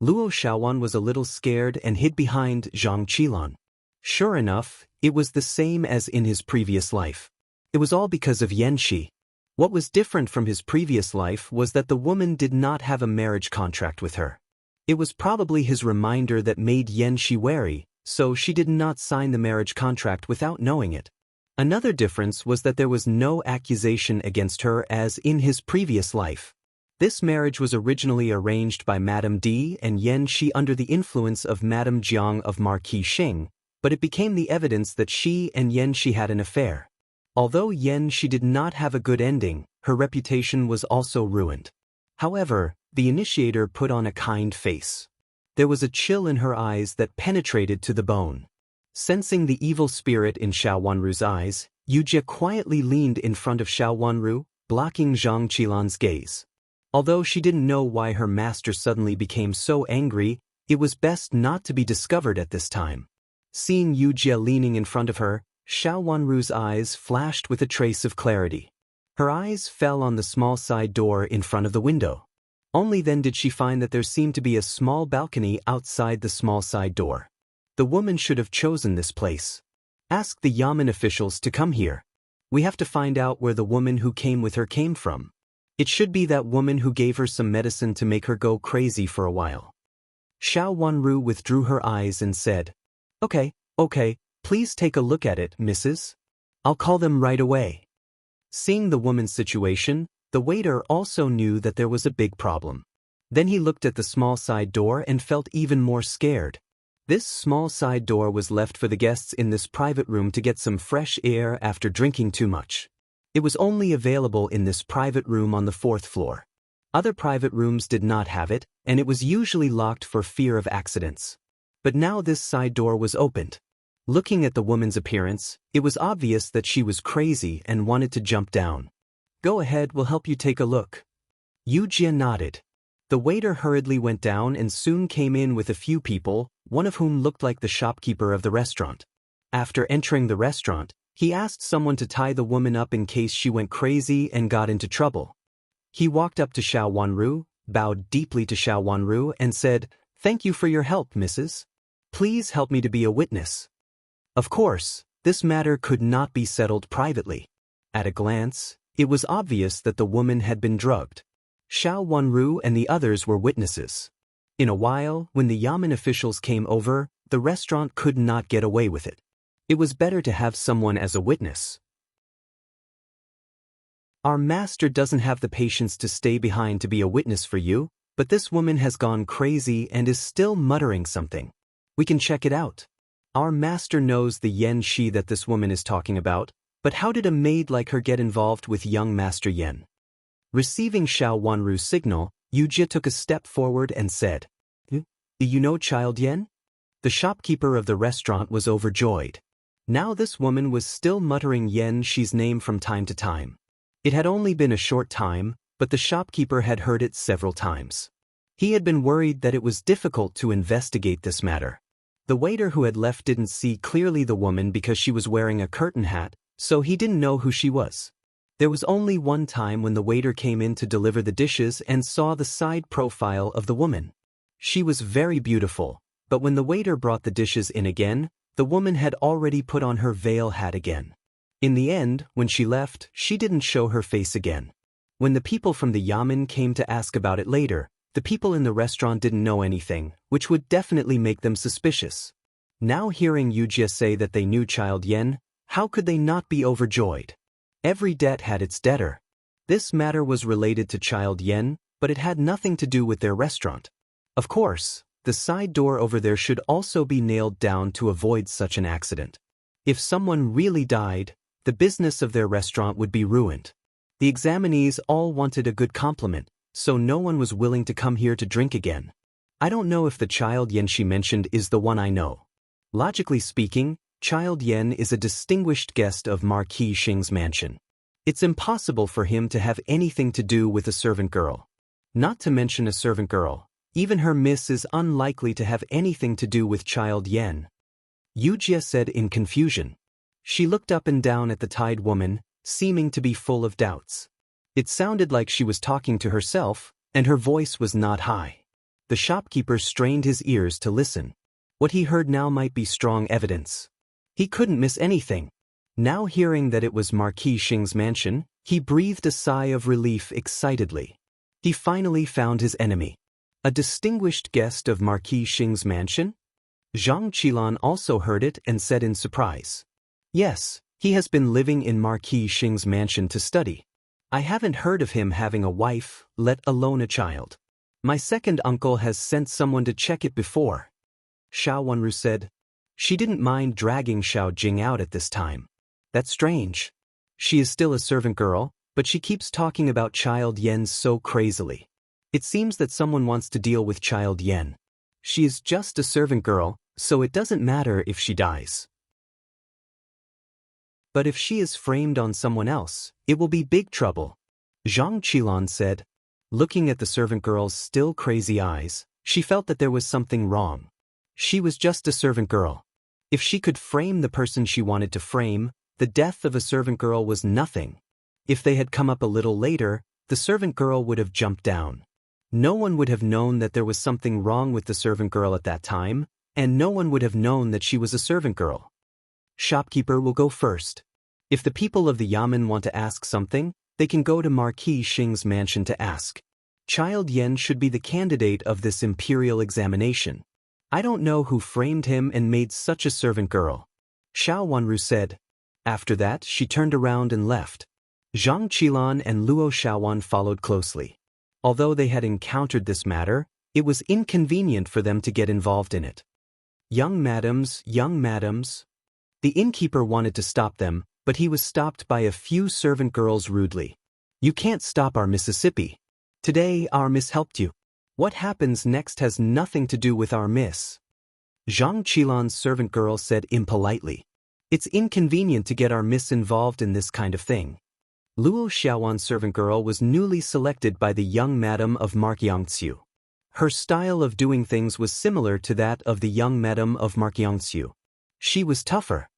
Luo Xiaowan was a little scared and hid behind Zhang Qilan. Sure enough, it was the same as in his previous life. It was all because of Yan Shi. What was different from his previous life was that the woman did not have a marriage contract with her. It was probably his reminder that made Yan Shi wary, so she did not sign the marriage contract without knowing it. Another difference was that there was no accusation against her as in his previous life. This marriage was originally arranged by Madame D and Yan Shi under the influence of Madame Jiang of Marquis Xing, but it became the evidence that she and Yan Shi had an affair. Although Yan Shi did not have a good ending, her reputation was also ruined. However, the initiator put on a kind face. There was a chill in her eyes that penetrated to the bone. Sensing the evil spirit in Xiao Wanru's eyes, Yujie quietly leaned in front of Xiao Wanru, blocking Zhang Qilan's gaze. Although she didn't know why her master suddenly became so angry, it was best not to be discovered at this time. Seeing Yujie leaning in front of her, Xiao Wanru's eyes flashed with a trace of clarity. Her eyes fell on the small side door in front of the window. Only then did she find that there seemed to be a small balcony outside the small side door. The woman should have chosen this place. Ask the Yamen officials to come here. We have to find out where the woman who came with her came from. It should be that woman who gave her some medicine to make her go crazy for a while. Xiao Wanru withdrew her eyes and said, Okay, please take a look at it, Mrs. I'll call them right away." Seeing the woman's situation, the waiter also knew that there was a big problem. Then he looked at the small side door and felt even more scared. This small side door was left for the guests in this private room to get some fresh air after drinking too much. It was only available in this private room on the 4th floor. Other private rooms did not have it, and it was usually locked for fear of accidents. But now this side door was opened. Looking at the woman's appearance, it was obvious that she was crazy and wanted to jump down. "Go ahead, we'll help you take a look." Yujie nodded. The waiter hurriedly went down and soon came in with a few people, one of whom looked like the shopkeeper of the restaurant. After entering the restaurant, he asked someone to tie the woman up in case she went crazy and got into trouble. He walked up to Xiao Wanru, bowed deeply to Xiao Wanru and said, "Thank you for your help, Mrs. Please help me to be a witness." Of course, this matter could not be settled privately. At a glance, it was obvious that the woman had been drugged. Xiao Wanru and the others were witnesses. In a while, when the Yamen officials came over, the restaurant could not get away with it. It was better to have someone as a witness. Our master doesn't have the patience to stay behind to be a witness for you, but this woman has gone crazy and is still muttering something. We can check it out. Our master knows the Yan Shi that this woman is talking about, but how did a maid like her get involved with young Master Yan? Receiving Xiao Wanru's signal, Yujie took a step forward and said, Do you know Child Yan? The shopkeeper of the restaurant was overjoyed. Now this woman was still muttering Yan Shi's name from time to time. It had only been a short time, but the shopkeeper had heard it several times. He had been worried that it was difficult to investigate this matter. The waiter who had left didn't see clearly the woman because she was wearing a curtain hat, so he didn't know who she was. There was only one time when the waiter came in to deliver the dishes and saw the side profile of the woman. She was very beautiful, but when the waiter brought the dishes in again, the woman had already put on her veil hat again. In the end, when she left, she didn't show her face again. When the people from the yamen came to ask about it later, the people in the restaurant didn't know anything, which would definitely make them suspicious. Now hearing Yujie say that they knew Child Yen, how could they not be overjoyed? Every debt had its debtor. This matter was related to Child Yen, but it had nothing to do with their restaurant. Of course, the side door over there should also be nailed down to avoid such an accident. If someone really died, the business of their restaurant would be ruined. The examinees all wanted a good compliment, so no one was willing to come here to drink again. I don't know if the Child Yen she mentioned is the one I know. Logically speaking, Child Yen is a distinguished guest of Marquis Xing's mansion. It's impossible for him to have anything to do with a servant girl. Not to mention a servant girl, even her miss is unlikely to have anything to do with Child Yen. Yujie said in confusion. She looked up and down at the tied woman, seeming to be full of doubts. It sounded like she was talking to herself, and her voice was not high. The shopkeeper strained his ears to listen. What he heard now might be strong evidence. He couldn't miss anything. Now hearing that it was Marquis Xing's mansion, he breathed a sigh of relief excitedly. He finally found his enemy. A distinguished guest of Marquis Xing's mansion? Zhang Qilan also heard it and said in surprise. Yes, he has been living in Marquis Xing's mansion to study. I haven't heard of him having a wife, let alone a child. My second uncle has sent someone to check it before. Xiao Wenru said. She didn't mind dragging Xiao Jing out at this time. That's strange. She is still a servant girl, but she keeps talking about Child Yen so crazily. It seems that someone wants to deal with Child Yen. She is just a servant girl, so it doesn't matter if she dies. But if she is framed on someone else, it will be big trouble, Zhang Qilan said. Looking at the servant girl's still crazy eyes, she felt that there was something wrong. She was just a servant girl. If she could frame the person she wanted to frame, the death of a servant girl was nothing. If they had come up a little later, the servant girl would have jumped down. No one would have known that there was something wrong with the servant girl at that time, and no one would have known that she was a servant girl. Shopkeeper will go first. If the people of the yamen want to ask something, they can go to Marquis Xing's mansion to ask. Child Yen should be the candidate of this imperial examination. I don't know who framed him and made such a servant girl, Xiao Wenru said. After that, she turned around and left. Zhang Qilan and Luo Xiaowan followed closely. Although they had encountered this matter, it was inconvenient for them to get involved in it. Young madams. The innkeeper wanted to stop them, but he was stopped by a few servant girls rudely. You can't stop our Mississippi. Today our miss helped you. What happens next has nothing to do with our miss. Zhang Qilan's servant girl said impolitely. It's inconvenient to get our miss involved in this kind of thing. Luo Xiaowan's servant girl was newly selected by the young madam of Marqiangxiu. Her style of doing things was similar to that of the young madam of Marqiangxiu. She was tougher.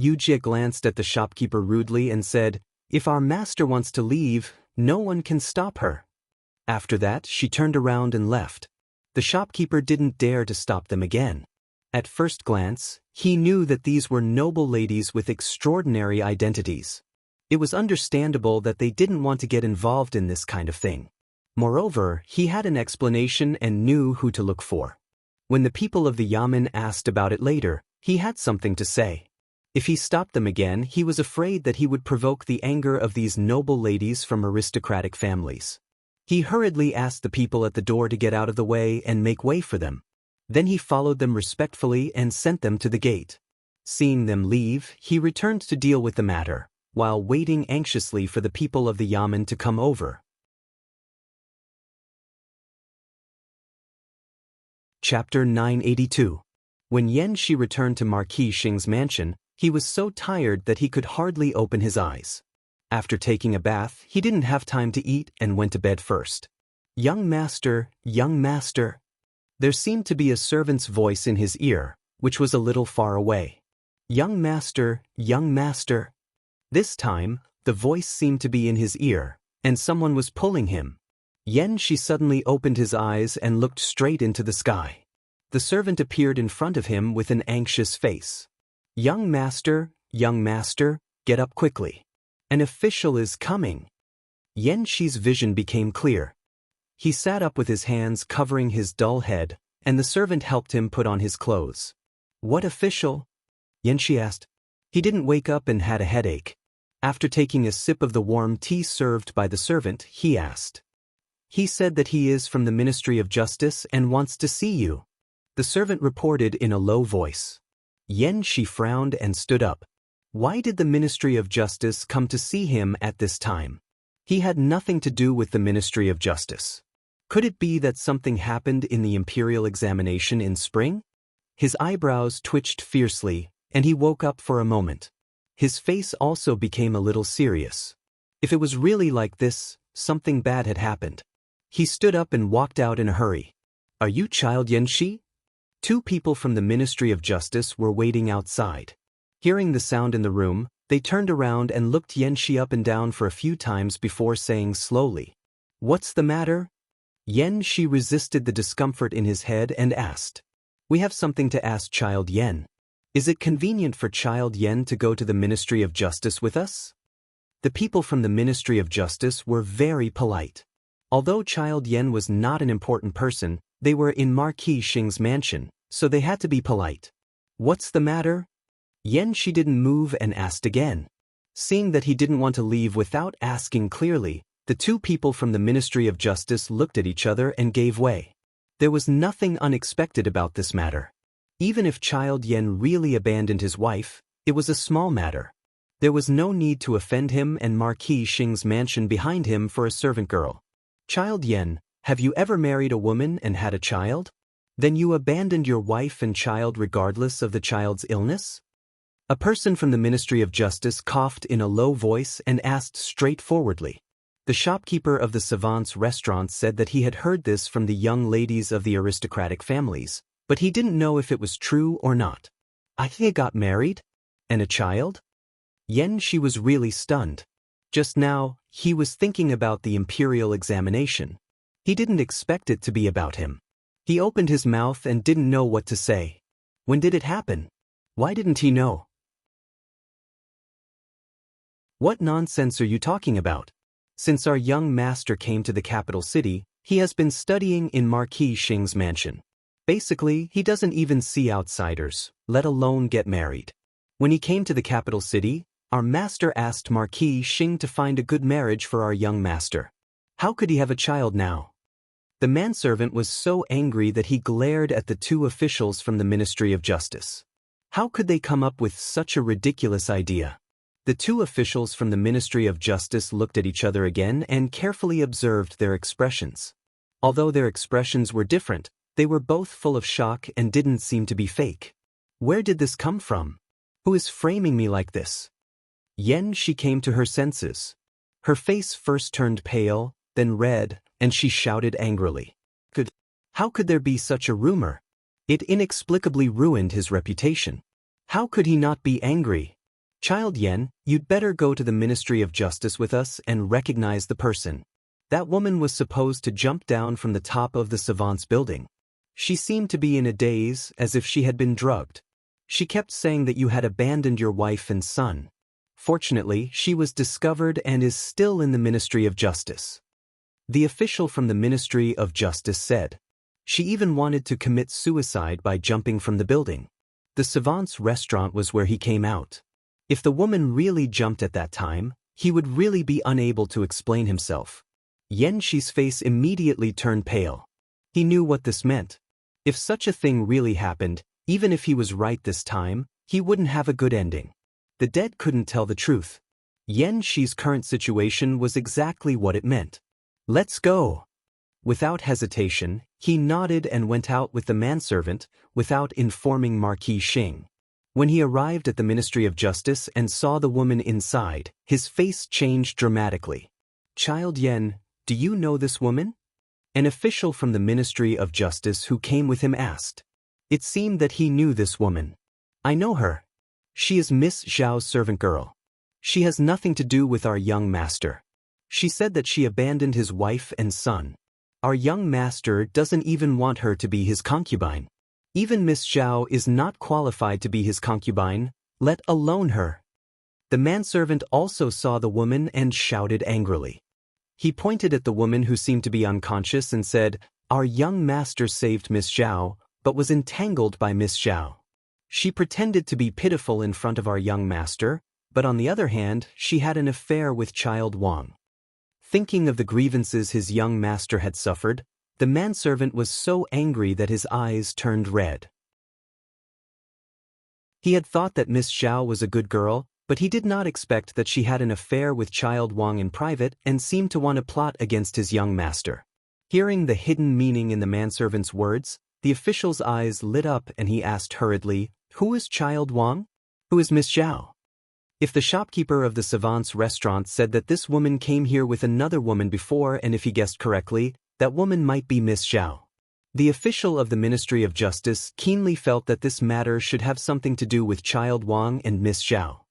Yujie glanced at the shopkeeper rudely and said, If our master wants to leave, no one can stop her. After that, she turned around and left. The shopkeeper didn't dare to stop them again. At first glance, he knew that these were noble ladies with extraordinary identities. It was understandable that they didn't want to get involved in this kind of thing. Moreover, he had an explanation and knew who to look for. When the people of the yamen asked about it later, he had something to say. If he stopped them again, he was afraid that he would provoke the anger of these noble ladies from aristocratic families. He hurriedly asked the people at the door to get out of the way and make way for them. Then he followed them respectfully and sent them to the gate. Seeing them leave, he returned to deal with the matter, while waiting anxiously for the people of the yamen to come over. Chapter 982. When Yan Shi returned to Marquis Xing's mansion, he was so tired that he could hardly open his eyes. After taking a bath, he didn't have time to eat and went to bed first. Young master. There seemed to be a servant's voice in his ear, which was a little far away. Young master. This time, the voice seemed to be in his ear, and someone was pulling him. Yan Shi suddenly opened his eyes and looked straight into the sky. The servant appeared in front of him with an anxious face. Young master, Get up quickly. An official is coming. Yan Shi's vision became clear. He sat up with his hands covering his dull head, and the servant helped him put on his clothes. What official? Yan Shi asked. He didn't wake up and had a headache. After taking a sip of the warm tea served by the servant, he asked. He said that he is from the Ministry of Justice and wants to see you. The servant reported in a low voice. Yan Shi frowned and stood up. Why did the Ministry of Justice come to see him at this time? He had nothing to do with the Ministry of Justice. Could it be that something happened in the Imperial examination in spring? His eyebrows twitched fiercely, and he woke up for a moment. His face also became a little serious. If it was really like this, something bad had happened. He stood up and walked out in a hurry. Are you Child Yan Shi? Two people from the Ministry of Justice were waiting outside. Hearing the sound in the room, they turned around and looked Yan Shi up and down for a few times before saying slowly, What's the matter? Yan Shi resisted the discomfort in his head and asked. We have something to ask Child Yan. Is it convenient for Child Yan to go to the Ministry of Justice with us? The people from the Ministry of Justice were very polite. Although Child Yan was not an important person, they were in Marquis Xing's mansion, so they had to be polite. What's the matter? Yan Shi didn't move and asked again. Seeing that he didn't want to leave without asking clearly, the two people from the Ministry of Justice looked at each other and gave way. There was nothing unexpected about this matter. Even if Child Yan really abandoned his wife, it was a small matter. There was no need to offend him and Marquis Xing's mansion behind him for a servant girl. Child Yan, have you ever married a woman and had a child? Then you abandoned your wife and child regardless of the child's illness? A person from the Ministry of Justice coughed in a low voice and asked straightforwardly. The shopkeeper of the savant's restaurant said that he had heard this from the young ladies of the aristocratic families, but he didn't know if it was true or not. I got married? And a child? Yan Shi was really stunned. Just now, he was thinking about the Imperial examination. He didn't expect it to be about him. He opened his mouth and didn't know what to say. When did it happen? Why didn't he know? What nonsense are you talking about? Since our young master came to the capital city, he has been studying in Marquis Xing's mansion. Basically, he doesn't even see outsiders, let alone get married. When he came to the capital city, our master asked Marquis Xing to find a good marriage for our young master. How could he have a child now? The manservant was so angry that he glared at the two officials from the Ministry of Justice. How could they come up with such a ridiculous idea? The two officials from the Ministry of Justice looked at each other again and carefully observed their expressions. Although their expressions were different, they were both full of shock and didn't seem to be fake. Where did this come from? Who is framing me like this? Yan Shi came to her senses. Her face first turned pale, then red, and she shouted angrily. How could there be such a rumor? It inexplicably ruined his reputation. How could he not be angry? Child Yan, you'd better go to the Ministry of Justice with us and recognize the person. That woman was supposed to jump down from the top of the savant's building. She seemed to be in a daze, as if she had been drugged. She kept saying that you had abandoned your wife and son. Fortunately, she was discovered and is still in the Ministry of Justice. The official from the Ministry of Justice said. She even wanted to commit suicide by jumping from the building. The savant's restaurant was where he came out. If the woman really jumped at that time, he would really be unable to explain himself. Yan Shi's face immediately turned pale. He knew what this meant. If such a thing really happened, even if he was right this time, he wouldn't have a good ending. The dead couldn't tell the truth. Yan Shi's current situation was exactly what it meant. Let's go. Without hesitation, he nodded and went out with the manservant, without informing Marquis Xing. When he arrived at the Ministry of Justice and saw the woman inside, his face changed dramatically. Child Yan, do you know this woman? An official from the Ministry of Justice who came with him asked. It seemed that he knew this woman. I know her. She is Miss Zhao's servant girl. She has nothing to do with our young master. She said that she abandoned his wife and son. Our young master doesn't even want her to be his concubine. Even Miss Zhao is not qualified to be his concubine, let alone her. The manservant also saw the woman and shouted angrily. He pointed at the woman who seemed to be unconscious and said, "Our young master saved Miss Zhao, but was entangled by Miss Zhao. She pretended to be pitiful in front of our young master, but on the other hand, she had an affair with Child Wang." Thinking of the grievances his young master had suffered, the manservant was so angry that his eyes turned red. He had thought that Miss Zhao was a good girl, but he did not expect that she had an affair with Child Wang in private and seemed to want to plot against his young master. Hearing the hidden meaning in the manservant's words, the official's eyes lit up and he asked hurriedly, "Who is Child Wang? Who is Miss Zhao?" If the shopkeeper of the savant's restaurant said that this woman came here with another woman before, and if he guessed correctly, that woman might be Miss Zhao. The official of the Ministry of Justice keenly felt that this matter should have something to do with Child Wang and Miss Zhao.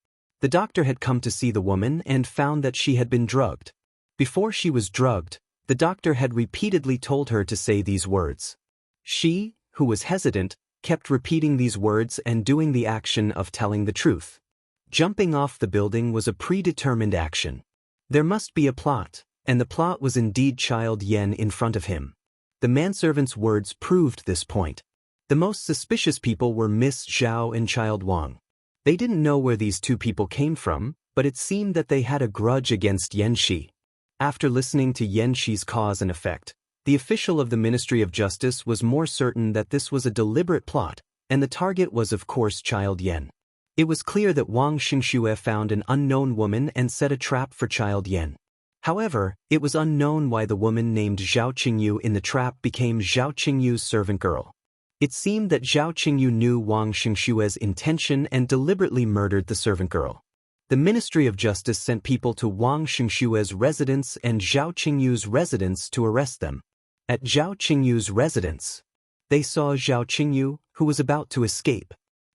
The doctor had come to see the woman and found that she had been drugged. Before she was drugged, the doctor had repeatedly told her to say these words. She, who was hesitant, kept repeating these words and doing the action of telling the truth. Jumping off the building was a predetermined action. There must be a plot, and the plot was indeed Child Yen in front of him. The manservant's words proved this point. The most suspicious people were Miss Zhao and Child Wang. They didn't know where these two people came from, but it seemed that they had a grudge against Yen Shi. After listening to Yen Shi's cause and effect, the official of the Ministry of Justice was more certain that this was a deliberate plot, and the target was of course Child Yen. It was clear that Wang Xingxue found an unknown woman and set a trap for Child Yen. However, it was unknown why the woman named Zhao Qingyu in the trap became Zhao Qingyu's servant girl. It seemed that Zhao Qingyu knew Wang Xingxue's intention and deliberately murdered the servant girl. The Ministry of Justice sent people to Wang Xingxue's residence and Zhao Qingyu's residence to arrest them. At Zhao Qingyu's residence, they saw Zhao Qingyu, who was about to escape.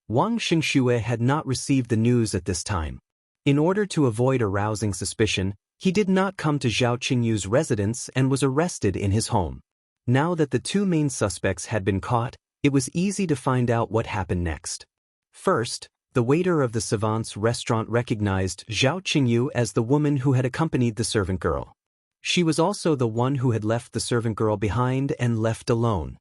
Wang Xingxue had not received the news at this time. In order to avoid arousing suspicion, he did not come to Zhao Qingyu's residence and was arrested in his home. Now that the two main suspects had been caught, it was easy to find out what happened next. First, the waiter of the savant's restaurant recognized Zhao Qingyu as the woman who had accompanied the servant girl. She was also the one who had left the servant girl behind and left alone.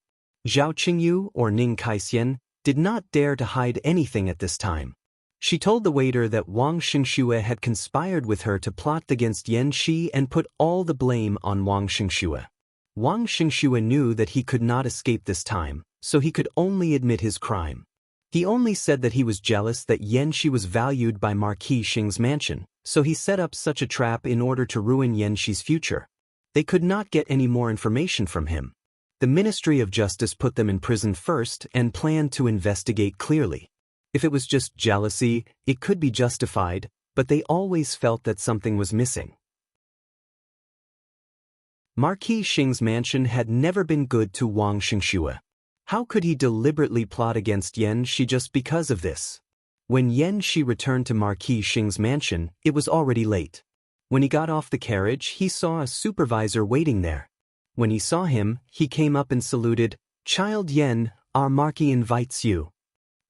Zhao Qingyu, or Ning Kaixian, did not dare to hide anything at this time. She told the waiter that Wang Xingxue had conspired with her to plot against Yen Shi and put all the blame on Wang Xingxue. Wang Xingxue knew that he could not escape this time, so he could only admit his crime. He only said that he was jealous that Yen Shi was valued by Marquis Xing's mansion, so he set up such a trap in order to ruin Yen Shi's future. They could not get any more information from him. The Ministry of Justice put them in prison first and planned to investigate clearly. If it was just jealousy, it could be justified, but they always felt that something was missing. Marquis Xing's mansion had never been good to Wang Xingxue. How could he deliberately plot against Yen Shi just because of this? When Yen Shi returned to Marquis Xing's mansion, it was already late. When he got off the carriage, he saw a supervisor waiting there. When he saw him, he came up and saluted, "Child Yen, our Marquis invites you."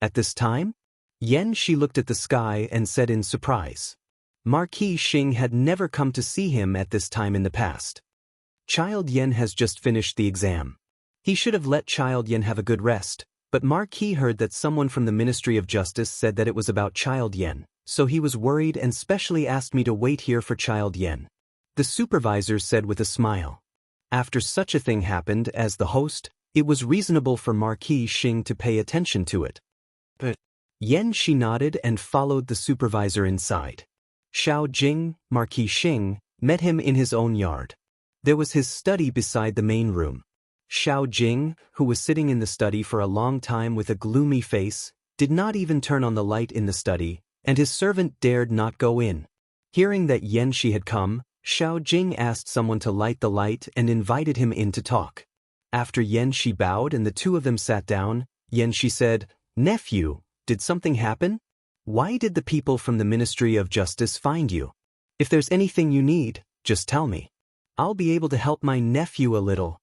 At this time, Yen Shi looked at the sky and said in surprise. Marquis Xing had never come to see him at this time in the past. Child Yen has just finished the exam. He should have let Child Yen have a good rest, but Marquis heard that someone from the Ministry of Justice said that it was about Child Yen, so he was worried and specially asked me to wait here for Child Yen. The supervisor said with a smile. After such a thing happened, as the host, it was reasonable for Marquis Xing to pay attention to it. But Yen Shi nodded and followed the supervisor inside. Xiao Jing, Marquis Xing, met him in his own yard. There was his study beside the main room. Xiao Jing, who was sitting in the study for a long time with a gloomy face, did not even turn on the light in the study, and his servant dared not go in. Hearing that Yen Shi had come, Xiao Jing asked someone to light the light and invited him in to talk. After Yen Shi bowed and the two of them sat down, Yen Shi said, "Nephew, did something happen? Why did the people from the Ministry of Justice find you? If there's anything you need, just tell me. I'll be able to help my nephew a little."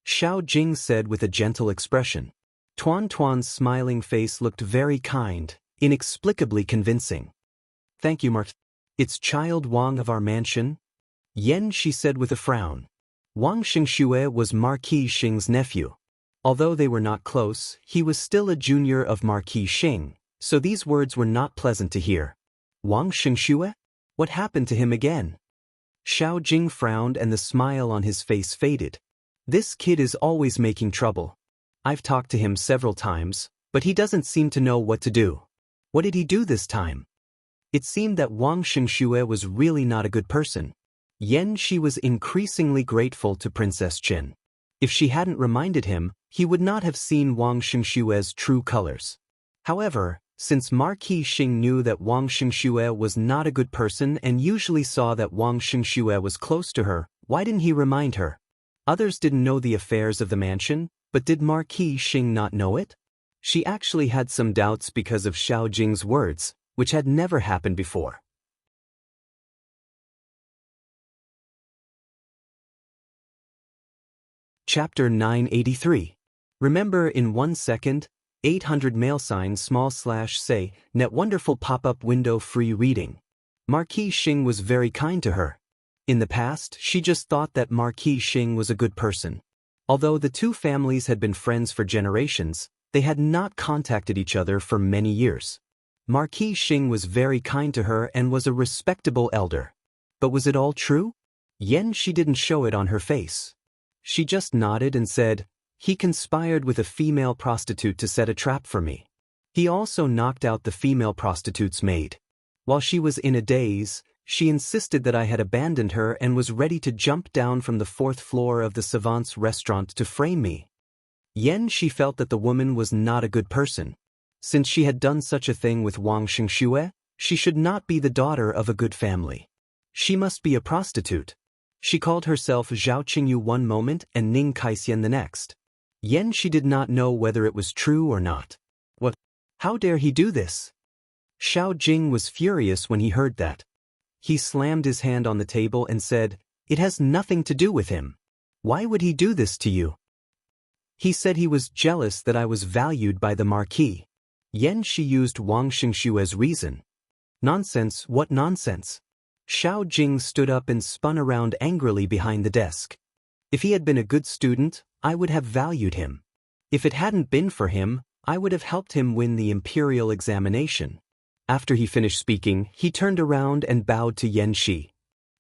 Xiao Jing said with a gentle expression. Tuan's smiling face looked very kind, inexplicably convincing. Thank you, Mark. It's child Wang of our mansion? Yen, she said with a frown. Wang Xingxue was Marquis Xing's nephew. Although they were not close, he was still a junior of Marquis Xing, so these words were not pleasant to hear. Wang Xingxue? What happened to him again? Xiao Jing frowned and the smile on his face faded. This kid is always making trouble. I've talked to him several times, but he doesn't seem to know what to do. What did he do this time? It seemed that Wang Xingxue was really not a good person. Yen, she was increasingly grateful to Princess Qin. If she hadn't reminded him, he would not have seen Wang Xingxue's true colors. However, since Marquis Xing knew that Wang Xingxue was not a good person and usually saw that Wang Xingxue was close to her, why didn't he remind her? Others didn't know the affairs of the mansion, but did Marquis Xing not know it? She actually had some doubts because of Xiao Jing's words, which had never happened before. Chapter 983. Remember in 1 second, 800 mail sign /say, net wonderful pop-up window free reading. Marquis Xing was very kind to her. In the past, she just thought that Marquis Xing was a good person. Although the two families had been friends for generations, they had not contacted each other for many years. Marquis Xing was very kind to her and was a respectable elder. But was it all true? Yen, she didn't show it on her face. She just nodded and said, "He conspired with a female prostitute to set a trap for me. He also knocked out the female prostitute's maid. While she was in a daze, she insisted that I had abandoned her and was ready to jump down from the 4th floor of the Savant's restaurant to frame me." Yen, she felt that the woman was not a good person. Since she had done such a thing with Wang Xingxue, she should not be the daughter of a good family. She must be a prostitute. She called herself Zhao Qingyu one moment and Ning Kaixian the next. Yen, she did not know whether it was true or not. What? How dare he do this? Xiao Jing was furious when he heard that. He slammed his hand on the table and said, "It has nothing to do with him. Why would he do this to you?" He said he was jealous that I was valued by the Marquis. Yen, she used Wang Xingxue's reason. Nonsense, what nonsense? Xiao Jing stood up and spun around angrily behind the desk. If he had been a good student, I would have valued him. If it hadn't been for him, I would have helped him win the Imperial examination. After he finished speaking, he turned around and bowed to Yen Shi.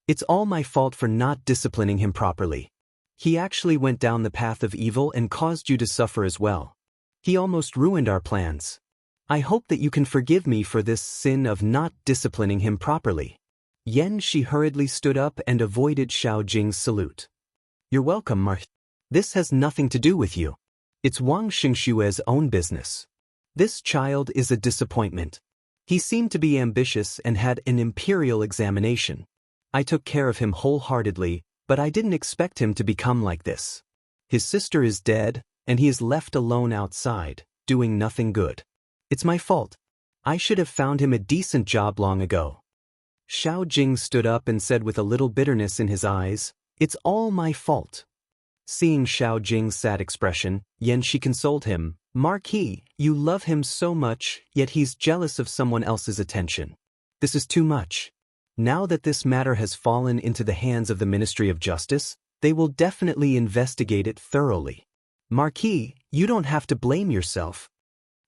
"It's all my fault for not disciplining him properly. He actually went down the path of evil and caused you to suffer as well. He almost ruined our plans. I hope that you can forgive me for this sin of not disciplining him properly." Yen Shi hurriedly stood up and avoided Xiao Jing's salute. "You're welcome, Marquis. This has nothing to do with you. It's Wang Xingxue's own business. This child is a disappointment. He seemed to be ambitious and had an Imperial examination. I took care of him wholeheartedly, but I didn't expect him to become like this. His sister is dead, and he is left alone outside, doing nothing good. It's my fault. I should have found him a decent job long ago." Xiao Jing stood up and said with a little bitterness in his eyes, "It's all my fault." Seeing Xiao Jing's sad expression, Yen Shi consoled him, "Marquis, you love him so much, yet he's jealous of someone else's attention. This is too much. Now that this matter has fallen into the hands of the Ministry of Justice, they will definitely investigate it thoroughly. Marquis, you don't have to blame yourself."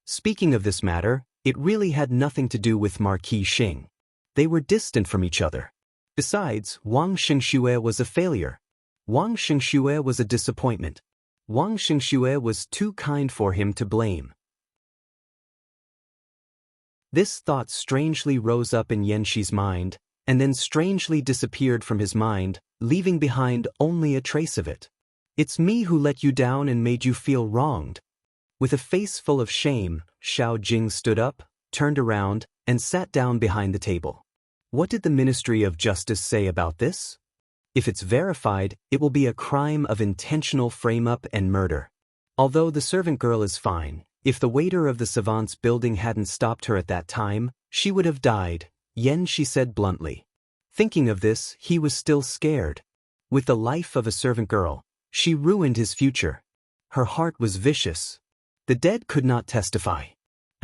Speaking of this matter, it really had nothing to do with Marquis Xing. They were distant from each other. Besides, Wang Xingxue was a failure. Wang Xingxue was a disappointment. Wang Xingxue was too kind for him to blame. This thought strangely rose up in Yen Shi's mind, and then strangely disappeared from his mind, leaving behind only a trace of it. "It's me who let you down and made you feel wronged." With a face full of shame, Xiao Jing stood up, turned around, and sat down behind the table. What did the Ministry of Justice say about this? If it's verified, it will be a crime of intentional frame-up and murder. Although the servant girl is fine, if the waiter of the Savant's building hadn't stopped her at that time, she would have died, Yen Shi said bluntly. Thinking of this, he was still scared. With the life of a servant girl, she ruined his future. Her heart was vicious. The dead could not testify.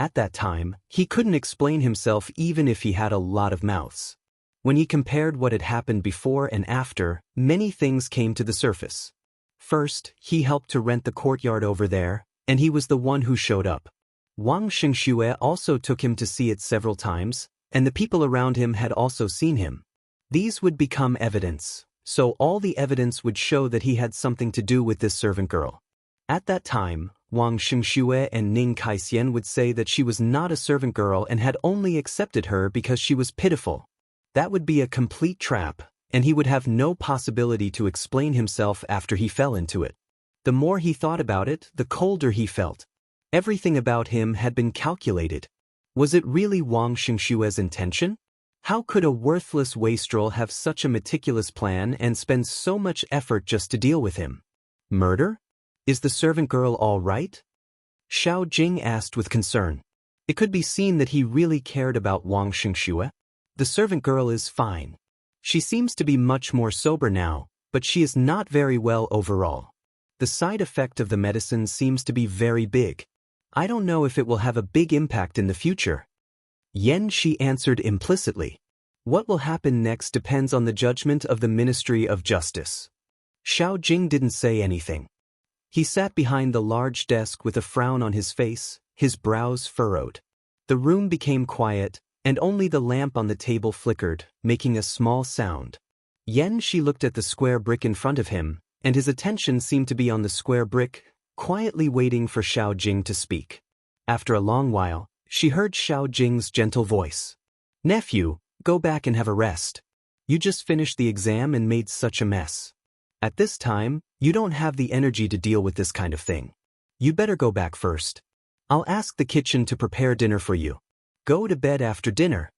At that time, he couldn't explain himself even if he had a lot of mouths. When he compared what had happened before and after, many things came to the surface. First, he helped to rent the courtyard over there, and he was the one who showed up. Wang Xingxue also took him to see it several times, and the people around him had also seen him. These would become evidence, so all the evidence would show that he had something to do with this servant girl. At that time, Wang Xingxue and Ning Kaixian would say that she was not a servant girl and had only accepted her because she was pitiful. That would be a complete trap, and he would have no possibility to explain himself after he fell into it. The more he thought about it, the colder he felt. Everything about him had been calculated. Was it really Wang Xingxue's intention? How could a worthless wastrel have such a meticulous plan and spend so much effort just to deal with him? Murder? Is the servant girl all right? Xiao Jing asked with concern. It could be seen that he really cared about Wang Xingxue. The servant girl is fine. She seems to be much more sober now, but she is not very well overall. The side effect of the medicine seems to be very big. I don't know if it will have a big impact in the future. Yan Shi answered implicitly. What will happen next depends on the judgment of the Ministry of Justice. Xiao Jing didn't say anything. He sat behind the large desk with a frown on his face, his brows furrowed. The room became quiet, and only the lamp on the table flickered, making a small sound. Yan Shi looked at the square brick in front of him, and his attention seemed to be on the square brick, quietly waiting for Xiao Jing to speak. After a long while, she heard Xiao Jing's gentle voice. "Nephew, go back and have a rest. You just finished the exam and made such a mess. At this time, you don't have the energy to deal with this kind of thing. You'd better go back first. I'll ask the kitchen to prepare dinner for you. Go to bed after dinner."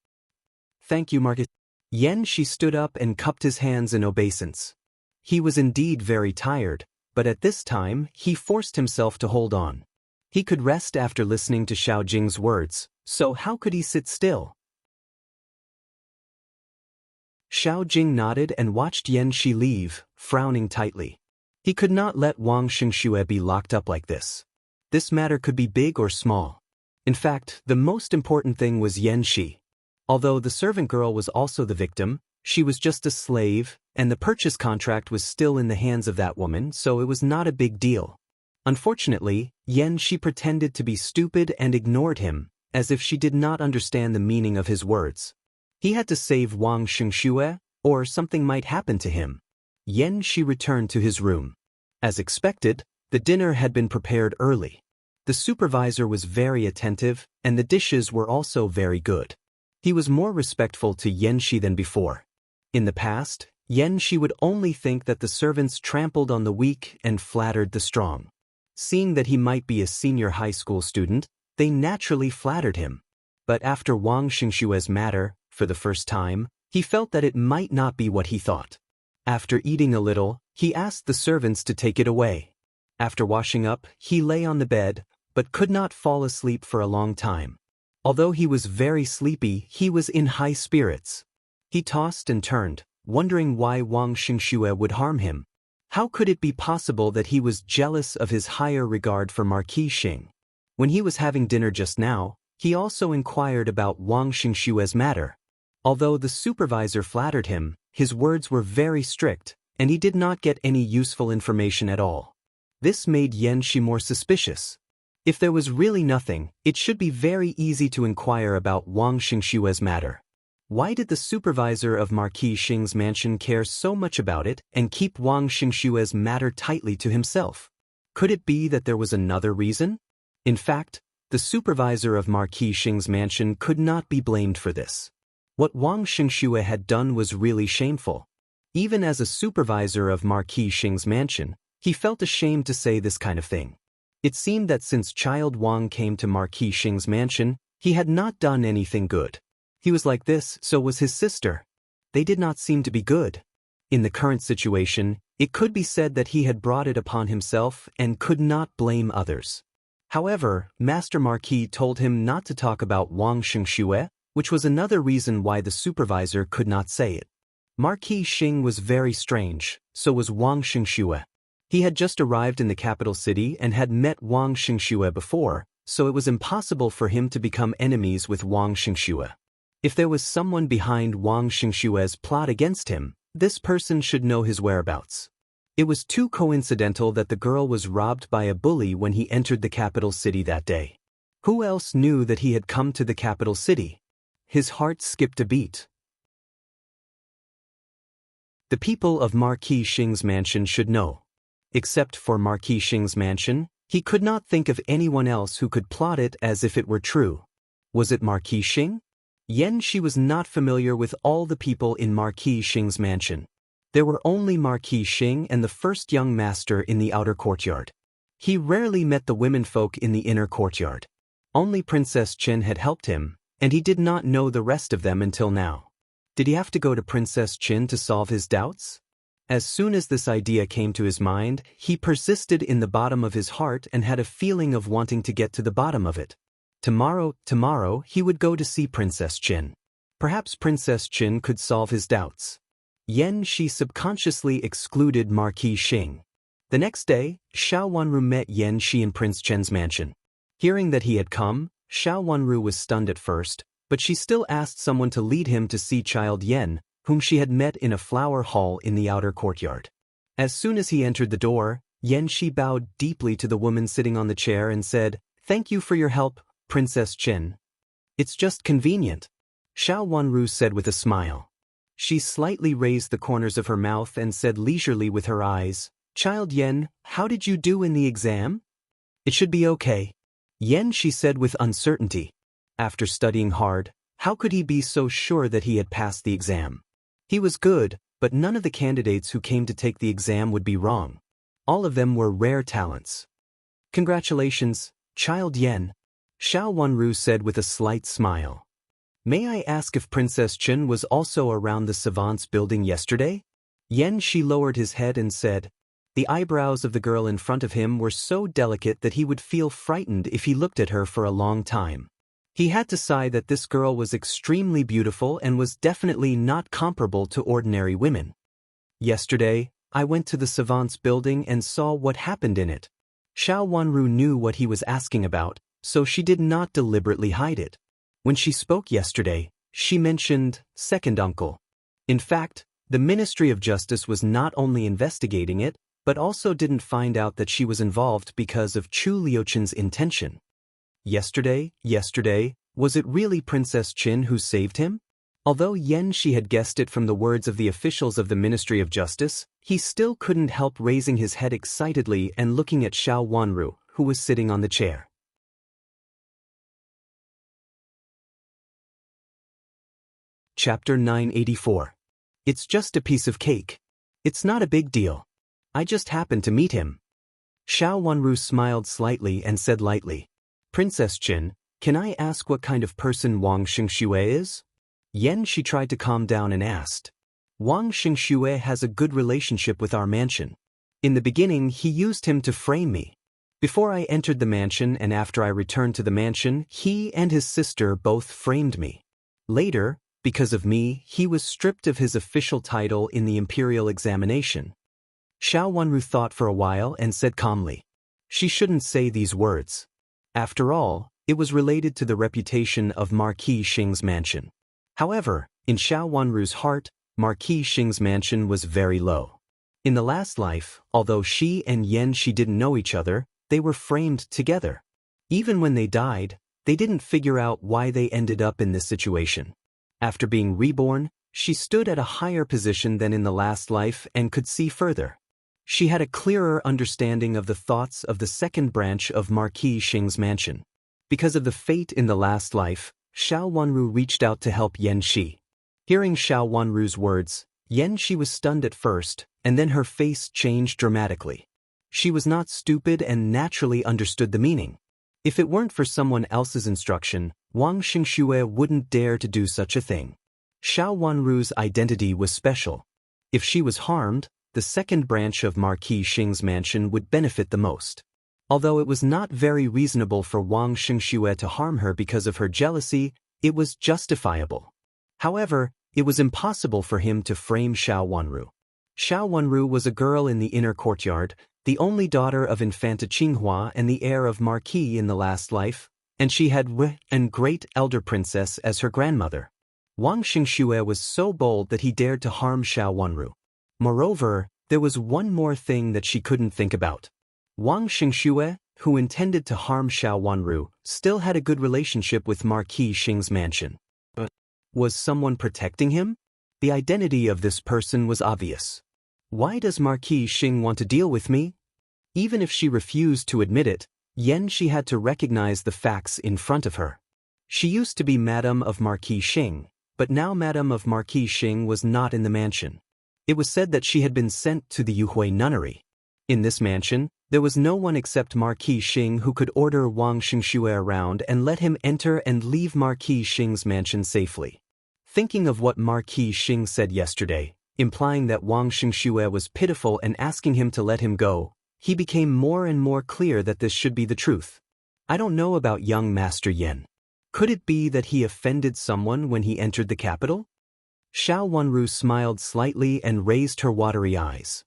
"Thank you, Margaret." Yan Shi stood up and cupped his hands in obeisance. He was indeed very tired, but at this time, he forced himself to hold on. He could rest after listening to Xiao Jing's words, so how could he sit still? Xiao Jing nodded and watched Yan Shi leave, frowning tightly. He could not let Wang Xingxue be locked up like this. This matter could be big or small. In fact, the most important thing was Yan Shi. Although the servant girl was also the victim, she was just a slave, and the purchase contract was still in the hands of that woman, so it was not a big deal. Unfortunately, Yan Shi pretended to be stupid and ignored him, as if she did not understand the meaning of his words. He had to save Wang Xingxue, or something might happen to him. Yan Shi returned to his room. As expected, the dinner had been prepared early. The supervisor was very attentive, and the dishes were also very good. He was more respectful to Yan Shi than before. In the past, Yan Shi would only think that the servants trampled on the weak and flattered the strong. Seeing that he might be a senior high school student, they naturally flattered him. But after Wang Xingxue's matter, for the first time, he felt that it might not be what he thought. After eating a little, he asked the servants to take it away. After washing up, he lay on the bed, but could not fall asleep for a long time. Although he was very sleepy, he was in high spirits. He tossed and turned, wondering why Wang Xingxue would harm him. How could it be possible that he was jealous of his higher regard for Marquis Xing? When he was having dinner just now, he also inquired about Wang Xingxue's matter. Although the supervisor flattered him, his words were very strict, and he did not get any useful information at all. This made Yan Shi more suspicious. If there was really nothing, it should be very easy to inquire about Wang Xingxue's matter. Why did the supervisor of Marquis Xing's mansion care so much about it and keep Wang Xingxue's matter tightly to himself? Could it be that there was another reason? In fact, the supervisor of Marquis Xing's mansion could not be blamed for this. What Wang Xingxue had done was really shameful. Even as a supervisor of Marquis Xing's mansion, he felt ashamed to say this kind of thing. It seemed that since Child Wang came to Marquis Xing's mansion, he had not done anything good. He was like this, so was his sister. They did not seem to be good. In the current situation, it could be said that he had brought it upon himself and could not blame others. However, Master Marquis told him not to talk about Wang Xingxue, which was another reason why the supervisor could not say it. Marquis Xing was very strange, so was Wang Xingxue. He had just arrived in the capital city and had met Wang Xingxue before, so it was impossible for him to become enemies with Wang Xingxue. If there was someone behind Wang Xingxue's plot against him, this person should know his whereabouts. It was too coincidental that the girl was robbed by a bully when he entered the capital city that day. Who else knew that he had come to the capital city? His heart skipped a beat. The people of Marquis Xing's mansion should know. Except for Marquis Xing's mansion, he could not think of anyone else who could plot it as if it were true. Was it Marquis Xing? Yan Shi was not familiar with all the people in Marquis Xing's mansion. There were only Marquis Xing and the first young master in the outer courtyard. He rarely met the womenfolk in the inner courtyard. Only Princess Chen had helped him, and he did not know the rest of them until now. Did he have to go to Princess Chen to solve his doubts? As soon as this idea came to his mind, he persisted in the bottom of his heart and had a feeling of wanting to get to the bottom of it. Tomorrow he would go to see Princess Chen. Perhaps Princess Chen could solve his doubts. Yan Shi subconsciously excluded Marquis Xing. The next day, Xiao Wanru met Yan Shi in Prince Chen's mansion. Hearing that he had come, Xiao Wanru was stunned at first, but she still asked someone to lead him to see Child Yan, whom she had met in a flower hall in the outer courtyard. As soon as he entered the door, Yan Shi bowed deeply to the woman sitting on the chair and said, "Thank you for your help, Princess Chen. It's just convenient," Xiao Wanru said with a smile. She slightly raised the corners of her mouth and said leisurely with her eyes, "Child Yan, how did you do in the exam?" "It should be okay," Yan Shi said with uncertainty. After studying hard, how could he be so sure that he had passed the exam? He was good, but none of the candidates who came to take the exam would be wrong. All of them were rare talents. "Congratulations, Child Yan," Xiao Wanru said with a slight smile. "May I ask if Princess Chen was also around the savants building yesterday?" Yan Shi lowered his head and said. The eyebrows of the girl in front of him were so delicate that he would feel frightened if he looked at her for a long time. He had to sigh that this girl was extremely beautiful and was definitely not comparable to ordinary women. "Yesterday, I went to the savants building and saw what happened in it." Xiao Wanru knew what he was asking about, so she did not deliberately hide it. When she spoke yesterday, she mentioned second uncle. In fact, the Ministry of Justice was not only investigating it, but also didn't find out that she was involved because of Chu Liuchen's intention. Yesterday, was it really Princess Chen who saved him? Although Yan Shi had guessed it from the words of the officials of the Ministry of Justice, he still couldn't help raising his head excitedly and looking at Xiao Wanru, who was sitting on the chair. Chapter 984. It's just a piece of cake. It's not a big deal. I just happened to meet him. Xiao Wanru smiled slightly and said lightly, "Princess Chen, can I ask what kind of person Wang Xingxue is?" Yan Shi tried to calm down and asked. "Wang Xingxue has a good relationship with our mansion. In the beginning, he used him to frame me. Before I entered the mansion and after I returned to the mansion, he and his sister both framed me. Later, because of me, he was stripped of his official title in the Imperial examination." Xiao Wanru thought for a while and said calmly, "She shouldn't say these words. After all, it was related to the reputation of Marquis Xing's mansion." However, in Xiao Wanru's heart, Marquis Xing's mansion was very low. In the last life, although she and Yan Shi didn't know each other, they were framed together. Even when they died, they didn't figure out why they ended up in this situation. After being reborn, she stood at a higher position than in the last life and could see further. She had a clearer understanding of the thoughts of the second branch of Marquis Xing's mansion. Because of the fate in the last life, Xiao Wanru reached out to help Yan Shi. Hearing Xiao Wanru's words, Yan Shi was stunned at first, and then her face changed dramatically. She was not stupid and naturally understood the meaning. If it weren't for someone else's instruction, Wang Xingxue wouldn't dare to do such a thing. Xiao Wanru's identity was special. If she was harmed, the second branch of Marquis Xing's mansion would benefit the most. Although it was not very reasonable for Wang Xingxue to harm her because of her jealousy, it was justifiable. However, it was impossible for him to frame Xiao Wanru. Xiao Wanru was a girl in the inner courtyard, the only daughter of Infanta Qinghua and the heir of Marquis in the last life, and she had and great elder princess as her grandmother. Wang Xingxue was so bold that he dared to harm Xiao Wanru. Moreover, there was one more thing that she couldn't think about. Wang Xingxue, who intended to harm Xiao Wanru, still had a good relationship with Marquis Xing's mansion. But was someone protecting him? The identity of this person was obvious. Why does Marquis Xing want to deal with me? Even if she refused to admit it, she had to recognize the facts in front of her. She used to be Madame of Marquis Xing, but now Madame of Marquis Xing was not in the mansion. It was said that she had been sent to the Yuhui nunnery. In this mansion, there was no one except Marquis Xing who could order Wang Xingxue around and let him enter and leave Marquis Xing's mansion safely. Thinking of what Marquis Xing said yesterday, implying that Wang Xingxue was pitiful and asking him to let him go, he became more and more clear that this should be the truth. I don't know about young Master Yan. Could it be that he offended someone when he entered the capital? Xiao Wanru smiled slightly and raised her watery eyes.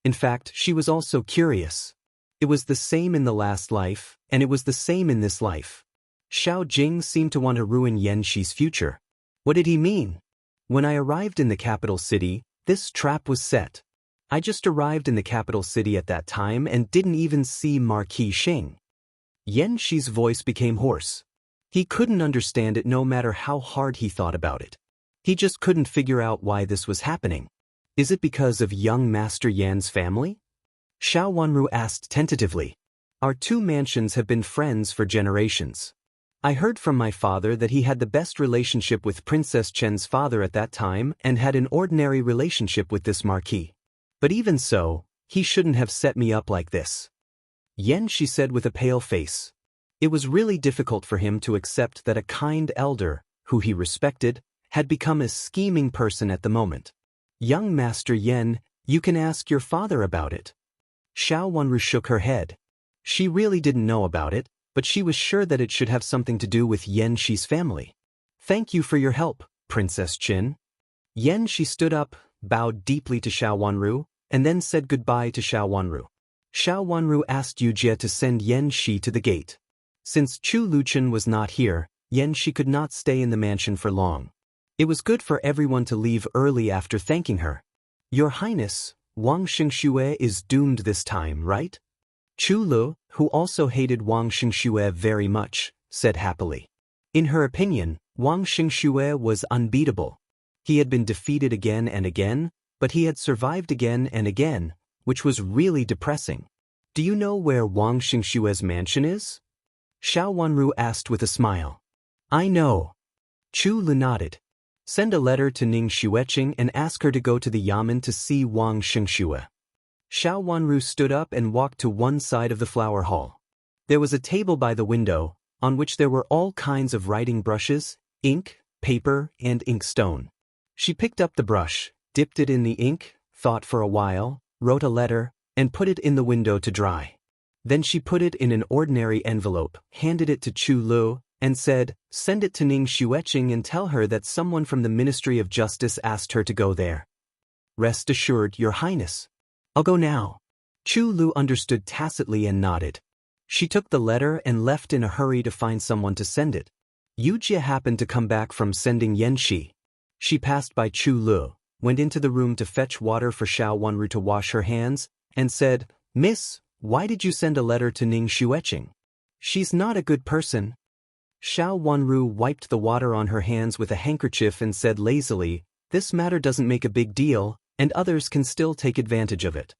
In fact, she was also curious. It was the same in the last life, and it was the same in this life. Xiao Jing seemed to want to ruin Yan Shi's future. What did he mean? When I arrived in the capital city, this trap was set. I just arrived in the capital city at that time and didn't even see Marquis Xing. Yan Shi's voice became hoarse. He couldn't understand it no matter how hard he thought about it. He just couldn't figure out why this was happening. Is it because of young Master Yan's family? Xiao Wanru asked tentatively. Our two mansions have been friends for generations. I heard from my father that he had the best relationship with Princess Chen's father at that time and had an ordinary relationship with this marquis. But even so, he shouldn't have set me up like this. Yan Shi said with a pale face. It was really difficult for him to accept that a kind elder, who he respected, had become a scheming person at the moment. Young Master Yan, you can ask your father about it. Xiao Wanru shook her head. She really didn't know about it, but she was sure that it should have something to do with Yan Shi's family. Thank you for your help, Princess Qin. Yan Shi stood up, bowed deeply to Xiao Wanru, and then said goodbye to Xiao Wanru. Xiao Wanru asked Yu Jie to send Yan Shi to the gate. Since Chu Luchen was not here, Yan Shi could not stay in the mansion for long. It was good for everyone to leave early after thanking her. Your Highness, Wang Xingxue is doomed this time, right? Chu Lu, who also hated Wang Xingxue very much, said happily. In her opinion, Wang Xingxue was unbeatable. He had been defeated again and again, but he had survived again and again, which was really depressing. Do you know where Wang Xingxue's mansion is? Xiao Wanru asked with a smile. I know. Chu Lu nodded. Send a letter to Ning Xueqing and ask her to go to the yamen to see Wang Xingxue. Xiao Wanru stood up and walked to one side of the flower hall. There was a table by the window, on which there were all kinds of writing brushes, ink, paper, and inkstone. She picked up the brush, dipped it in the ink, thought for a while, wrote a letter, and put it in the window to dry. Then she put it in an ordinary envelope, handed it to Chu Lu, and said, send it to Ning Xueqing and tell her that someone from the Ministry of Justice asked her to go there. Rest assured, Your Highness. I'll go now. Chu Lu understood tacitly and nodded. She took the letter and left in a hurry to find someone to send it. Yu Jie happened to come back from sending Yan Shi. She passed by Chu Lu, went into the room to fetch water for Xiao Wanru to wash her hands, and said, Miss, why did you send a letter to Ning Xueqing? She's not a good person. Xiao Wanru wiped the water on her hands with a handkerchief and said lazily, this matter doesn't make a big deal, and others can still take advantage of it.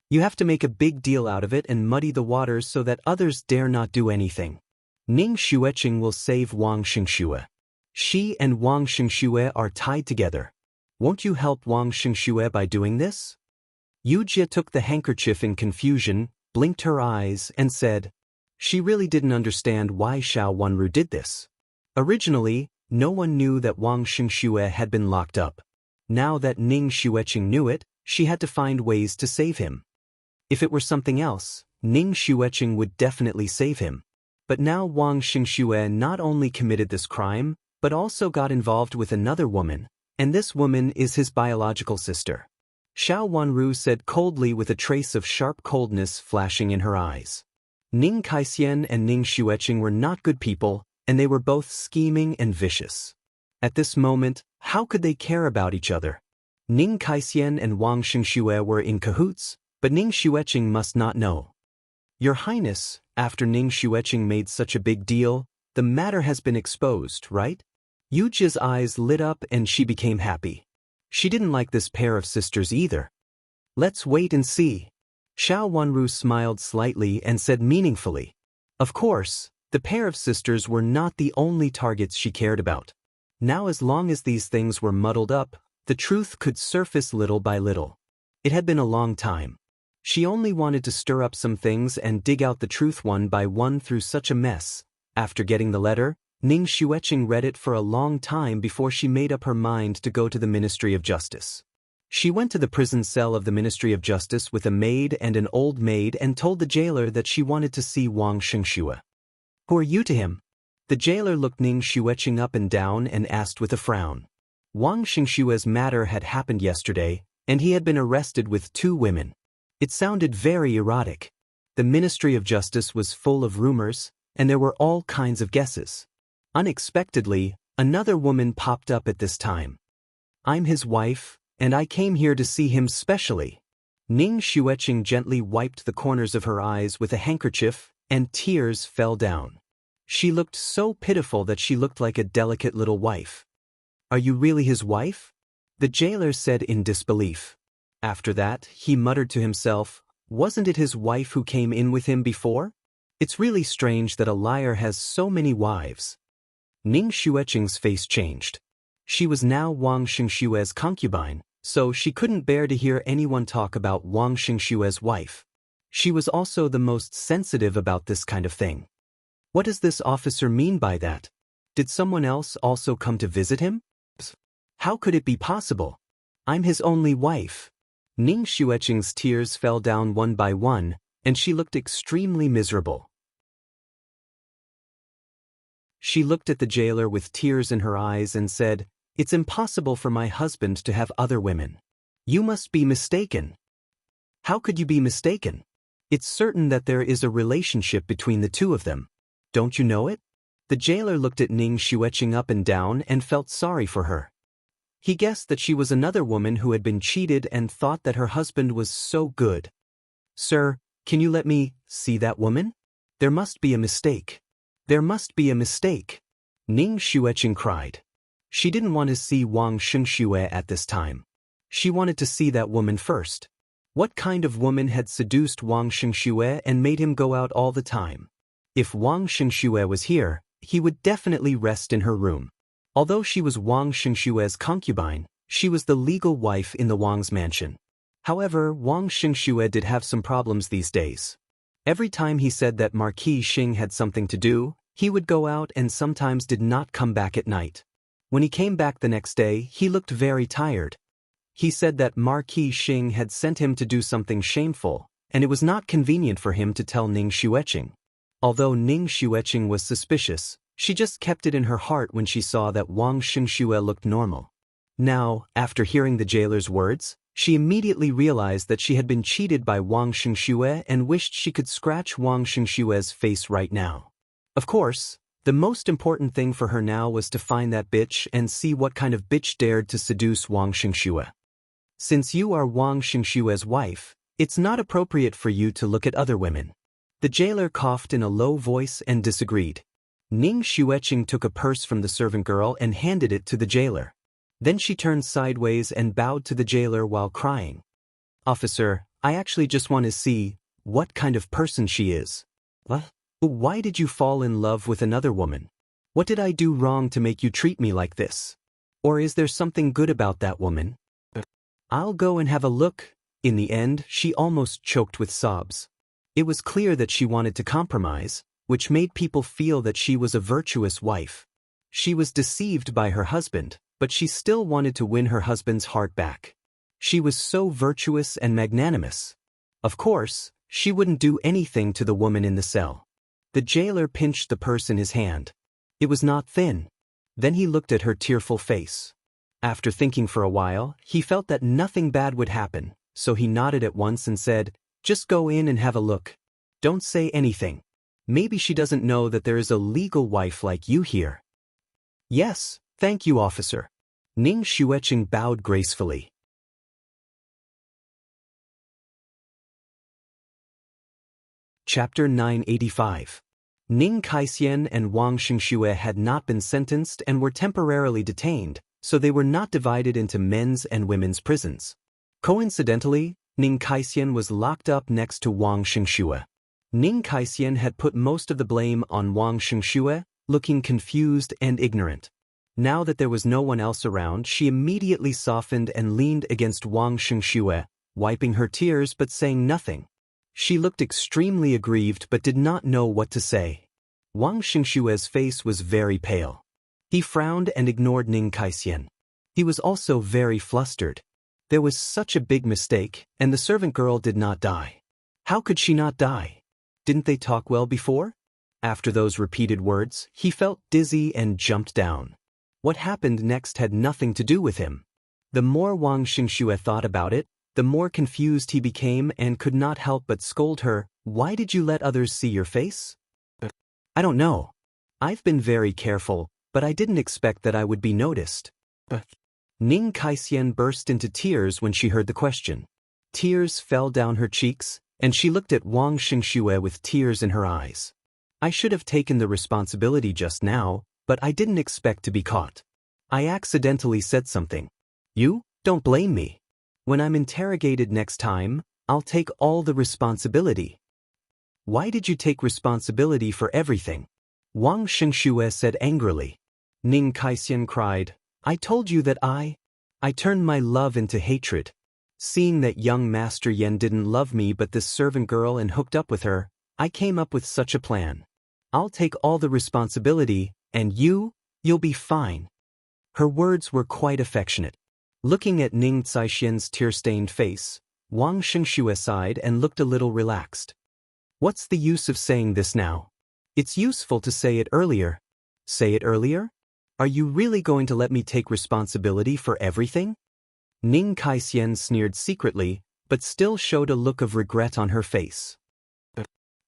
You have to make a big deal out of it and muddy the waters so that others dare not do anything. Ning Xueqing will save Wang Xingxue. She and Wang Xingxue are tied together. Won't you help Wang Xingxue by doing this? Yu Jie took the handkerchief in confusion, blinked her eyes, and said, she really didn't understand why Xiao Wanru did this. Originally, no one knew that Wang Xingxue had been locked up. Now that Ning Xueqing knew it, she had to find ways to save him. If it were something else, Ning Xueqing would definitely save him. But now Wang Xingxue not only committed this crime, but also got involved with another woman, And this woman is his biological sister. Xiao Wanru said coldly with a trace of sharp coldness flashing in her eyes. Ning Kaixian and Ning Xueqing were not good people, and they were both scheming and vicious. At this moment, how could they care about each other? Ning Kaixian and Wang Xingxue were in cahoots, but Ning Xueqing must not know. Your Highness, after Ning Xueqing made such a big deal, the matter has been exposed, right? Yu Zhi's eyes lit up and she became happy. She didn't like this pair of sisters either. Let's wait and see. Xiao Wanru smiled slightly and said meaningfully. Of course, the pair of sisters were not the only targets she cared about. Now as long as these things were muddled up, the truth could surface little by little. It had been a long time. She only wanted to stir up some things and dig out the truth one by one through such a mess. After getting the letter, Ning Xueqing read it for a long time before she made up her mind to go to the Ministry of Justice. She went to the prison cell of the Ministry of Justice with a maid and an old maid and told the jailer that she wanted to see Wang Xingxue. Who are you to him? The jailer looked Ning Xueqing up and down and asked with a frown. Wang Xingxue's matter had happened yesterday, and he had been arrested with 2 women. It sounded very erotic. The Ministry of Justice was full of rumors, and there were all kinds of guesses. Unexpectedly, another woman popped up at this time. I'm his wife, and I came here to see him specially. Ning Xueqing gently wiped the corners of her eyes with a handkerchief, and tears fell down. She looked so pitiful that she looked like a delicate little wife. Are you really his wife? The jailer said in disbelief. After that, he muttered to himself, wasn't it his wife who came in with him before? It's really strange that a liar has so many wives. Ning Xueqing's face changed. She was now Wang Xingxue's concubine, so she couldn't bear to hear anyone talk about Wang Xingxue's wife. She was also the most sensitive about this kind of thing. What does this officer mean by that? Did someone else also come to visit him? How could it be possible? I'm his only wife. Ning Xueqing's tears fell down one by one, and she looked extremely miserable. She looked at the jailer with tears in her eyes and said, It's impossible for my husband to have other women. You must be mistaken. How could you be mistaken? It's certain that there is a relationship between the 2 of them. Don't you know it? The jailer looked at Ning Xueqing up and down and felt sorry for her. He guessed that she was another woman who had been cheated and thought that her husband was so good. Sir, can you let me see that woman? There must be a mistake. There must be a mistake. Ning Xueqing cried. She didn't want to see Wang Xingxue at this time. She wanted to see that woman first. What kind of woman had seduced Wang Xingxue and made him go out all the time? If Wang Xingxue was here, he would definitely rest in her room. Although she was Wang Xingxue's concubine, she was the legal wife in the Wang's mansion. However, Wang Xingxue did have some problems these days. Every time he said that Marquis Xing had something to do, he would go out and sometimes did not come back at night. When he came back the next day, he looked very tired. He said that Marquis Xing had sent him to do something shameful, and it was not convenient for him to tell Ning Xueqing. Although Ning Xueqing was suspicious, she just kept it in her heart when she saw that Wang Xingxue looked normal. Now, after hearing the jailer's words, she immediately realized that she had been cheated by Wang Xingxue and wished she could scratch Wang Xingxue's face right now. Of course, the most important thing for her now was to find that bitch and see what kind of bitch dared to seduce Wang Xingxue. Since you are Wang Xingxue's wife, it's not appropriate for you to look at other women. The jailer coughed in a low voice and disagreed. Ning Xueqing took a purse from the servant girl and handed it to the jailer. Then she turned sideways and bowed to the jailer while crying. Officer, I actually just want to see what kind of person she is. What? Why did you fall in love with another woman? What did I do wrong to make you treat me like this? Or is there something good about that woman? I'll go and have a look. In the end, she almost choked with sobs. It was clear that she wanted to compromise, which made people feel that she was a virtuous wife. She was deceived by her husband, but she still wanted to win her husband's heart back. She was so virtuous and magnanimous. Of course, she wouldn't do anything to the woman in the cell. The jailer pinched the purse in his hand. It was not thin. Then he looked at her tearful face. After thinking for a while, he felt that nothing bad would happen, so he nodded at once and said, "Just go in and have a look. Don't say anything. Maybe she doesn't know that there is a legal wife like you here." "Yes, thank you, officer." Ning Xueqing bowed gracefully. Chapter 985. Ning Kaixian and Wang Xingxue had not been sentenced and were temporarily detained, so they were not divided into men's and women's prisons. Coincidentally, Ning Kaixian was locked up next to Wang Xingxue. Ning Kaixian had put most of the blame on Wang Xingxue, looking confused and ignorant. Now that there was no one else around, she immediately softened and leaned against Wang Xingxue, wiping her tears but saying nothing. She looked extremely aggrieved but did not know what to say. Wang Xingxue's face was very pale. He frowned and ignored Ning Kaixian. He was also very flustered. There was such a big mistake, and the servant girl did not die. How could she not die? Didn't they talk well before? After those repeated words, he felt dizzy and jumped down. What happened next had nothing to do with him. The more Wang Xingxue thought about it, the more confused he became and could not help but scold her. "Why did you let others see your face?" "I don't know. I've been very careful, but I didn't expect that I would be noticed." Ning Kaixian burst into tears when she heard the question. Tears fell down her cheeks, and she looked at Wang Xingxue with tears in her eyes. "I should have taken the responsibility just now, but I didn't expect to be caught. I accidentally said something. You, don't blame me. When I'm interrogated next time, I'll take all the responsibility." "Why did you take responsibility for everything?" Wang Xingxue said angrily. Ning Kaixian cried, "I told you that I turned my love into hatred. Seeing that young Master Yan didn't love me but this servant girl and hooked up with her, I came up with such a plan. I'll take all the responsibility, and you'll be fine." Her words were quite affectionate. Looking at Ning Kaixian's tear-stained face, Wang Xingxue sighed and looked a little relaxed. "What's the use of saying this now? It's useful to say it earlier." "Say it earlier? Are you really going to let me take responsibility for everything?" Ning Kaixian sneered secretly, but still showed a look of regret on her face.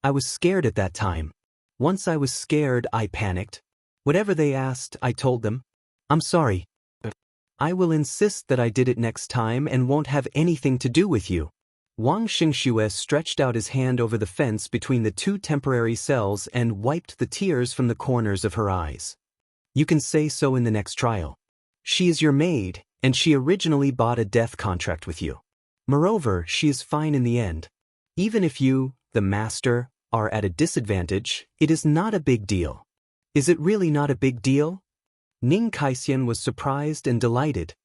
"I was scared at that time. Once I was scared, I panicked. Whatever they asked, I told them. I'm sorry. I will insist that I did it next time and won't have anything to do with you." Wang Xingxue stretched out his hand over the fence between the two temporary cells and wiped the tears from the corners of her eyes. "You can say so in the next trial. She is your maid, and she originally bought a death contract with you. Moreover, she is fine in the end. Even if you, the master, are at a disadvantage, it is not a big deal." "Is it really not a big deal?" Ning Kaixian was surprised and delighted.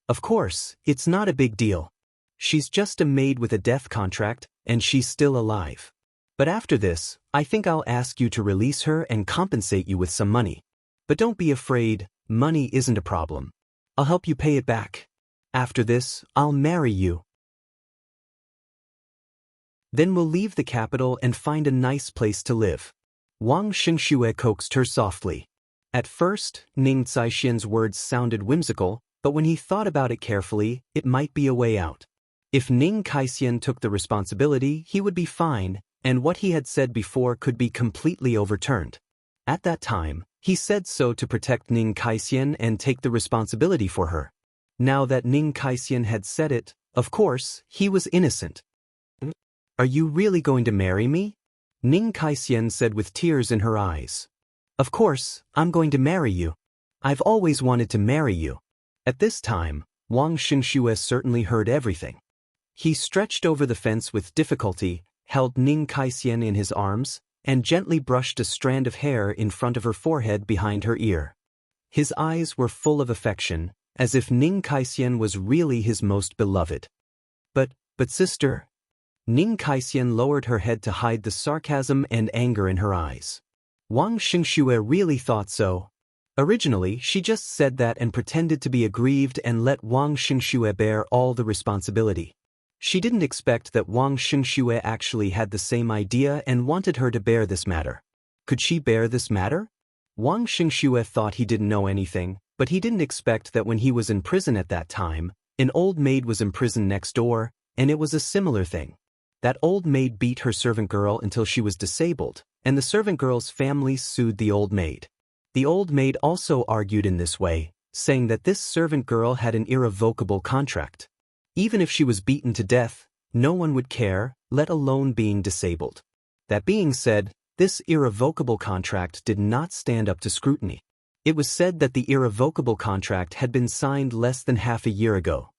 "Of course, it's not a big deal. She's just a maid with a death contract, and she's still alive. But after this, I think I'll ask you to release her and compensate you with some money. But don't be afraid, money isn't a problem. I'll help you pay it back. After this, I'll marry you. Then we'll leave the capital and find a nice place to live." Wang Xingxue coaxed her softly. At first, Ning Kaixian's words sounded whimsical, but when he thought about it carefully, it might be a way out. If Ning Kaixian took the responsibility, he would be fine, and what he had said before could be completely overturned. At that time, he said so to protect Ning Kaixian and take the responsibility for her. Now that Ning Kaixian had said it, of course, he was innocent. "Are you really going to marry me?" Ning Kaixian said with tears in her eyes. "Of course, I'm going to marry you. I've always wanted to marry you." At this time, Wang Xingxue certainly heard everything. He stretched over the fence with difficulty, held Ning Kaixian in his arms, and gently brushed a strand of hair in front of her forehead behind her ear. His eyes were full of affection, as if Ning Kaixian was really his most beloved. But sister..." Ning Kaixian lowered her head to hide the sarcasm and anger in her eyes. Wang Xingxue really thought so. Originally, she just said that and pretended to be aggrieved and let Wang Xingxue bear all the responsibility. She didn't expect that Wang Xingxue actually had the same idea and wanted her to bear this matter. Could she bear this matter? Wang Xingxue thought he didn't know anything, But he didn't expect that when he was in prison at that time, an old maid was imprisoned next door, and it was a similar thing. That old maid beat her servant girl until she was disabled, and the servant girl's family sued the old maid. The old maid also argued in this way, saying that this servant girl had an irrevocable contract. Even if she was beaten to death, no one would care, let alone being disabled. That being said, this irrevocable contract did not stand up to scrutiny. It was said that the irrevocable contract had been signed less than half a year ago.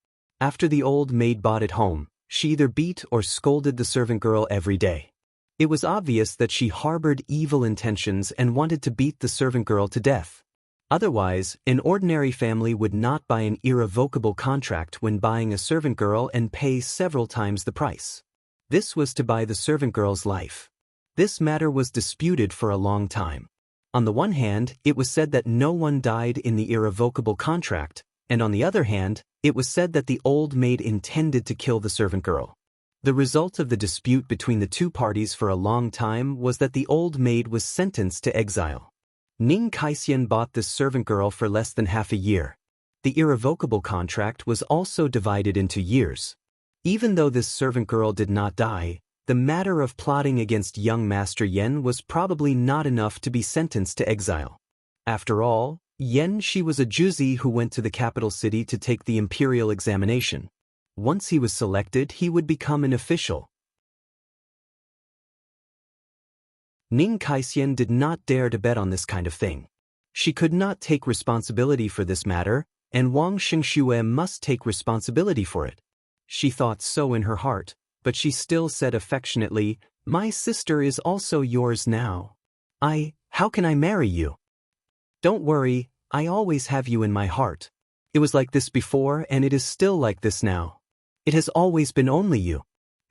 After the old maid brought it home, she either beat or scolded the servant girl every day. It was obvious that she harbored evil intentions and wanted to beat the servant girl to death. Otherwise, an ordinary family would not buy an irrevocable contract when buying a servant girl and pay several times the price. This was to buy the servant girl's life. This matter was disputed for a long time. On the one hand, it was said that no one died in the irrevocable contract, and on the other hand, it was said that the old maid intended to kill the servant girl. The result of the dispute between the two parties for a long time was that the old maid was sentenced to exile. Ning Kaisian bought this servant girl for less than half a year. The irrevocable contract was also divided into years. Even though this servant girl did not die, the matter of plotting against young Master Yen was probably not enough to be sentenced to exile. After all, Yen she was a Juzi who went to the capital city to take the Imperial examination. Once he was selected, he would become an official. Ning Kaisian did not dare to bet on this kind of thing. She could not take responsibility for this matter, and Wang Xingxue must take responsibility for it. She thought so in her heart, but she still said affectionately, "My sister is also yours now. How can I marry you? Don't worry, I always have you in my heart. It was like this before and it is still like this now. It has always been only you.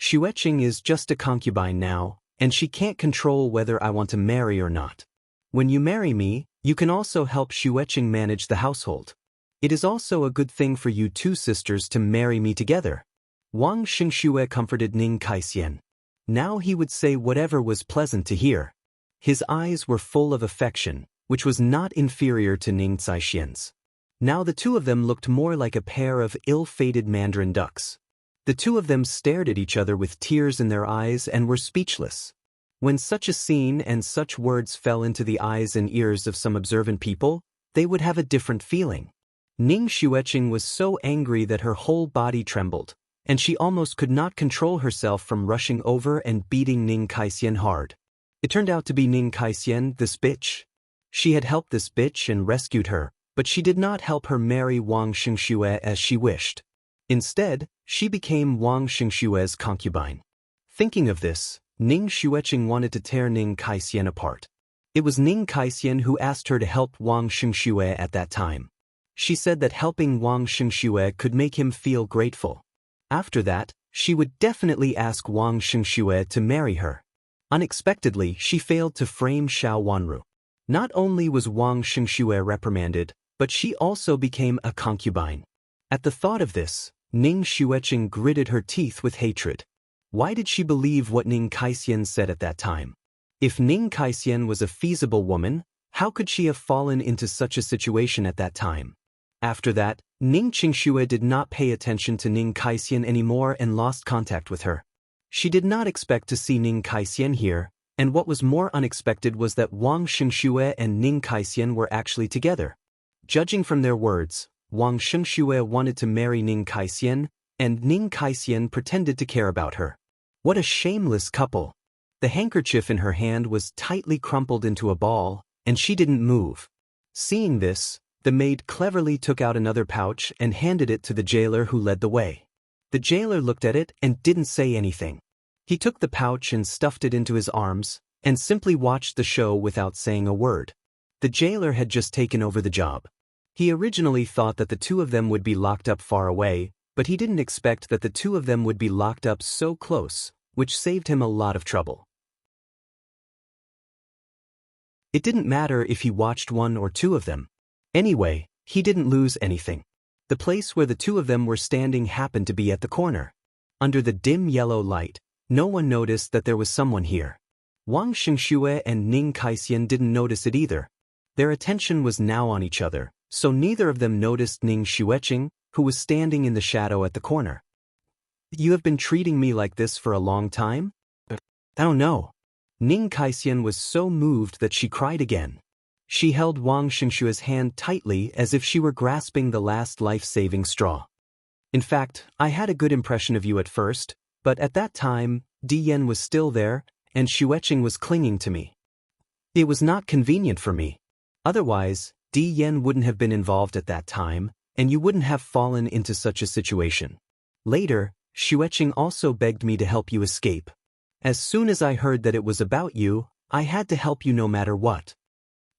Xueqing is just a concubine now, and she can't control whether I want to marry or not. When you marry me, you can also help Xueqing manage the household. It is also a good thing for you two sisters to marry me together." Wang Xingxue comforted Ning Kaisian. Now he would say whatever was pleasant to hear. His eyes were full of affection, which was not inferior to Ning Caishian's. Now the two of them looked more like a pair of ill-fated mandarin ducks. The two of them stared at each other with tears in their eyes and were speechless. When such a scene and such words fell into the eyes and ears of some observant people, they would have a different feeling. Ning Xueqing was so angry that her whole body trembled, and she almost could not control herself from rushing over and beating Ning Kaisian hard. It turned out to be Ning Kaisian, this bitch. She had helped this bitch and rescued her, but she did not help her marry Wang Xingxue as she wished. Instead, she became Wang Xingxue's concubine. Thinking of this, Ning Xueqing wanted to tear Ning Kaisian apart. It was Ning Kaisian who asked her to help Wang Xingxue at that time. She said that helping Wang Xingxue could make him feel grateful. After that, she would definitely ask Wang Xingxue to marry her. Unexpectedly, she failed to frame Xiao Wanru. Not only was Wang Xingxue reprimanded, but she also became a concubine. At the thought of this, Ning Xueqing gritted her teeth with hatred. Why did she believe what Ning Kaisian said at that time? If Ning Kaisian was a feasible woman, how could she have fallen into such a situation at that time? After that, Ning Qingxue did not pay attention to Ning Kaisian anymore and lost contact with her. She did not expect to see Ning Kaisian here, and what was more unexpected was that Wang Xingxue and Ning Kaisian were actually together. Judging from their words, Wang Xingxue wanted to marry Ning Kaisian, and Ning Kaisian pretended to care about her. What a shameless couple! The handkerchief in her hand was tightly crumpled into a ball, and she didn't move. Seeing this, the maid cleverly took out another pouch and handed it to the jailer who led the way. The jailer looked at it and didn't say anything. He took the pouch and stuffed it into his arms, and simply watched the show without saying a word. The jailer had just taken over the job. He originally thought that the two of them would be locked up far away, but he didn't expect that the two of them would be locked up so close, which saved him a lot of trouble. It didn't matter if he watched one or two of them. Anyway, he didn't lose anything. The place where the two of them were standing happened to be at the corner. Under the dim yellow light, no one noticed that there was someone here. Wang Xingxue and Ning Kaisian didn't notice it either. Their attention was now on each other, so neither of them noticed Ning Xueqing, who was standing in the shadow at the corner. You have been treating me like this for a long time? Oh no. Ning Kaixian was so moved that she cried again. She held Wang Xingshue's hand tightly as if she were grasping the last life-saving straw. In fact, I had a good impression of you at first, but at that time, Di Yan was still there, and Xueqing was clinging to me. It was not convenient for me. Otherwise, Di Yan wouldn't have been involved at that time, and you wouldn't have fallen into such a situation. Later, Xueqing also begged me to help you escape. As soon as I heard that it was about you, I had to help you no matter what.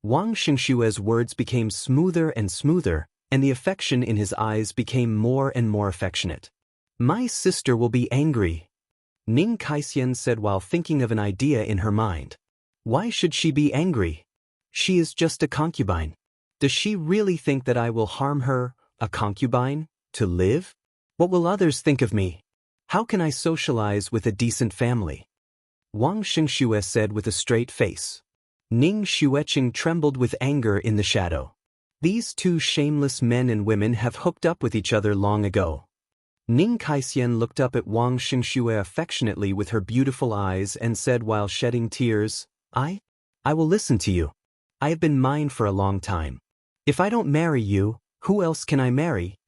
Wang Xingshue's words became smoother and smoother, and the affection in his eyes became more and more affectionate. My sister will be angry, Ning Kaixian said while thinking of an idea in her mind. Why should she be angry? She is just a concubine. Does she really think that I will harm her, a concubine, to live? What will others think of me? How can I socialize with a decent family? Wang Xingxue said with a straight face. Ning Xueqing trembled with anger in the shadow. These two shameless men and women have hooked up with each other long ago. Ning Kaixian looked up at Wang Xingxue affectionately with her beautiful eyes and said while shedding tears, I will listen to you. I have been mine for a long time. If I don't marry you, who else can I marry?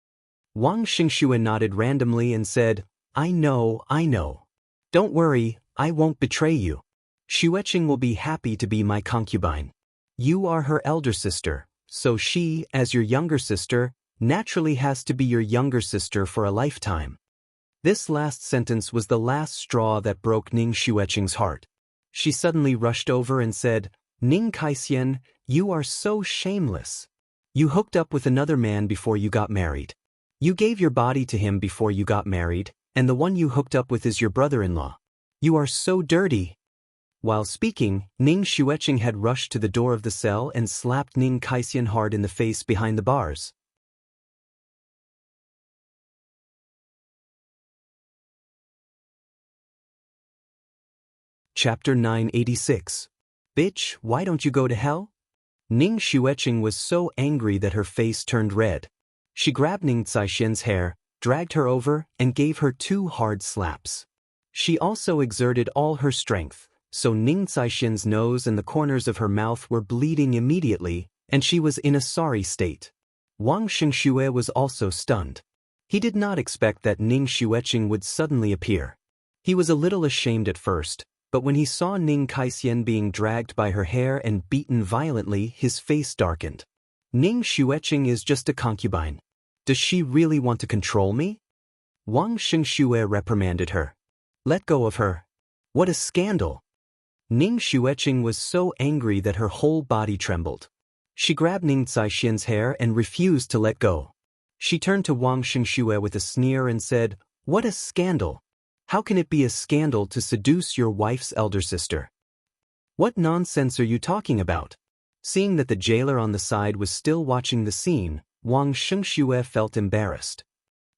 Wang Xingxue nodded randomly and said, I know. Don't worry, I won't betray you. Xueqing will be happy to be my concubine. You are her elder sister, so she, as your younger sister, naturally has to be your younger sister for a lifetime. This last sentence was the last straw that broke Ning Xueqing's heart. She suddenly rushed over and said, Ning Kaixian, you are so shameless. You hooked up with another man before you got married. You gave your body to him before you got married, and the one you hooked up with is your brother-in-law. You are so dirty. While speaking, Ning Xueqing had rushed to the door of the cell and slapped Ning Kaixian hard in the face behind the bars. Chapter 986. Bitch, why don't you go to hell? Ning Xueqing was so angry that her face turned red. She grabbed Ning Caishien's hair, dragged her over, and gave her 2 hard slaps. She also exerted all her strength, so Ning Caishien's nose and the corners of her mouth were bleeding immediately, and she was in a sorry state. Wang Xingxue was also stunned. He did not expect that Ning Xueqing would suddenly appear. He was a little ashamed at first, but when he saw Ning Kaixian being dragged by her hair and beaten violently, his face darkened. Ning Xueqing is just a concubine. Does she really want to control me? Wang Xingxue reprimanded her. Let go of her. What a scandal! Ning Xueqing was so angry that her whole body trembled. She grabbed Ning Caishien's hair and refused to let go. She turned to Wang Xingxue with a sneer and said, What a scandal! How can it be a scandal to seduce your wife's elder sister? What nonsense are you talking about? Seeing that the jailer on the side was still watching the scene, Wang Xingxue felt embarrassed.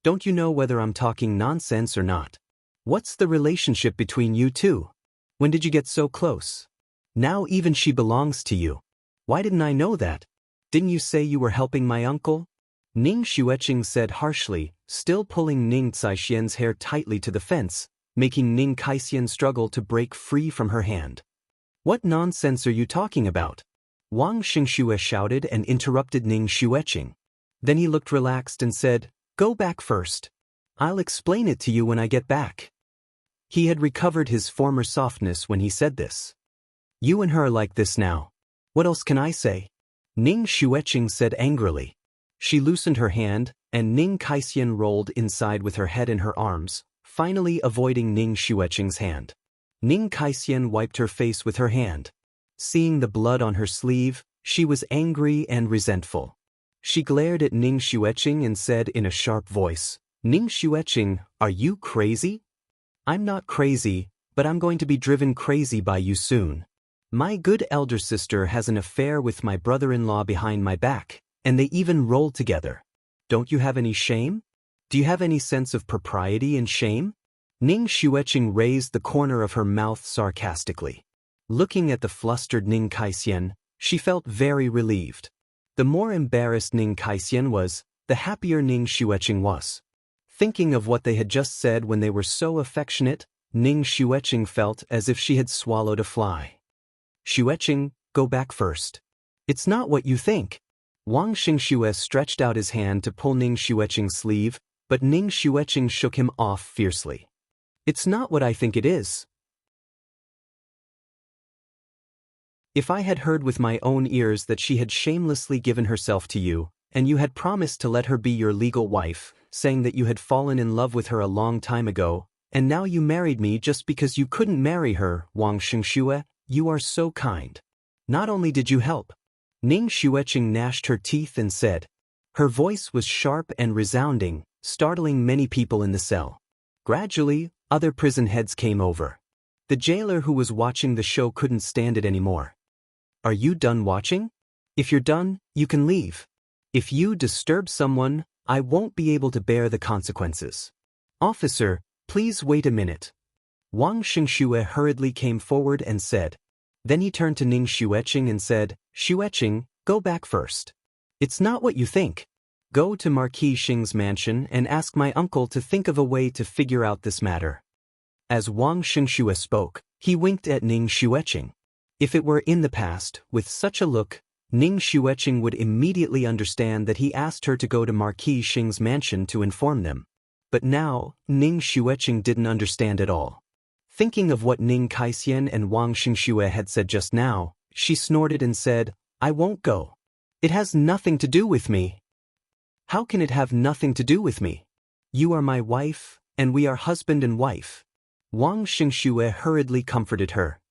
Don't you know whether I'm talking nonsense or not? What's the relationship between you two? When did you get so close? Now even she belongs to you. Why didn't I know that? Didn't you say you were helping my uncle? Ning Xueqing said harshly, still pulling Ning Caishien's hair tightly to the fence, making Ning Kaixian struggle to break free from her hand. What nonsense are you talking about? Wang Xingxue shouted and interrupted Ning Xueqing. Then he looked relaxed and said, Go back first. I'll explain it to you when I get back. He had recovered his former softness when he said this. You and her are like this now. What else can I say? Ning Xueqing said angrily. She loosened her hand, and Ning Kaixian rolled inside with her head in her arms, finally avoiding Ning Xueqing's hand. Ning Kaixian wiped her face with her hand. Seeing the blood on her sleeve, she was angry and resentful. She glared at Ning Xueqing and said in a sharp voice, Ning Xueqing, are you crazy? I'm not crazy, but I'm going to be driven crazy by you soon. My good elder sister has an affair with my brother-in-law behind my back, and they even roll together. Don't you have any shame? Do you have any sense of propriety and shame? Ning Xueqing raised the corner of her mouth sarcastically. Looking at the flustered Ning Kaixian, she felt very relieved. The more embarrassed Ning Kaisian was, the happier Ning Xueqing was. Thinking of what they had just said when they were so affectionate, Ning Xueqing felt as if she had swallowed a fly. Xueqing, go back first. It's not what you think. Wang Xingxue stretched out his hand to pull Ning Xueqing's sleeve, but Ning Xueqing shook him off fiercely. It's not what I think it is. If I had heard with my own ears that she had shamelessly given herself to you, and you had promised to let her be your legal wife, saying that you had fallen in love with her a long time ago, and now you married me just because you couldn't marry her, Wang Xingxue, you are so kind. Not only did you help. Ning Xueqing gnashed her teeth and said. Her voice was sharp and resounding, startling many people in the cell. Gradually, other prison heads came over. The jailer who was watching the show couldn't stand it anymore. Are you done watching? If you're done, you can leave. If you disturb someone, I won't be able to bear the consequences. Officer, please wait a minute. Wang Xingxue hurriedly came forward and said. Then he turned to Ning Xueqing and said, Xueqing, go back first. It's not what you think. Go to Marquis Xing's mansion and ask my uncle to think of a way to figure out this matter. As Wang Xingxue spoke, he winked at Ning Xueqing. If it were in the past, with such a look, Ning Xueqing would immediately understand that he asked her to go to Marquis Xing's mansion to inform them. But now, Ning Xueqing didn't understand at all. Thinking of what Ning Kaisian and Wang Xingxue had said just now, she snorted and said, I won't go. It has nothing to do with me. How can it have nothing to do with me? You are my wife, and we are husband and wife. Wang Xingxue hurriedly comforted her.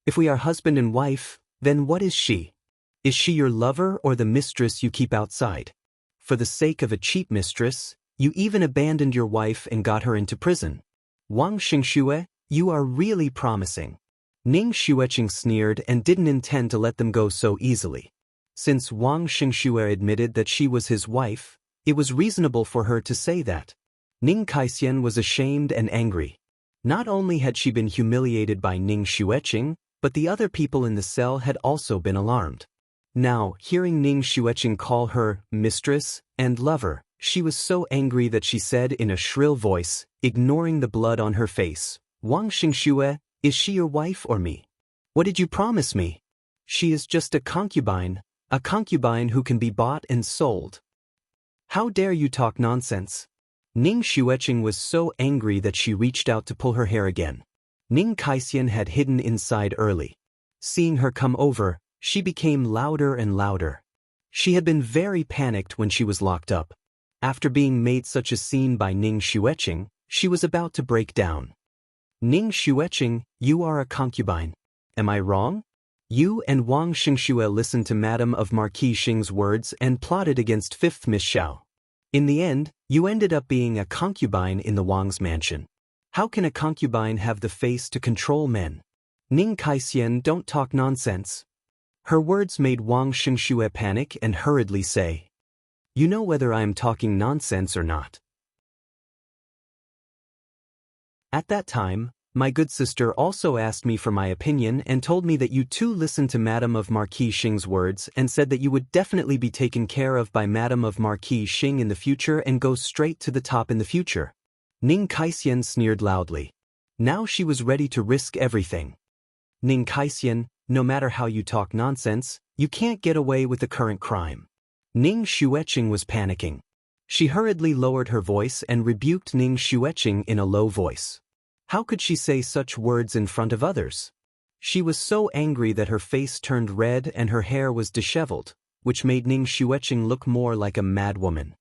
If we are husband and wife, then what is she? Is she your lover or the mistress you keep outside? For the sake of a cheap mistress, you even abandoned your wife and got her into prison. Wang Xingxue, you are really promising. Ning Xueqing sneered and didn't intend to let them go so easily. Since Wang Xingxue admitted that she was his wife, it was reasonable for her to say that. Ning Kaisian was ashamed and angry. Not only had she been humiliated by Ning Xueqing, but the other people in the cell had also been alarmed. Now, hearing Ning Xueqing call her mistress and lover, she was so angry that she said in a shrill voice, ignoring the blood on her face, Wang Xingxue, is she your wife or me? What did you promise me? She is just a concubine who can be bought and sold. How dare you talk nonsense? Ning Xueqing was so angry that she reached out to pull her hair again. Ning Kaisian had hidden inside early. Seeing her come over, she became louder and louder. She had been very panicked when she was locked up. After being made such a scene by Ning Xueqing, she was about to break down. Ning Xueqing, you are a concubine. Am I wrong? You and Wang Xingxue listened to Madame of Marquis Xing's words and plotted against 5th Miss Xiao. In the end, you ended up being a concubine in the Wang's mansion. How can a concubine have the face to control men? Ning Kaisian, don't talk nonsense. Her words made Wang Xingxue panic and hurriedly say, You know whether I am talking nonsense or not. At that time, my good sister also asked me for my opinion and told me that you too listened to Madame of Marquis Xing's words and said that you would definitely be taken care of by Madame of Marquis Xing in the future and go straight to the top in the future. Ning Kaisian sneered loudly. Now she was ready to risk everything. Ning Kaisian, no matter how you talk nonsense, you can't get away with the current crime. Ning Xueqing was panicking. She hurriedly lowered her voice and rebuked Ning Xueqing in a low voice. How could she say such words in front of others? She was so angry that her face turned red and her hair was disheveled, which made Ning Xueqing look more like a mad woman.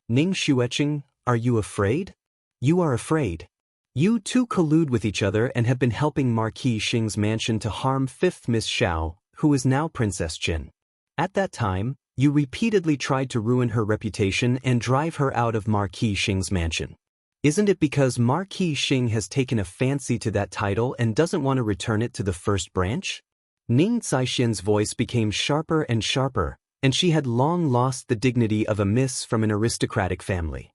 Ning Xueqing, are you afraid? You are afraid. You two collude with each other and have been helping Marquis Xing's mansion to harm 5th Miss Xiao, who is now Princess Jin. At that time, you repeatedly tried to ruin her reputation and drive her out of Marquis Xing's mansion. Isn't it because Marquis Xing has taken a fancy to that title and doesn't want to return it to the first branch? Ning Caishian's voice became sharper and sharper, and she had long lost the dignity of a miss from an aristocratic family.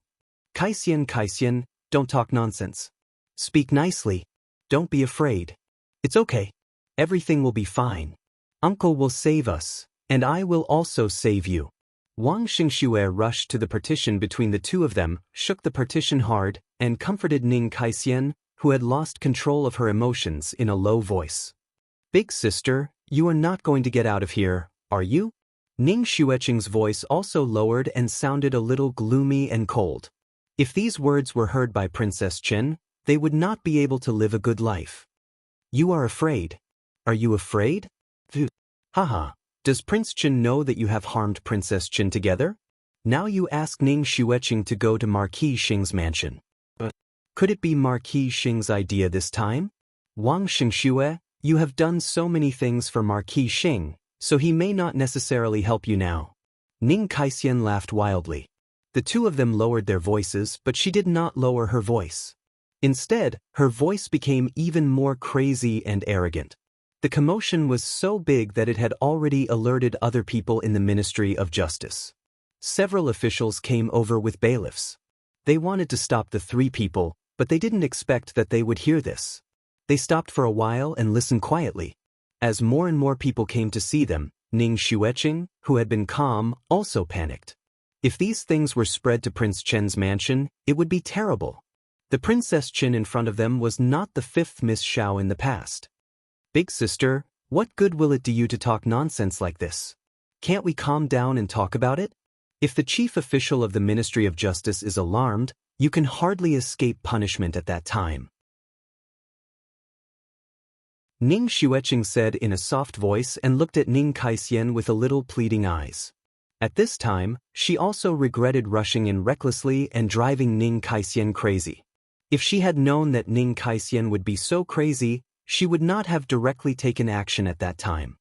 Kaisian, don't talk nonsense. Speak nicely. Don't be afraid. It's okay. Everything will be fine. Uncle will save us, and I will also save you. Wang Xingxue rushed to the partition between the two of them, shook the partition hard, and comforted Ning Kaixian, who had lost control of her emotions, in a low voice. "Big sister, you are not going to get out of here, are you?" Ning Xueqing's voice also lowered and sounded a little gloomy and cold. If these words were heard by Princess Chen, they would not be able to live a good life. "You are afraid. Are you afraid?" Haha. Does Prince Chen know that you have harmed Princess Chen together? Now you ask Ning Xueqing to go to Marquis Xing's mansion. But could it be Marquis Xing's idea this time? Wang Xingxue, you have done so many things for Marquis Xing, so he may not necessarily help you now. Ning Kaixian laughed wildly. The two of them lowered their voices, but she did not lower her voice. Instead, her voice became even more crazy and arrogant. The commotion was so big that it had already alerted other people in the Ministry of Justice. Several officials came over with bailiffs. They wanted to stop the three people, but they didn't expect that they would hear this. They stopped for a while and listened quietly. As more and more people came to see them, Ning Xueqing, who had been calm, also panicked. If these things were spread to Prince Chen's mansion, it would be terrible. The Princess Chen in front of them was not the fifth Miss Xiao in the past. "Big sister, what good will it do you to talk nonsense like this? Can't we calm down and talk about it? If the chief official of the Ministry of Justice is alarmed, you can hardly escape punishment at that time." Ning Xueqing said in a soft voice and looked at Ning Kaixian with a little pleading eyes. At this time, she also regretted rushing in recklessly and driving Ning Kaixian crazy. If she had known that Ning Kaixian would be so crazy, she would not have directly taken action at that time.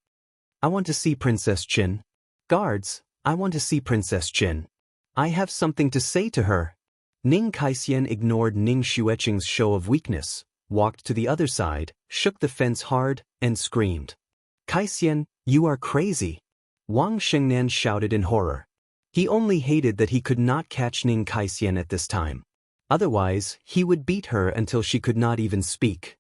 "I want to see Princess Chen. Guards, I want to see Princess Chen. I have something to say to her." Ning Kaixian ignored Ning Xueqing's show of weakness, walked to the other side, shook the fence hard, and screamed. "Kaixian, you are crazy!" Wang Xingnan shouted in horror. He only hated that he could not catch Ning Kaixian at this time. Otherwise, he would beat her until she could not even speak.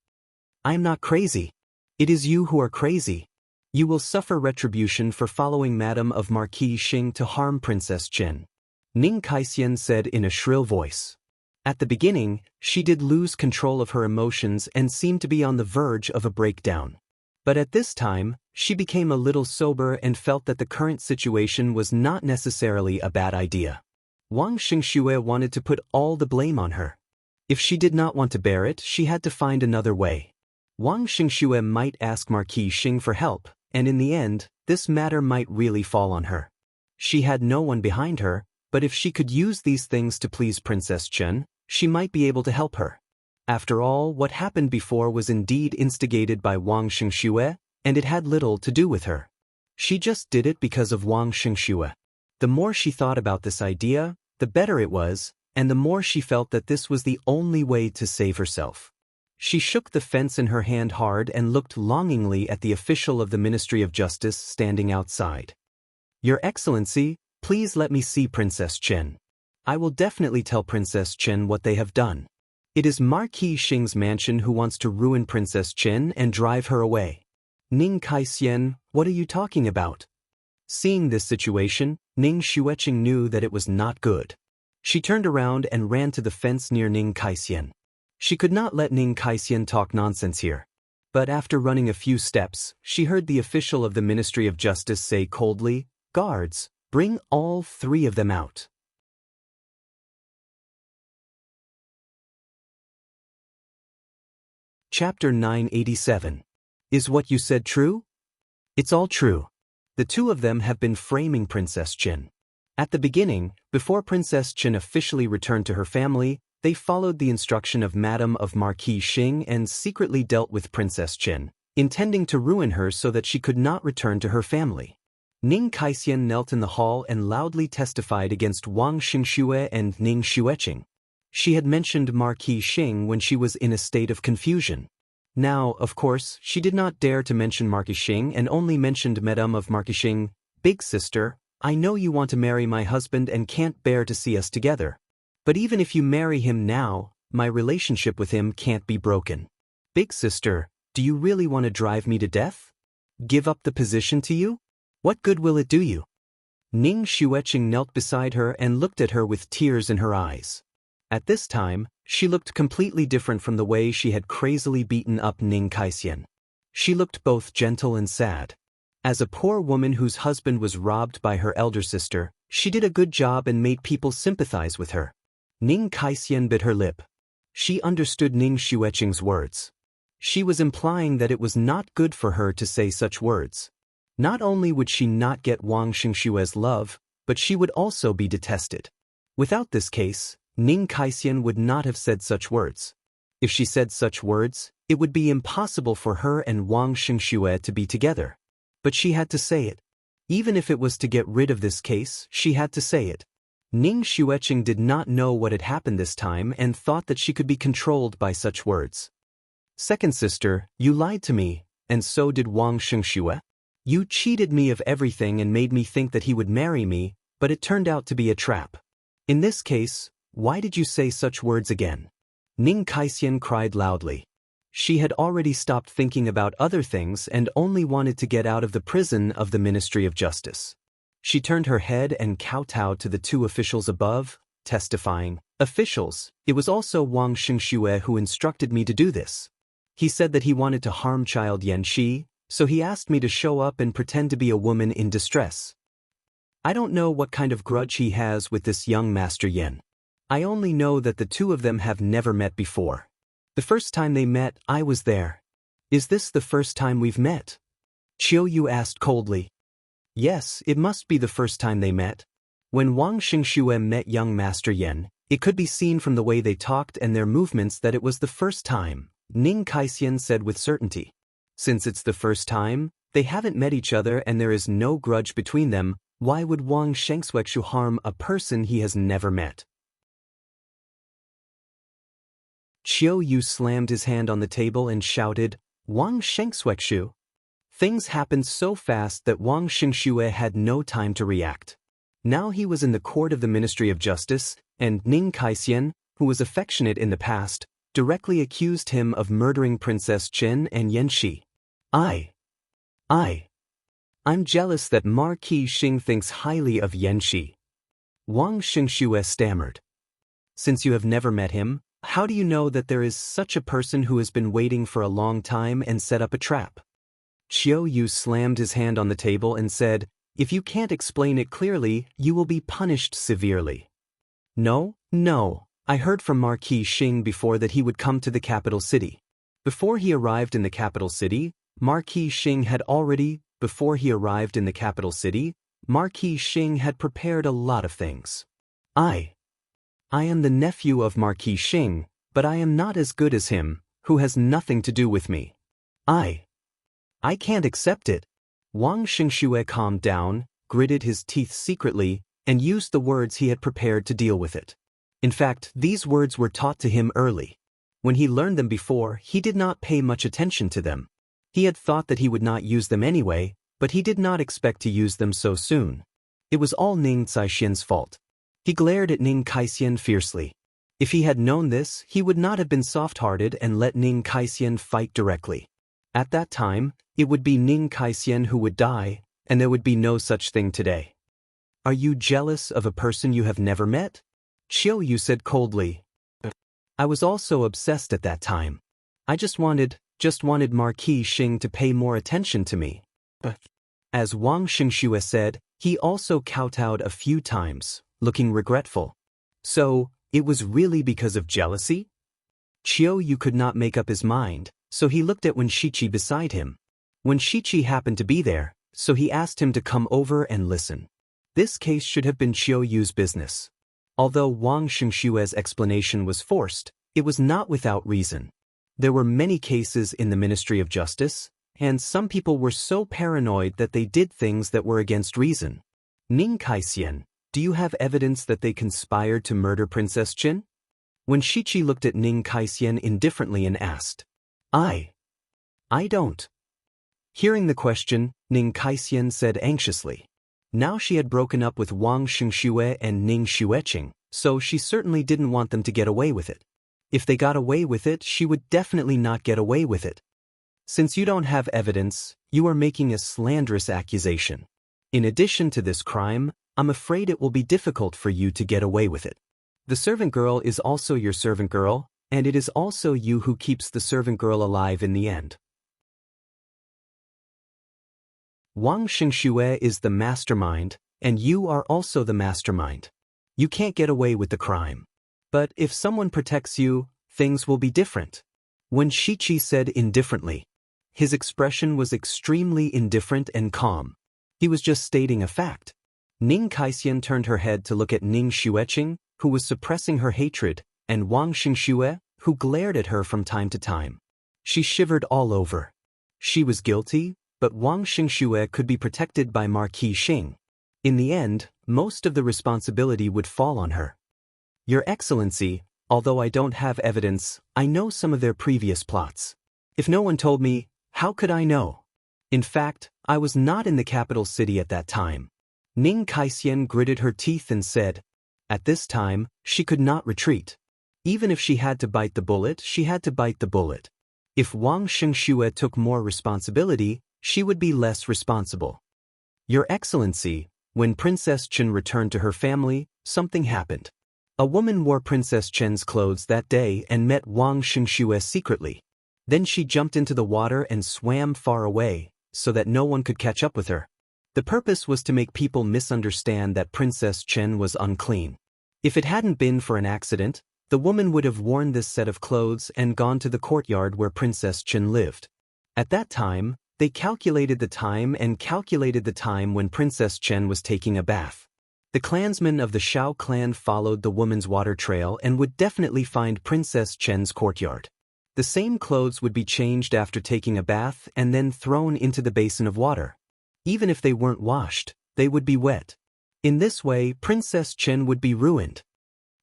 "I am not crazy. It is you who are crazy. You will suffer retribution for following Madame of Marquis Xing to harm Princess Chen," Ning Kaixian said in a shrill voice. At the beginning, she did lose control of her emotions and seemed to be on the verge of a breakdown. But at this time, she became a little sober and felt that the current situation was not necessarily a bad idea. Wang Xingxue wanted to put all the blame on her. If she did not want to bear it, she had to find another way. Wang Xingxue might ask Marquis Xing for help, and in the end, this matter might really fall on her. She had no one behind her, but if she could use these things to please Princess Chen, she might be able to help her. After all, what happened before was indeed instigated by Wang Xingxue, and it had little to do with her. She just did it because of Wang Xingxue. The more she thought about this idea, the better it was, and the more she felt that this was the only way to save herself. She shook the fence in her hand hard and looked longingly at the official of the Ministry of Justice standing outside. "Your Excellency, please let me see Princess Chen. I will definitely tell Princess Chen what they have done. It is Marquis Xing's mansion who wants to ruin Princess Chen and drive her away." "Ning Kaixian, what are you talking about?" Seeing this situation, Ning Xueqing knew that it was not good. She turned around and ran to the fence near Ning Kaixian. She could not let Ning Kaixian talk nonsense here. But after running a few steps, she heard the official of the Ministry of Justice say coldly, "Guards, bring all three of them out." Chapter 987. Is what you said true? It's all true. The two of them have been framing Princess Chen. At the beginning, before Princess Chen officially returned to her family, they followed the instruction of Madame of Marquis Xing and secretly dealt with Princess Chen, intending to ruin her so that she could not return to her family. Ning Kaixian knelt in the hall and loudly testified against Wang Xingxue and Ning Xueqing. She had mentioned Marquis Xing when she was in a state of confusion. Now, of course, she did not dare to mention Marquis Xing and only mentioned Madame of Marquis Xing. "Big sister, I know you want to marry my husband and can't bear to see us together. But even if you marry him now, my relationship with him can't be broken. Big sister, do you really want to drive me to death? Give up the position to you? What good will it do you?" Ning Xueqing knelt beside her and looked at her with tears in her eyes. At this time, she looked completely different from the way she had crazily beaten up Ning Kaixian. She looked both gentle and sad. As a poor woman whose husband was robbed by her elder sister, she did a good job and made people sympathize with her. Ning Kaixian bit her lip. She understood Ning Xueqing's words. She was implying that it was not good for her to say such words. Not only would she not get Wang Xingshue's love, but she would also be detested. Without this case, Ning Kaixian would not have said such words. If she said such words, it would be impossible for her and Wang Xingxue to be together. But she had to say it. Even if it was to get rid of this case, she had to say it. Ning Xueqing did not know what had happened this time and thought that she could be controlled by such words. Second sister, you lied to me, and so did Wang Xingxue. You cheated me of everything and made me think that he would marry me, but it turned out to be a trap. In this case, why did you say such words again? Ning Kaixian cried loudly. She had already stopped thinking about other things and only wanted to get out of the prison of the Ministry of Justice. She turned her head and kowtowed to the two officials above, testifying, "Officials, it was also Wang Xingxue who instructed me to do this. He said that he wanted to harm child Yanxi, so he asked me to show up and pretend to be a woman in distress. I don't know what kind of grudge he has with this young Master Yen. I only know that the two of them have never met before. The first time they met, I was there. Is this the first time we've met?" Qiu Yu asked coldly. Yes, it must be the first time they met. When Wang Xingxue met young Master Yen, it could be seen from the way they talked and their movements that it was the first time, Ning Kaixian said with certainty. Since it's the first time, they haven't met each other and there is no grudge between them, why would Wang Shengsuexu harm a person he has never met? Qiu Yu slammed his hand on the table and shouted, "Wang Shengsuexu!" Things happened so fast that Wang Xingxue had no time to react. Now he was in the court of the Ministry of Justice, and Ning Kaixian, who was affectionate in the past, directly accused him of murdering Princess Chen and Yanxi. I'm jealous that Marquis Xing thinks highly of Yanxi. Wang Xingxue stammered. Since you have never met him, how do you know that there is such a person who has been waiting for a long time and set up a trap? Qiu Yu slammed his hand on the table and said, "If you can't explain it clearly, you will be punished severely." No, I heard from Marquis Xing before that he would come to the capital city. Before he arrived in the capital city, Marquis Xing had prepared a lot of things. I am the nephew of Marquis Xing, but I am not as good as him, who has nothing to do with me. I can't accept it. Wang Xingxue calmed down, gritted his teeth secretly, and used the words he had prepared to deal with it. In fact, these words were taught to him early. When he learned them before, he did not pay much attention to them. He had thought that he would not use them anyway, but he did not expect to use them so soon. It was all Ning Caishian's fault. He glared at Ning Kaixian fiercely. If he had known this, he would not have been soft-hearted and let Ning Kaixian fight directly. At that time, it would be Ning Kaixian who would die, and there would be no such thing today. Are you jealous of a person you have never met? Qiu Yu said coldly. I was also obsessed at that time. I just wanted Marquis Xing to pay more attention to me. As Wang Xingxue said, he also kowtowed a few times, looking regretful. So, it was really because of jealousy? Qiu Yu could not make up his mind, so he looked at Wen Shiqi beside him. Wen Shiqi happened to be there, so he asked him to come over and listen. This case should have been Qiu Yu's business. Although Wang Xingxue's explanation was forced, it was not without reason. There were many cases in the Ministry of Justice, and some people were so paranoid that they did things that were against reason. Ning Kaixian, do you have evidence that they conspired to murder Princess Qin? Wen Shiqi looked at Ning Kaixian indifferently and asked. I don't. Hearing the question, Ning Kaixian said anxiously. Now she had broken up with Wang Xingxue and Ning Xueqing, so she certainly didn't want them to get away with it. If they got away with it, she would definitely not get away with it. Since you don't have evidence, you are making a slanderous accusation. In addition to this crime, I'm afraid it will be difficult for you to get away with it. The servant girl is also your servant girl, and it is also you who keeps the servant girl alive in the end. Wang Xingxue is the mastermind, and you are also the mastermind. You can't get away with the crime. But if someone protects you, things will be different. When Shichi said indifferently, his expression was extremely indifferent and calm. He was just stating a fact. Ning Kaixian turned her head to look at Ning Xueqing, who was suppressing her hatred, and Wang Xingxue, who glared at her from time to time. She shivered all over. She was guilty, but Wang Xingxue could be protected by Marquis Xing. In the end, most of the responsibility would fall on her. Your Excellency, although I don't have evidence, I know some of their previous plots. If no one told me, how could I know? In fact, I was not in the capital city at that time. Ning Kaixian gritted her teeth and said, at this time, she could not retreat. Even if she had to bite the bullet, she had to bite the bullet. If Wang Xingxue took more responsibility, she would be less responsible. Your Excellency, when Princess Chen returned to her family, something happened. A woman wore Princess Chen's clothes that day and met Wang Xingxue secretly. Then she jumped into the water and swam far away, so that no one could catch up with her. The purpose was to make people misunderstand that Princess Chen was unclean. If it hadn't been for an accident, the woman would have worn this set of clothes and gone to the courtyard where Princess Chen lived. At that time, they calculated the time when Princess Chen was taking a bath. The clansmen of the Shao clan followed the woman's water trail and would definitely find Princess Chen's courtyard. The same clothes would be changed after taking a bath and then thrown into the basin of water. Even if they weren't washed, they would be wet. In this way, Princess Chen would be ruined.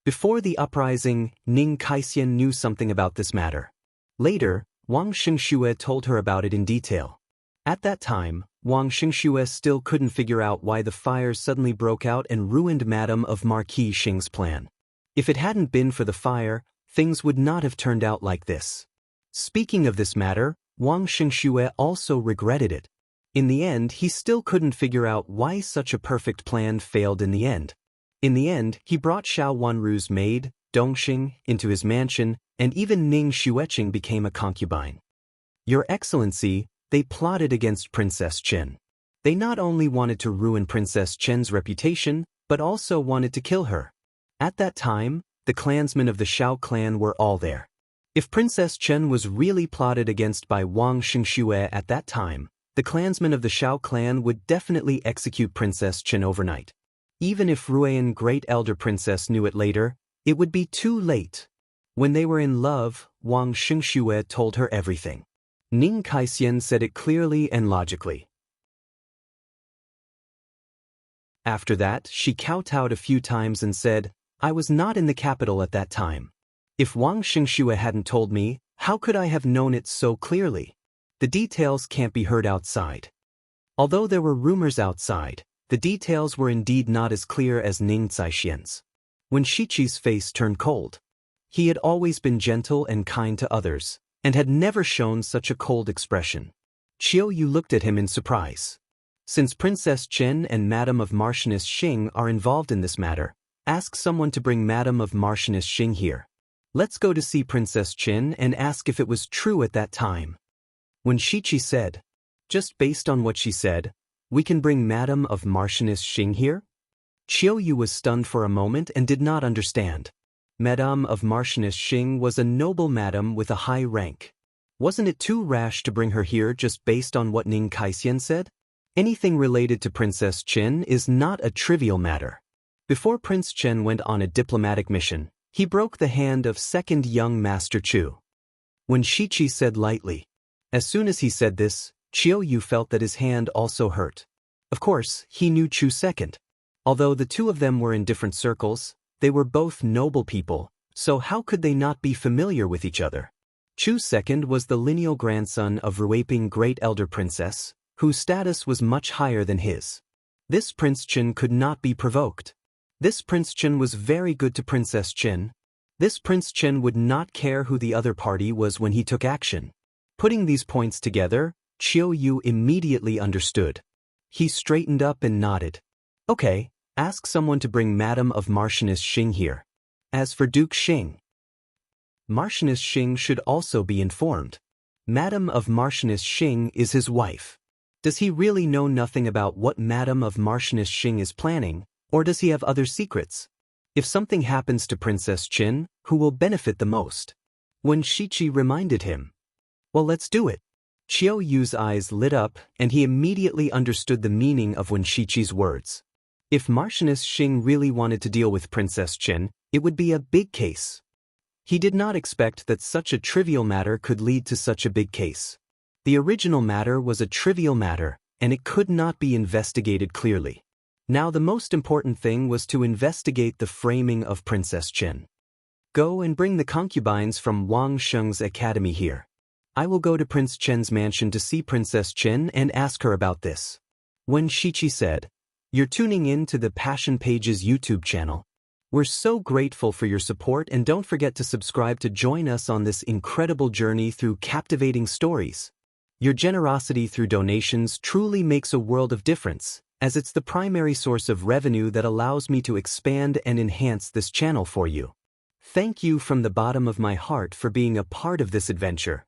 Before the uprising, Ning Kaixian knew something about this matter. Later, Wang Xingxue told her about it in detail. At that time, Wang Xingxue still couldn't figure out why the fire suddenly broke out and ruined Madame of Marquis Xing's plan. If it hadn't been for the fire, things would not have turned out like this. Speaking of this matter, Wang Xingxue also regretted it. In the end, he still couldn't figure out why such a perfect plan failed in the end. In the end, he brought Xiao Wanru's maid, Dongxing, into his mansion, and even Ning Xueqing became a concubine. Your Excellency, they plotted against Princess Chen. They not only wanted to ruin Princess Chen's reputation, but also wanted to kill her. At that time, the clansmen of the Shao clan were all there. If Princess Chen was really plotted against by Wang Xingxue at that time, the clansmen of the Shao clan would definitely execute Princess Chen overnight. Even if Ruian Great Elder Princess knew it later, it would be too late. When they were in love, Wang Xingxue told her everything. Ning Kaixian said it clearly and logically. After that, she kowtowed a few times and said, I was not in the capital at that time. If Wang Xingxue hadn't told me, how could I have known it so clearly? The details can't be heard outside. Although there were rumors outside, the details were indeed not as clear as Ning Zaixian's. When Shichi's face turned cold. He had always been gentle and kind to others, and had never shown such a cold expression. Qiu Yu looked at him in surprise. Since Princess Chen and Madame of Marchioness Xing are involved in this matter, ask someone to bring Madame of Marchioness Xing here. Let's go to see Princess Chen and ask if it was true at that time. When Shichi said, just based on what she said, we can bring Madame of Marchioness Xing here? Qiu Yu was stunned for a moment and did not understand. Madame of Marchioness Xing was a noble madam with a high rank. Wasn't it too rash to bring her here just based on what Ning Kaixian said? Anything related to Princess Chen is not a trivial matter. Before Prince Chen went on a diplomatic mission, he broke the hand of second young Master Chu. When Shichi said lightly. As soon as he said this, Qiu Yu felt that his hand also hurt. Of course, he knew Chu second. Although the two of them were in different circles, they were both noble people, so how could they not be familiar with each other? Chu second was the lineal grandson of Ruiping Great Elder Princess, whose status was much higher than his. This Prince Chen could not be provoked. This Prince Chen was very good to Princess Chen. This Prince Chen would not care who the other party was when he took action. Putting these points together, Qiu Yu immediately understood. He straightened up and nodded. Okay, Ask someone to bring Madam of Marchioness Xing here. As for Duke Xing, Marchioness Xing should also be informed. Madam of Marchioness Xing is his wife. Does he really know nothing about what Madam of Marchioness Xing is planning, or does he have other secrets? If something happens to Princess Qin, who will benefit the most? When Shichi reminded him. Well, let's do it. Qiao Yu's eyes lit up, and he immediately understood the meaning of Wen Shichi's words. If Marchioness Xing really wanted to deal with Princess Qin, it would be a big case. He did not expect that such a trivial matter could lead to such a big case. The original matter was a trivial matter, and it could not be investigated clearly. Now the most important thing was to investigate the framing of Princess Qin. Go and bring the concubines from Wang Sheng's academy here. I will go to Prince Chen's mansion to see Princess Qin and ask her about this. When Shichi said, "You're tuning in to the Passion Pages YouTube channel. We're so grateful for your support, and don't forget to subscribe to join us on this incredible journey through captivating stories. Your generosity through donations truly makes a world of difference, as it's the primary source of revenue that allows me to expand and enhance this channel for you. Thank you from the bottom of my heart for being a part of this adventure."